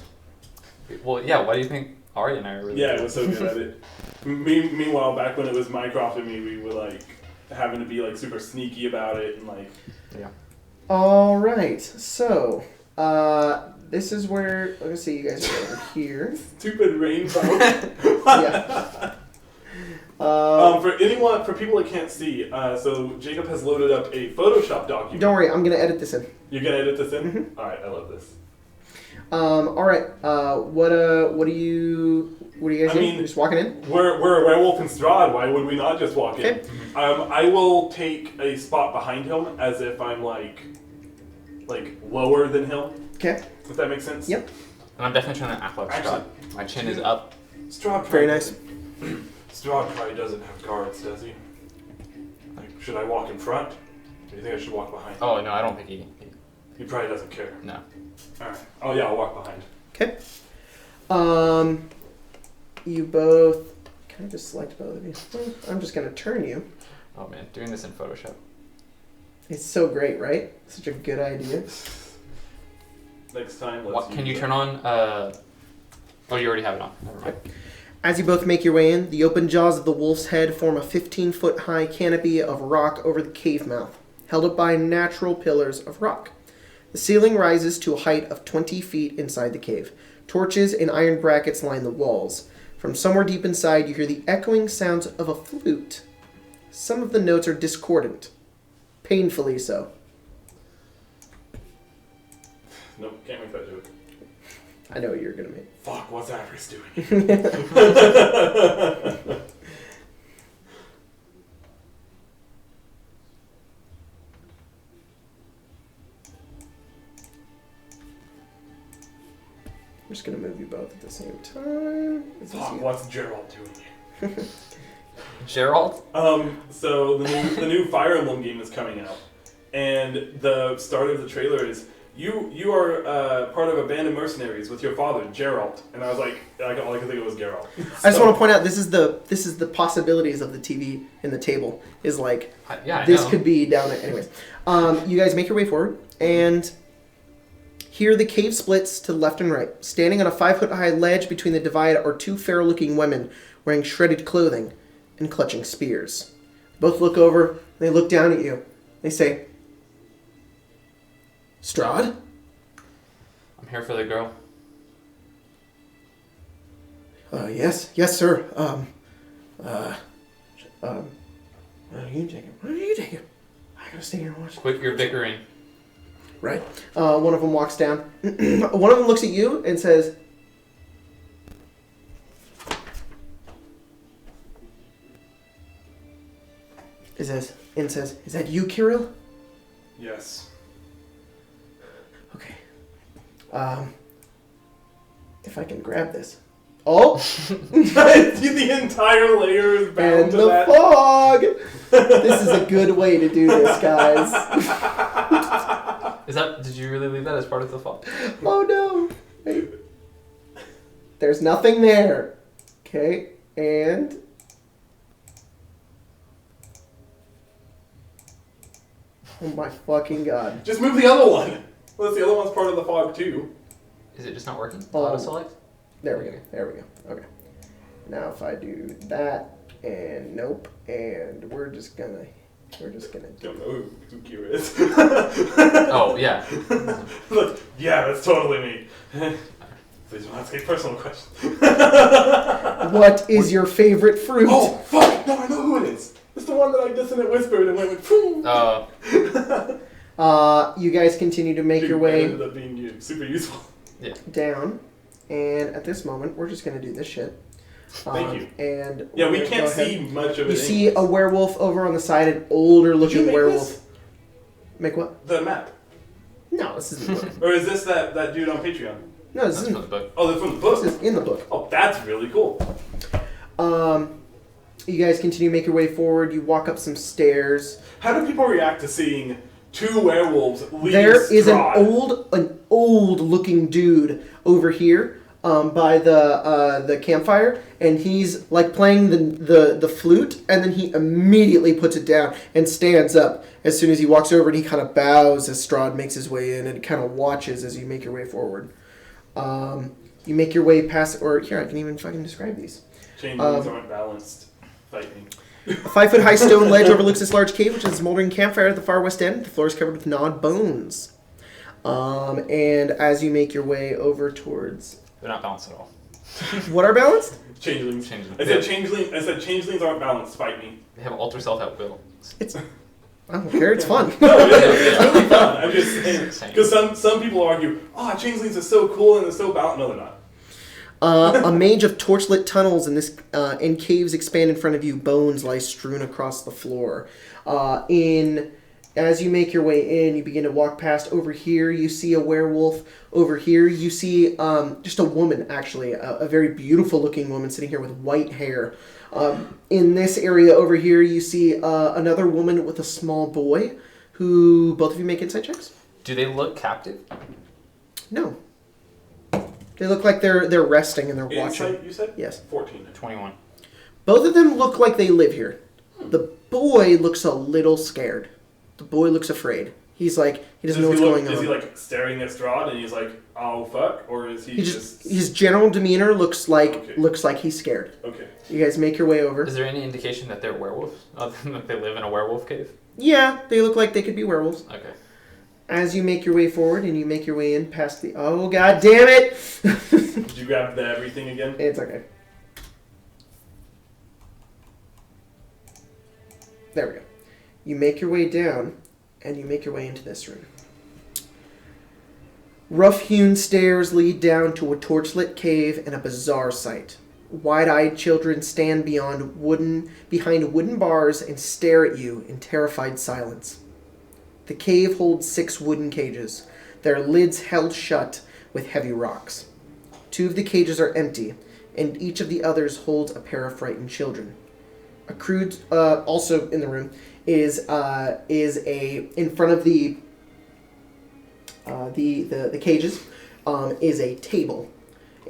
Well, yeah. Why do you think Ari and I are really Yeah, good. it was so good at it. Meanwhile, back when it was Mycroft and me, we were like having to be like super sneaky about it and like. Yeah. All right. So, this is where. Let's see. You guys are over here. Stupid rainbow. Yeah. For people that can't see, so Jacob has loaded up a Photoshop document. Don't worry. I'm gonna edit this in. You're gonna edit this in? Mm-hmm. All right, I love this. All right. What do you guys do? mean, You're just walking in. We're a werewolf in Strahd. Why would we not just walk in? Okay. I will take a spot behind him as if I'm like lower than him. Okay. If that makes sense. Yep. And I'm definitely trying to act like Actually- Strahd. My chin is up. Strahd. Very nice. Strahd probably doesn't have guards, does he? Like, should I walk in front? Or do you think I should walk behind? Oh no, I don't think he He probably doesn't care. no. All right. Oh yeah, I'll walk behind. Okay. You both. Can I just select both of you? I'm just gonna turn you. Oh man, doing this in Photoshop. It's so great, right? Such a good idea. Next time, let's. What can use you that. turn on? Oh, you already have it on. Never mind. As you both make your way in, the open jaws of the wolf's head form a 15-foot high canopy of rock over the cave mouth, held up by natural pillars of rock. The ceiling rises to a height of 20 feet inside the cave. Torches and iron brackets line the walls. From somewhere deep inside, you hear the echoing sounds of a flute. Some of the notes are discordant. Painfully so. Nope, can't make that joke. I know what you're going to make. Fuck, what's Avarice doing? I'm just going to move you both at the same time. Is this Fuck, you? what's Gerald doing? Gerald? So the new Fire Emblem game is coming out, and the start of the trailer is you are part of a band of mercenaries with your father, Gerald. And I was like, all I could think of was Gerald. I just want to point out this is the possibilities of the TV in the table is like Yeah, I this know. could be down there. Anyways, you guys make your way forward and here the cave splits to the left and right. Standing on a 5-foot high ledge between the divide are two fair-looking women wearing shredded clothing and clutching spears. Both look over. They look down at you. They say, "Strahd?" I'm here for the girl. Yes, sir. You take it. Why don't you take it? I gotta stay here and watch. Quit your bickering. Right. One of them walks down. One of them looks at you and says, "Is that you, Kirill?" Yes. Okay. If I can grab this. Oh! The entire layer is bound And to the that. fog! This is a good way to do this, guys. Did you really leave that as part of the fall? Oh no! Wait. There's nothing there. Okay, and... Oh my fucking god. Just move the other one. Unless the other one's part of the fog too. Is it just not working? Oh. Auto select? There we go. Okay. Now if I do that, and nope, and we're just gonna do Don't know who Kira is. Oh yeah. Look, yeah, that's totally me. Please don't ask any personal questions. What is your favorite fruit? Oh, fuck! No, I know who it is. It's the one that I dissonant whispered and went like, phew. You guys continue to make your That way ended up being super useful. down, and at this moment, we're just gonna do this shit. Thank you. And Yeah, we we're gonna can't go ahead. see much of it. You see a anyways. werewolf over on the side, an older Did you looking make werewolf. this? Make what? The map. No, this isn't the book. Or is this that dude on Patreon? No, this That's isn't. from the book. Oh, they're from the book. This is in the book. Oh, that's really cool. You guys continue to make your way forward. You walk up some stairs. How do people react to seeing two werewolves leave There is an Strahd? old looking dude over here by the campfire, and he's like playing the flute, and then he immediately puts it down and stands up as soon as he walks over, and he kind of bows as Strahd makes his way in, and kind of watches as you make your way forward. You make your way past, or here, I can even fucking describe these. Changelings aren't balanced. Fight me. A 5-foot-high stone ledge overlooks this large cave, which is a smoldering campfire at the far west end. The floor is covered with gnawed bones. And as you make your way over towards... They're not balanced at all. What are balanced? Changelings. Changelings. I said changelings aren't balanced. Fight me. They have alter self at will. It's... I don't care, it's fun. No, it's really fun. I'm just saying. Same. Because some people argue, changelings are so cool and they're so balanced. No, they're not. A mage of torchlit tunnels and caves expand in front of you. Bones lie strewn across the floor. As you make your way in, you begin to walk past. Over here, you see a werewolf. Over here, you see just a woman, actually, a very beautiful-looking woman sitting here with white hair. In this area over here, you see another woman with a small boy, who both of you make insight checks. Do they look captive? No. They look like they're resting and they're watching. Insight, you said? Yes. 14. 21. Both of them look like they live here. The boy looks a little scared. The boy looks afraid. He's like, he doesn't know what's going on. Is he like staring at Strahd and he's like, oh fuck? Or is he just... His general demeanor looks like Okay. He's scared. Okay. You guys make your way over. Is there any indication that they're werewolves? Other than that they live in a werewolf cave? Yeah, they look like they could be werewolves. Okay. As you make your way forward and you make your way in past the... Oh, god damn it! Did you grab the everything again? It's okay. There we go. You make your way down, and you make your way into this room. Rough-hewn stairs lead down to a torchlit cave and a bizarre sight. Wide-eyed children stand behind wooden bars and stare at you in terrified silence. The cave holds 6 wooden cages, their lids held shut with heavy rocks. 2 of the cages are empty, and each of the others holds a pair of frightened children. A crude, also in the room, is in front of the cages, is a table,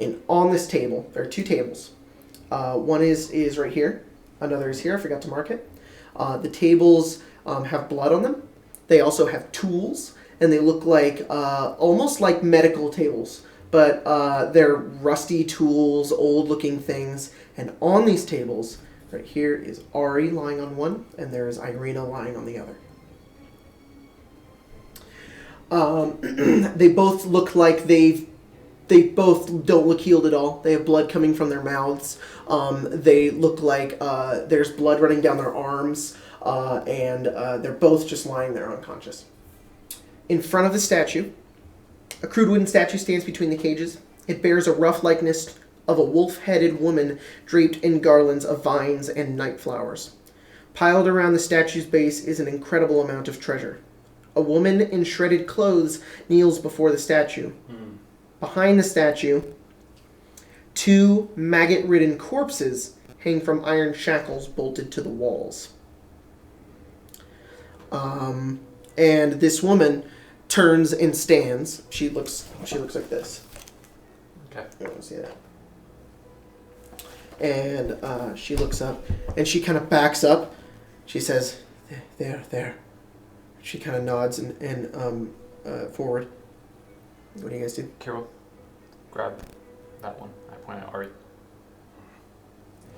and on this table there are 2 tables. One is right here, another is here. I forgot to mark it. The tables have blood on them. They also have tools, and they look like almost like medical tables, but they're rusty tools, old-looking things. And on these tables, right here is Ari lying on one, and there is Irina lying on the other. They both look like they both don't look healed at all. They have blood coming from their mouths. They look like there's blood running down their arms, and they're both just lying there unconscious. In front of the statue, a crude wooden statue stands between the cages. It bears a rough likeness of a wolf-headed woman draped in garlands of vines and night flowers. Piled around the statue's base is an incredible amount of treasure. A woman in shredded clothes kneels before the statue. Behind the statue, 2 maggot-ridden corpses hang from iron shackles bolted to the walls. And this woman turns and stands. She looks like this. Okay. You don't see that. And she looks up, and she kind of backs up. She says, "There." She kind of nods and forward. What do you guys do? Carol, grab that one. I point at Ari.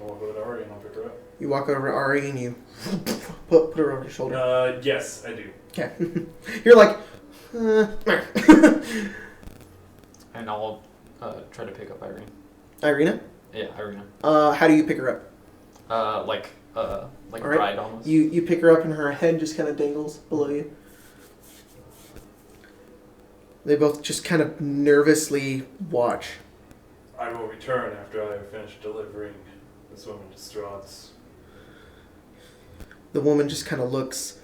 I'll walk over to Ari and I'll pick her up. You walk over to Ari and you put her over your shoulder. Yes, I do. Okay. You're like, And I'll try to pick up Irene. Irina? Yeah, Irina. How do you pick her up? Like All right. bride almost. You pick her up and her head just kind of dangles below you. They both just kind of nervously watch. I will return after I have finished delivering this woman to Strahd's. The woman just kind of looks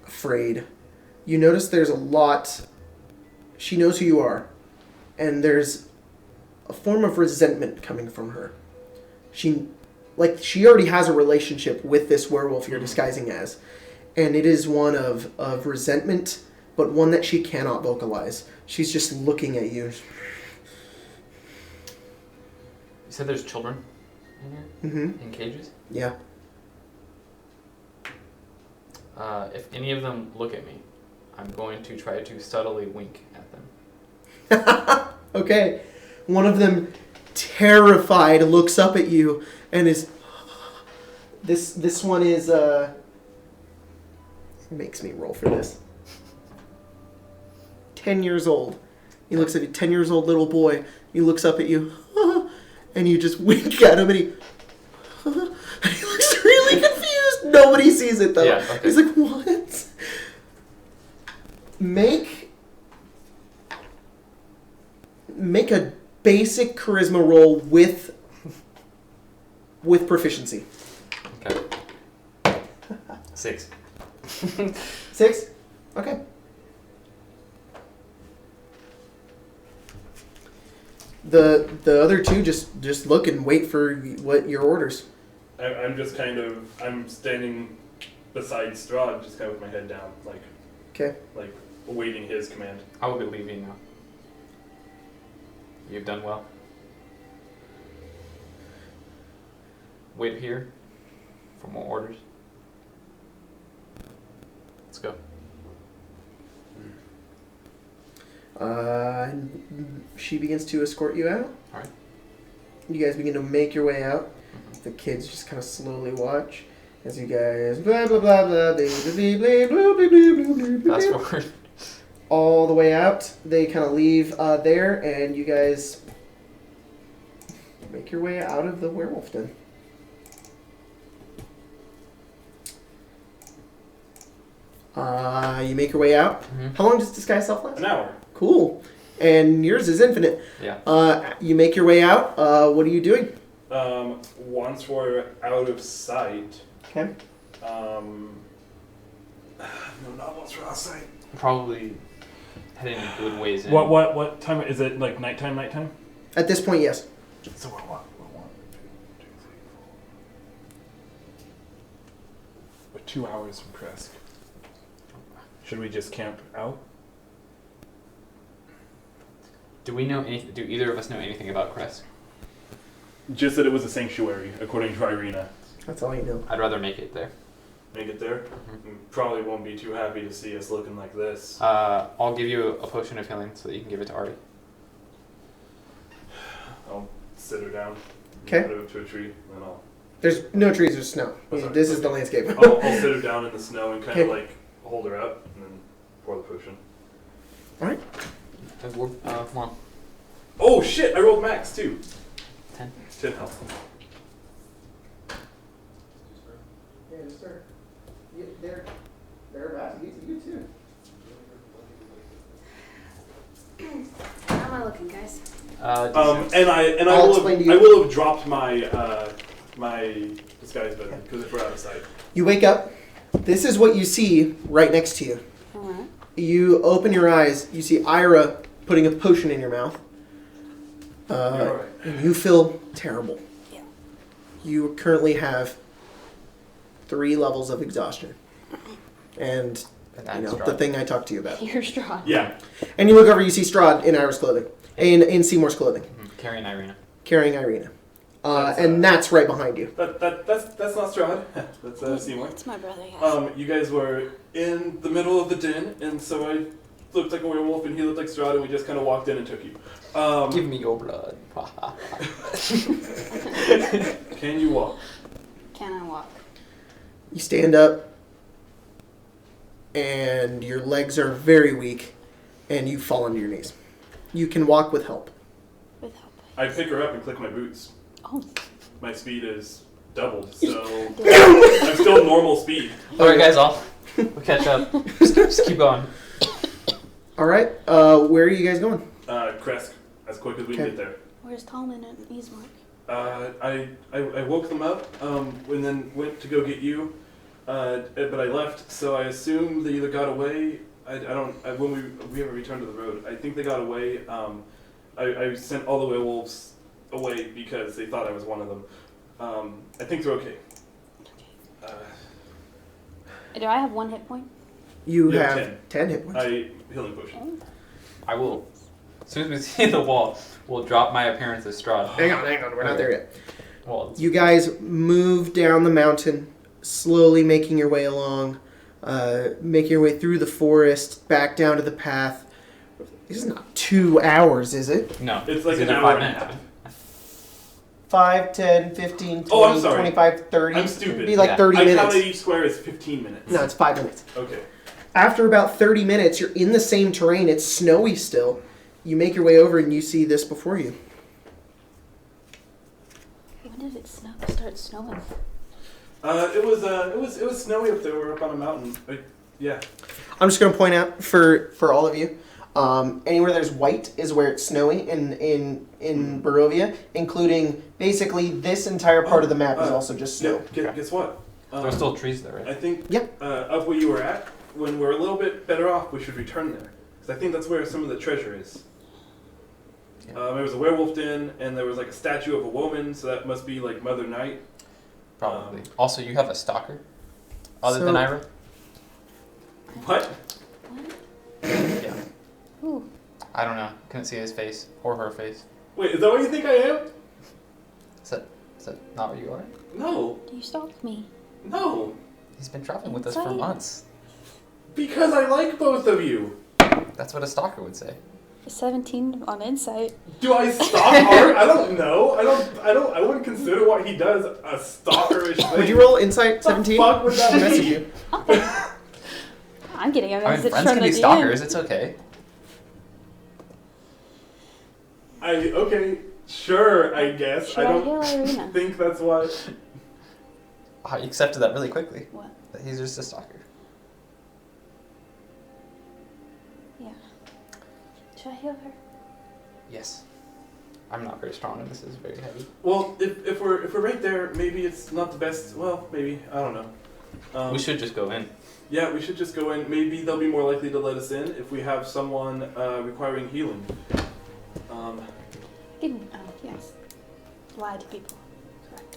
afraid. You notice there's a lot... She knows who you are. And there's a form of resentment coming from her. She already has a relationship with this werewolf you're disguising as. And it is one of resentment, but one that she cannot vocalize. She's just looking at you. You said there's children in here? Mm-hmm. In cages? Yeah. If any of them look at me, I'm going to try to subtly wink at them. Okay. One of them, terrified, looks up at you and is... This one is... makes me roll for this. 10 years old. He looks at a 10 years old little boy. He looks up at you. And you just wink at him and he... he looks really confused. Nobody sees it though. Yeah, okay. He's like, what? Make a basic charisma roll with proficiency. Okay. 6. 6? Okay. The other two just look and wait for what your orders. I'm just kind of, I'm standing beside Strahd, just kind of with my head down, like Okay. awaiting his command. I will be leaving now. You've done well. Wait here for more orders. Let's go. She begins to escort you out. All right. You guys begin to make your way out. The kids just kind of slowly watch as you guys blah blah blah blah blah blah blah blah blah blah. Fast forward. All the way out. They kind of leave there, and you guys make your way out of the werewolf den. You make your way out. Mhm. How long does disguise self last? An hour. Cool. And yours is infinite. Yeah. You make your way out. What are you doing? Once we're out of sight, Okay. no, not once we're out of sight. Probably heading a good ways in. What time is it? Like nighttime? At this point, yes. So we're what? We're 2 hours from Kresk. Should we just camp out? Do we know anything? Do either of us know anything about Kresk? Just that it was a sanctuary, according to Irina. That's all you know. I'd rather make it there. Make it there? Probably won't be too happy to see us looking like this. I'll give you a potion of healing so that you can give it to Artie. I'll sit her down. Okay. Put her up to a tree, and I'll There's no trees, there's snow. Oh, sorry. This is the landscape. I'll sit her down in the snow and kind of Okay. like hold her up and then pour the potion. Alright. Come on. Oh shit! I rolled max too. 10. 10 health. Yeah, sir. They're about to get to you too. How am I looking, guys? And I I'll will explain have, to you. I will have dropped my my disguise weapon because if we're out of sight. You wake up. This is what you see right next to you. Alright. You open your eyes. You see Ira putting a potion in your mouth. You're alright. And you feel terrible. Yeah. You currently have 3 levels of exhaustion. And, you know, the thing I talked to you about. You're strong. Yeah. And you look over, you see Strahd in Ira's clothing. In Seymour's clothing. Carrying Irina. Carrying Irina. That's, And that's right behind you. That's not Strahd. That's Seymour. That's my brother, yeah. You guys were in the middle of the den, and so I looked like a werewolf, and he looked like Strahd, and we just kind of walked in and took you. Give me your blood. Can you walk? Can I walk? You stand up, and your legs are very weak, and you fall onto your knees. You can walk with help. With help. I pick her up and click my boots. Oh. My speed is doubled, so I'm still normal speed. Alright, guys, we'll catch up. Just keep going. All right. Where are you guys going? Kresk, as quick as we can Okay. get there. Where's Tallman and Ismark? I woke them up and then went to go get you, but I left, so I assume they either got away. When we haven't returned to the road, I think they got away. I sent all the werewolves away because they thought I was one of them. I think they're okay. Do I have 1 hit point? You Yeah, have 10 hit points. Healing potion. I will, as soon as we see the wall, we'll drop my appearance as Strahd. Hang on. We're not there yet. Well, You guys move down the mountain, slowly making your way along, making your way through the forest, back down to the path. This is not 2 hours, is it? No. It's like an either hour 5 and a and half. 5, 10, 15, 20, Oh, I'm sorry. 25, 30. I'm stupid. It'd be like Yeah. 30 I minutes. counted each square as 15 minutes. No, it's 5 minutes. Okay. After about 30 minutes, you're in the same terrain. It's snowy still. You make your way over and you see this before you. When did it start snowing? It was snowy up there. We're up on a mountain. Yeah. I'm just going to point out for all of you, anywhere there's white is where it's snowy in Barovia, including basically this entire part of the map is also just snow. Guess what? There's still trees there, right? I think Yep. up where you were at, when we're a little bit better off, we should return there. Because I think that's where some of the treasure is. Yeah. There was a werewolf den, and there was like a statue of a woman, so that must be like Mother Night. Probably. Also, you have a stalker, other So- than Ira. What? Yeah. Ooh. I don't know. Couldn't see his face or her face. Wait, is that what you think I am? Is that not what you are? No. You stalked me. No. He's been traveling with us for Inside. months. Because I like both of you. That's what a stalker would say. 17 on insight. Do I stalk Art? I don't know. I wouldn't consider what he does a stalkerish thing. Would you roll Insight What 17? the fuck would that I'll message be? you. I'm getting a I mean, message friends from can the be DM. stalkers. It's okay. Okay, sure, I guess. Should I heal Irina? think that's what. I accepted that really quickly. What? That he's just a stalker. Yeah. Should I heal her? Yes. I'm not very strong, and this is very heavy. Well, if we're right there, maybe it's not the best. Well, maybe I don't know. We should just go in. Yeah, we should just go in. Maybe they'll be more likely to let us in if we have someone requiring healing. Yes. Lie to people. Correct.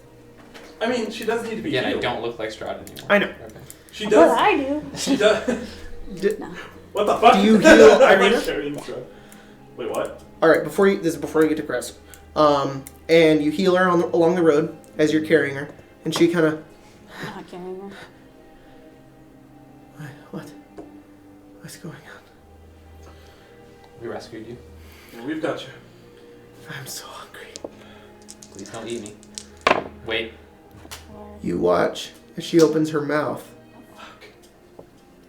I mean, she does need to be Yeah, and I healed. don't look like Strahd anymore. I know. Okay. She What does. I do? She does. No. What the fuck? Do you heal I'm like Irina? carrying Strahd. Wait, what? All right, before you get to Crest, and you heal her along the road as you're carrying her, and she kind of, I'm not carrying her. what's going on? We rescued you. We've got you. I'm so hungry. Please don't eat me. Wait. You watch as she opens her mouth. Fuck.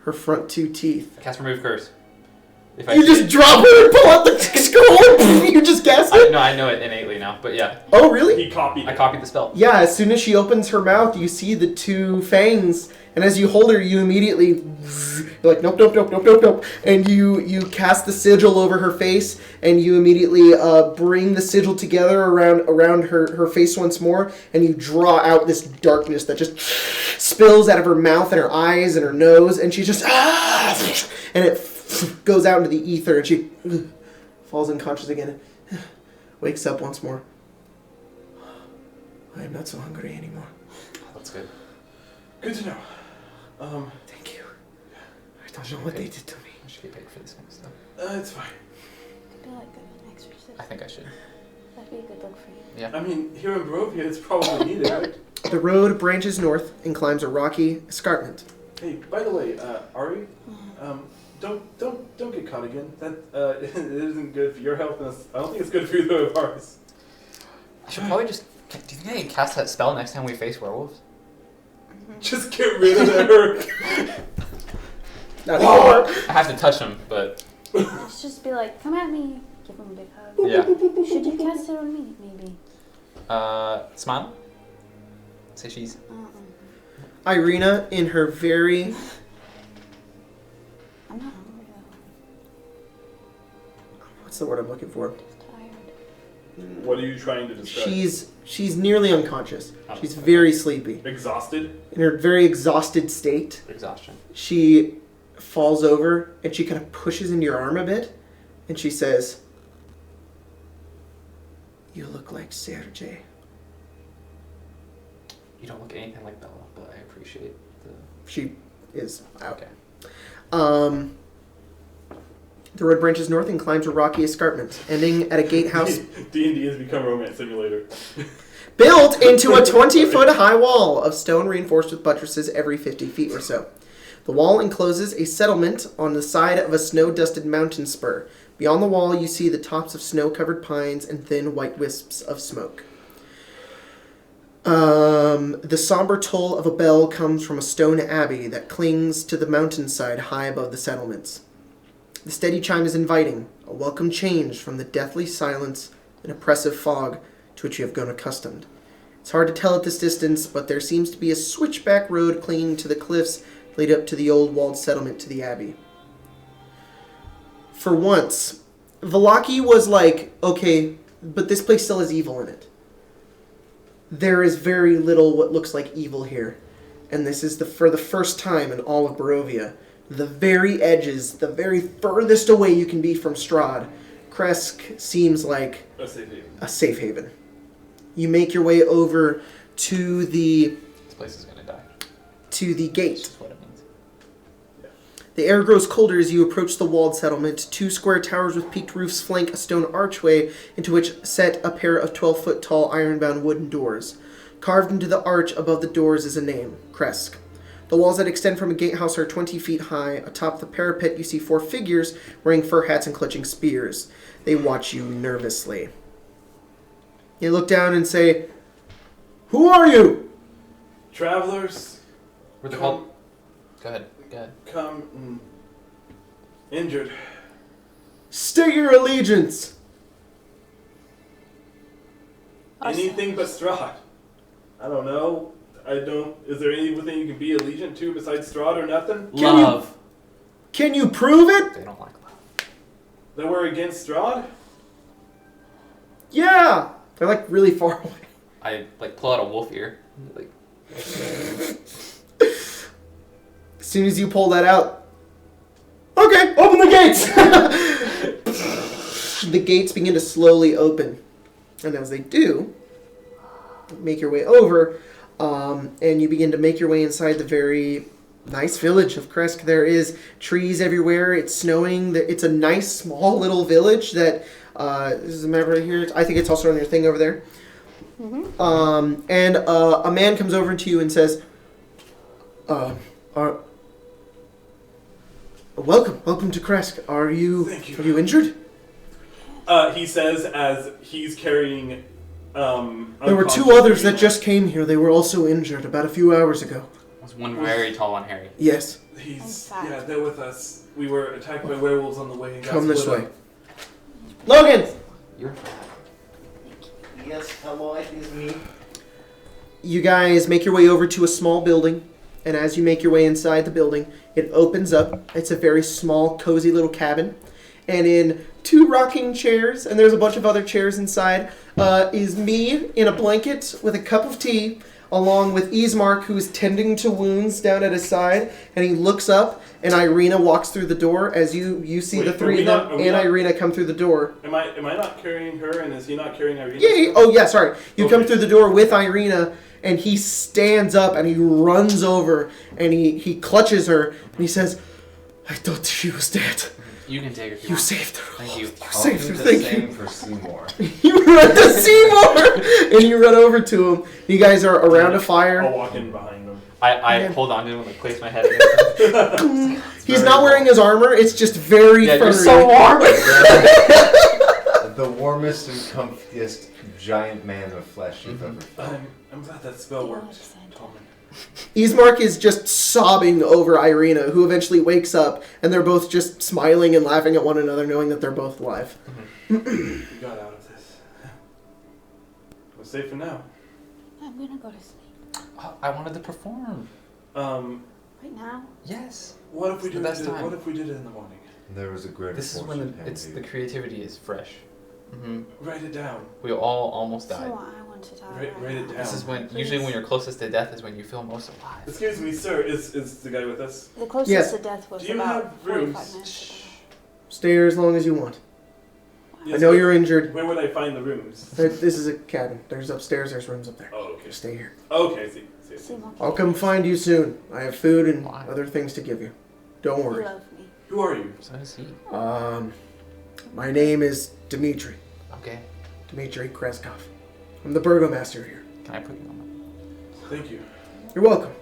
Her front 2 teeth. Cast remove curse. If You just drop her and pull out the skull. You just guessed it. No, I know it innately now, but yeah, Oh, really? He copied. I copied the spell. Yeah. As soon as she opens her mouth, you see the 2 fangs, and as you hold her, you immediately you're like nope, nope, nope, nope, nope, nope, and you cast the sigil over her face, and you immediately bring the sigil together around her face once more, and you draw out this darkness that just spills out of her mouth and her eyes and her nose, and she just and it goes out into the ether, and she falls unconscious again, wakes up once more. I am not so hungry anymore. That's good. Good to know. Thank you. I don't know what they did to me. I should get paid for this kind of stuff. It's fine. I feel like an exorcist. I think I should. That'd be a good look for you. Yeah. I mean, here in Barovia, it's probably needed, right? The road branches north and climbs a rocky escarpment. Hey, by the way, Ari, don't get caught again. That it isn't good for your health, and I don't think it's good for either of ours. I should probably just. Do you think I can cast that spell next time we face werewolves? Just get rid of her. Not anymore. I have to touch them, but Let's just be like, come at me. Give him a big hug. yeah. Should you cast it on me? Maybe. Smile. Say cheese. Irina, in her very... I'm not hungry though. What's the word I'm looking for? Just tired. What are you trying to describe? She's nearly unconscious. Oh, She's okay. very sleepy. Exhausted? In her very exhausted state, Exhaustion. she falls over and she kind of pushes into your arm a bit, and she says, "You look like Sergei." You don't look anything like Bella, but I appreciate the. She is out. Okay. The road branches north and climbs a rocky escarpment, ending at a gatehouse D&D has become a romance simulator. built into a 20-foot high wall of stone reinforced with buttresses every 50 feet or so. The wall encloses a settlement on the side of a snow-dusted mountain spur, Beyond the wall, you see the tops of snow-covered pines and thin white wisps of smoke. The somber toll of a bell comes from a stone abbey that clings to the mountainside high above the settlements. The steady chime is inviting, a welcome change from the deathly silence and oppressive fog to which you have grown accustomed. It's hard to tell at this distance, but there seems to be a switchback road clinging to the cliffs that lead up to the old walled settlement to the abbey. For once, Vallaki was like, okay, but this place still has evil in it. There is very little what looks like evil here. And this is for the first time in all of Barovia. The very edges, the very furthest away you can be from Strahd, Kresk seems like a safe haven. You make your way over to the... This place is going to die. To the gate. That's what it means. The air grows colder as you approach the walled settlement. 2 square towers with peaked roofs flank a stone archway into which set a pair of 12-foot tall iron-bound wooden doors. Carved into the arch above the doors is a name, Kresk. The walls that extend from a gatehouse are 20 feet high. Atop the parapet you see 4 figures wearing fur hats and clutching spears. They watch you nervously. You look down and say, "Who are you?" Travelers. What they called? Go ahead. Come injured. State your allegiance. Anything but Strahd. I don't know. Is there anything you can be allegiant to besides Strahd or nothing? Love. Can you prove it? They don't like love. That we're against Strahd? Yeah. They're like really far away. I pull out a wolf ear. As soon as you pull that out, okay, open the gates. The gates begin to slowly open, and as they do, make your way over, and you begin to make your way inside the very nice village of Kresk. There is trees everywhere. It's snowing. It's a nice small little village that this is a map right here. I think it's also on your thing over there. Mm-hmm. And a man comes over to you and says, welcome to Kresk. Are you injured? He says as he's carrying there were 2 others that just came here. They were also injured about a few hours ago. There's one very tall and hairy. Yes. They're with us. We were attacked by werewolves on the way. And come this way. Logan! You're fat. Yes, hello, it is me. You guys make your way over to a small building, and as you make your way inside the building, it opens up. It's a very small, cozy little cabin, and in 2 rocking chairs, and there's a bunch of other chairs inside, is me in a blanket with a cup of tea, along with Ismark, who's tending to wounds down at his side, and he looks up, and Irina walks through the door as you see the 3 of them and Irina come through the door. Am I not carrying her, and is he not carrying Irina? Yeah. Oh, yeah, sorry. You come through the door with Irina, and he stands up, and he runs over, and he clutches her, and he says, "I thought she was dead. You can take her. You saved her. Thank you. You saved her. Thank you." For Seymour. You run to Seymour, and you run over to him. You guys are around a fire. I'll walk in behind them. I hold on to him and place my head against him. He's not wearing his armor. It's just very furry. You're so warm. The warmest and comfiest giant man of flesh you've ever felt. I'm glad that spell worked. Ismark is just sobbing over Irina, who eventually wakes up, and they're both just smiling and laughing at one another, knowing that they're both alive. We got out of this. We're safe for now. I'm gonna go to sleep. I wanted to perform. Right now? Yes. What if we It's the best time. What if we did it in the morning? There was a great. This is when the creativity is fresh. Mm-hmm. Write it down. We all almost died. So I want to die. Write it down. This is when Please. usually when you're closest to death is when you feel most alive. Excuse me, sir. Is the guy with us? The closest Yes. to death was Do you about have 45 rooms? minutes ago. Stay here as long as you want. Yes, I know but you're injured. Where would I find the rooms? This is a cabin. There's upstairs. There's rooms up there. Oh, okay. Just stay here. Okay, see. Seymour, I'll come find you soon. I have food and Why? other things to give you. Don't you worry. love me. Who are you? So does he. My name is Dmitri. Okay. Dmitri Kreskov. I'm the burgomaster here. Can I put you on Thank you. You're welcome.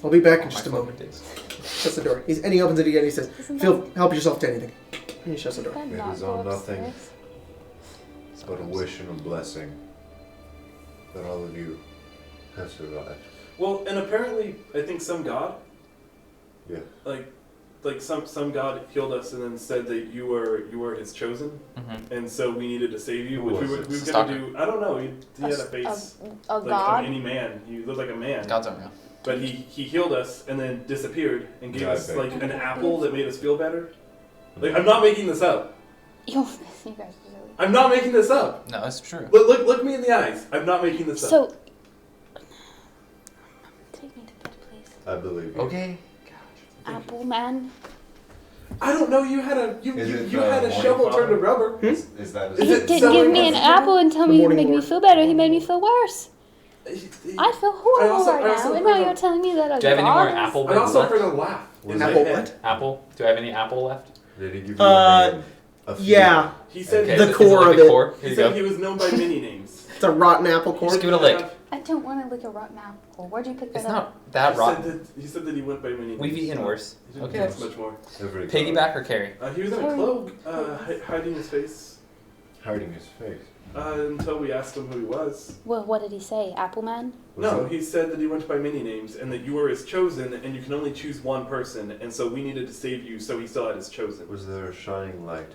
I'll be back in my just a phone moment. days? Shuts the door. And he opens it again. He says, Isn't "Help yourself to anything." He shuts the door. Can I It not is go on nothing. upstairs? But a wish and a blessing that all of you have survived. Well, and apparently, I think some god, Yeah. like some god healed us and then said that you were his chosen, Mm-hmm. and so we needed to save you. Who Which we was were it? we were Stalker. gonna do. I don't know. He had a face A like god? of any man. He looked like a man. God's on you. But he healed us and then disappeared and gave us like Diabetic. an apple that made us feel better. Like I'm not making this up. You guys are really... I'm not making this up. No, it's true. Look me in the eyes. I'm not making this up. So... Take me to bed, please. I believe you. Okay. Apple Man. I don't know. You had a you Is it, had a morning shovel father? turned to rubber. Is that Is He it didn't give me an apple and tell The me to morning make me ward. feel better. He made me feel worse. I feel horrible also- right I also now. And heard now a- you're telling me that a Do you have any more god is- apple I bits also left? heard a laugh. in my Apple head. what? Apple? Do I have any apple left? Did he give you a name? A few? Yeah, He said Okay, The is it core like of the it. core? Here he you said go. he was known by many names. it's a rotten apple core. Just give it a lick. I don't want to lick a rotten apple. Where'd you pick that It's up? not that rotten. He said that he went by many names. We've eaten worse. He didn't Okay. give us much more. Every Piggyback or carry? He was in a cloak, hiding his face, hiding his face. until we asked him who he was. Well, what did he say? Apple Man? No, he said that he went by many names and that you were his chosen and you can only choose one person, and so we needed to save you, so he still had his chosen. Was there a shining light?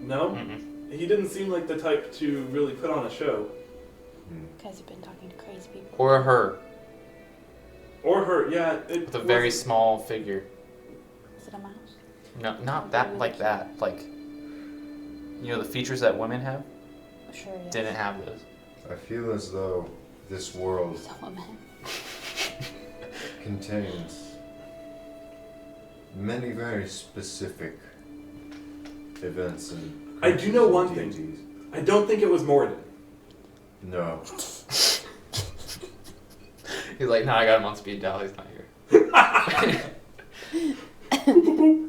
No? Mm-mm. He didn't seem like the type to really put on a show. Hmm. You guys have been talking to crazy people. Or her, Or her, yeah. It with a very wasn't- small figure. Is it a mouse? No, not that like that. Like, you know, the features that women have Sure, yes. didn't have those. I feel as though this world It's a woman. contains many very specific events and I do know one creatures thing. and deities. I don't think it was Morden. No. He's like, no, I got him on speed dial. He's not here.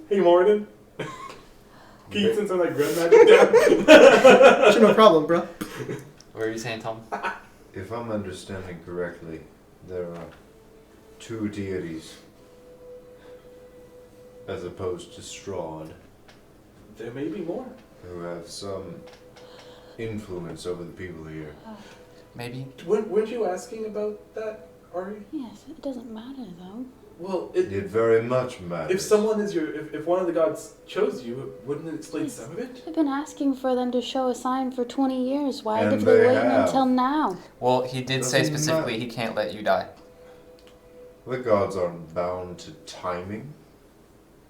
Hey, Morden. Can you send some like red magic down? Sure, no problem, bro. What are you saying, Tom? If I'm understanding correctly, there are two deities as opposed to Strahd There may be more. who have some influence over the people here. Maybe. Weren't you asking about that, Ari? Yes, it doesn't matter though. Well, It very much matters. if someone is if one of the gods chose you, wouldn't it explain some of it? I've been asking for them to show a sign for 20 years. Why And did they they wait have. until now? Well, he did say Doesn't specifically matter. he can't let you die. The gods aren't bound to timing.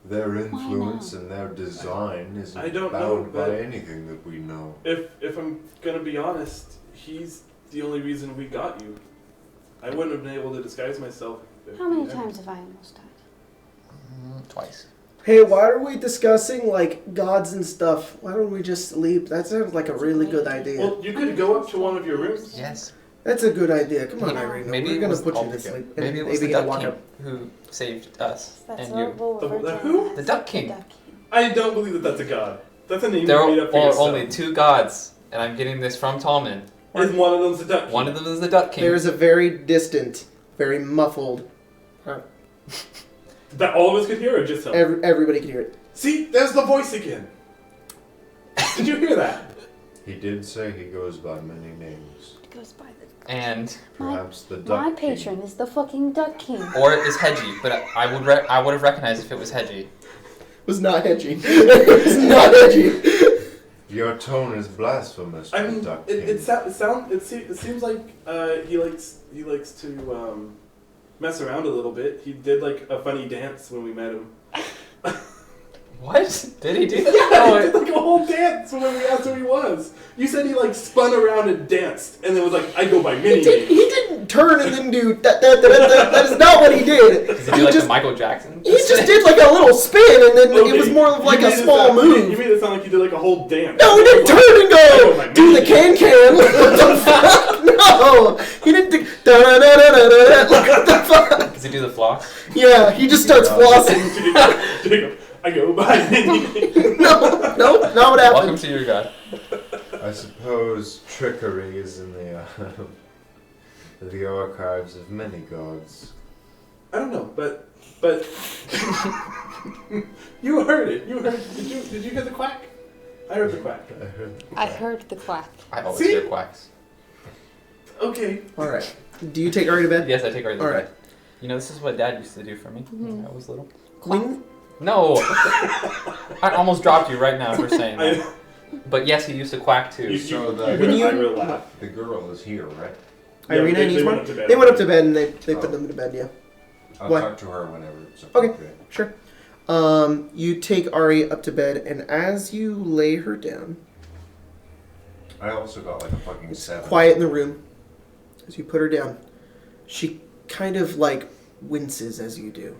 Their influence not? and their design isn't I don't know, bound by but- anything that we know. If I'm gonna be honest, he's the only reason we got you. I wouldn't have been able to disguise myself. if How many he hadn't. times have I almost died? Twice. Hey, why are we discussing like gods and stuff? Why don't we just sleep? That sounds like a really good idea. Well, you could go up to one of your rooms. Yes. That's a good idea. Come on, Yeah. Irene. Maybe We're it gonna was put you all to the- sleep. Maybe it was Maybe the get a Duck walk King up. who saved us That's and you. horrible. The Virgin. who? The Duck King. The Duck King. I don't believe that that's a god. That's a name There you made up for are yourself. only two gods, and I'm getting this from Tallman. And one of them's a duck. One of them is the Duck King. There's a very distant, very muffled. That all of us could hear, or just him? Everybody can hear it. See, there's the voice again. Did you hear that? He did say he goes by many names. It goes by the... And Perhaps the Duck My King. patron is the fucking Duck King. or it is Hedgie, but I would have recognized if it was Hedgie. It was not edgy. It was not edgy. Your tone is blasphemous. I mean, Duck King. it seems like he likes to mess around a little bit. He did like a funny dance when we met him. What? Did he do that? Yeah, he did like a whole dance when we asked who he was. You said he like spun around and danced, and then was like, "I go by many He names." didn't turn and then do that. That is not what he did. Does he do like the Michael Jackson? He just did like a little spin, and then it was more of you like made a it small sound- move. You made it sound like you did like a whole dance. No, he didn't turn and Oh, my go do the man. can. What the fuck? No, he didn't do da da da da da da. What the fuck? Does he do the floss? Yeah, he just starts flossing. Jacob, I go by many names. No, not what Welcome happened. to your god. I suppose trickery is in the archives of many gods. I don't know, but You heard it. You heard. Did you hear the quack? I heard the quack. I heard the quack. I always See? hear quacks. Okay. All right. Do you take Ari to bed? Yes, I take her to All bed. right. You know, this is what Dad used to do for me when I was little. When No! I almost dropped you right now for saying that. But yes, he used to quack too. So you the- heard When you- Ira laugh. The girl is here, right? Irina and they Ismar? went up to bed. They went up to bed and they Oh. put them to bed. Yeah. I'll What? talk to her whenever it's Okay. appropriate. Sure. You take Ari up to bed, and as you lay her down, I also got like a fucking it's 7. quiet in the room. As you put her down, she kind of like winces as you do.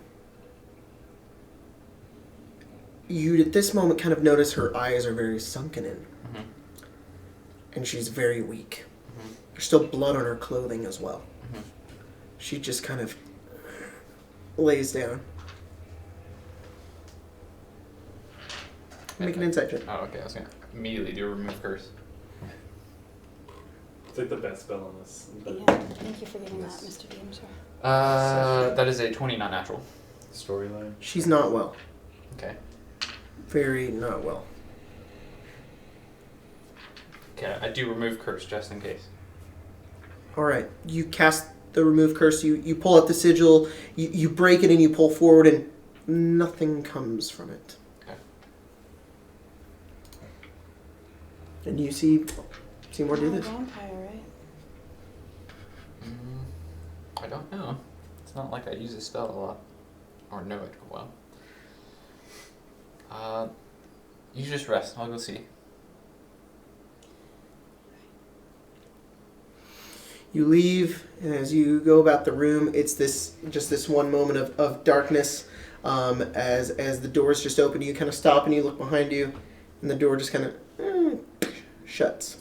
You at this moment kind of notice her eyes are very sunken in, Mhm. and she's very weak. Mhm. There's still blood on her clothing as well. Mhm. She just kind of lays down. Make an insight check. Oh, okay. I was gonna immediately do a remove curse. It's like the best spell on this. Yeah, thank you for getting that, Mr. D. I'm sorry. That is a 20, not natural. Storyline. She's not well. Okay. Very not well. Okay, I do remove curse just in case. All right. You cast the remove curse. You pull out the sigil. You break it and you pull forward, and nothing comes from it. Okay. And you see Seymour do this. Vampire, right? I don't know. It's not like I use this spell a lot. Or know it well. You just rest. I'll go see. You leave, and as you go about the room, it's this one moment of darkness. As the doors just open, you kind of stop and you look behind you, and the door just kind of shuts.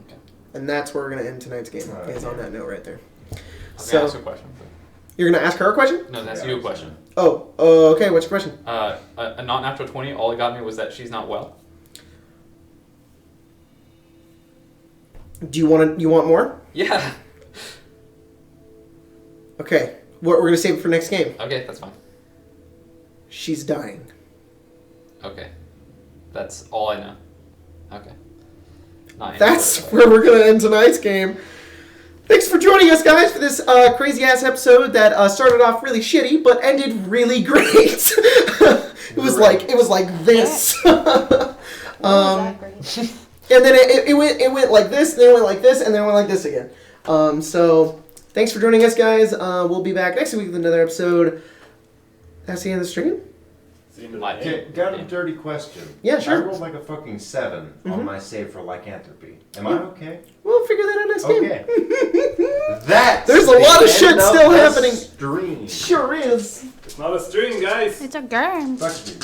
Okay. And that's where we're going to end tonight's game. Alright. Is on that note right there. I was So gonna ask a question. you're going to ask her a question? No, that's Yeah, you a question. Oh, okay. What's your question? A not natural 20, all it got me was that she's not well. Do you want more? Yeah. Okay. We're going to save it for next game. Okay, that's fine. She's dying. Okay. That's all I know. Okay. Not any That's further. where we're going to end tonight's game. Thanks for joining us, guys, for this crazy-ass episode that started off really shitty, but ended really great. It was like this. That And was that great. then it went like this, then it went like this, and then it went like this again. So thanks for joining us, guys. We'll be back next week with another episode. That's the end of the stream? It's the end of My- the day. Okay, got a dirty question. Yeah, sure. I rolled like a fucking 7 Mhm. on my save for lycanthropy. Am I okay? We'll figure that out next Okay. game. That's There's a the lot of end shit of still the happening. Stream. Sure is. It's not a stream, guys. It's a game. Fuck you.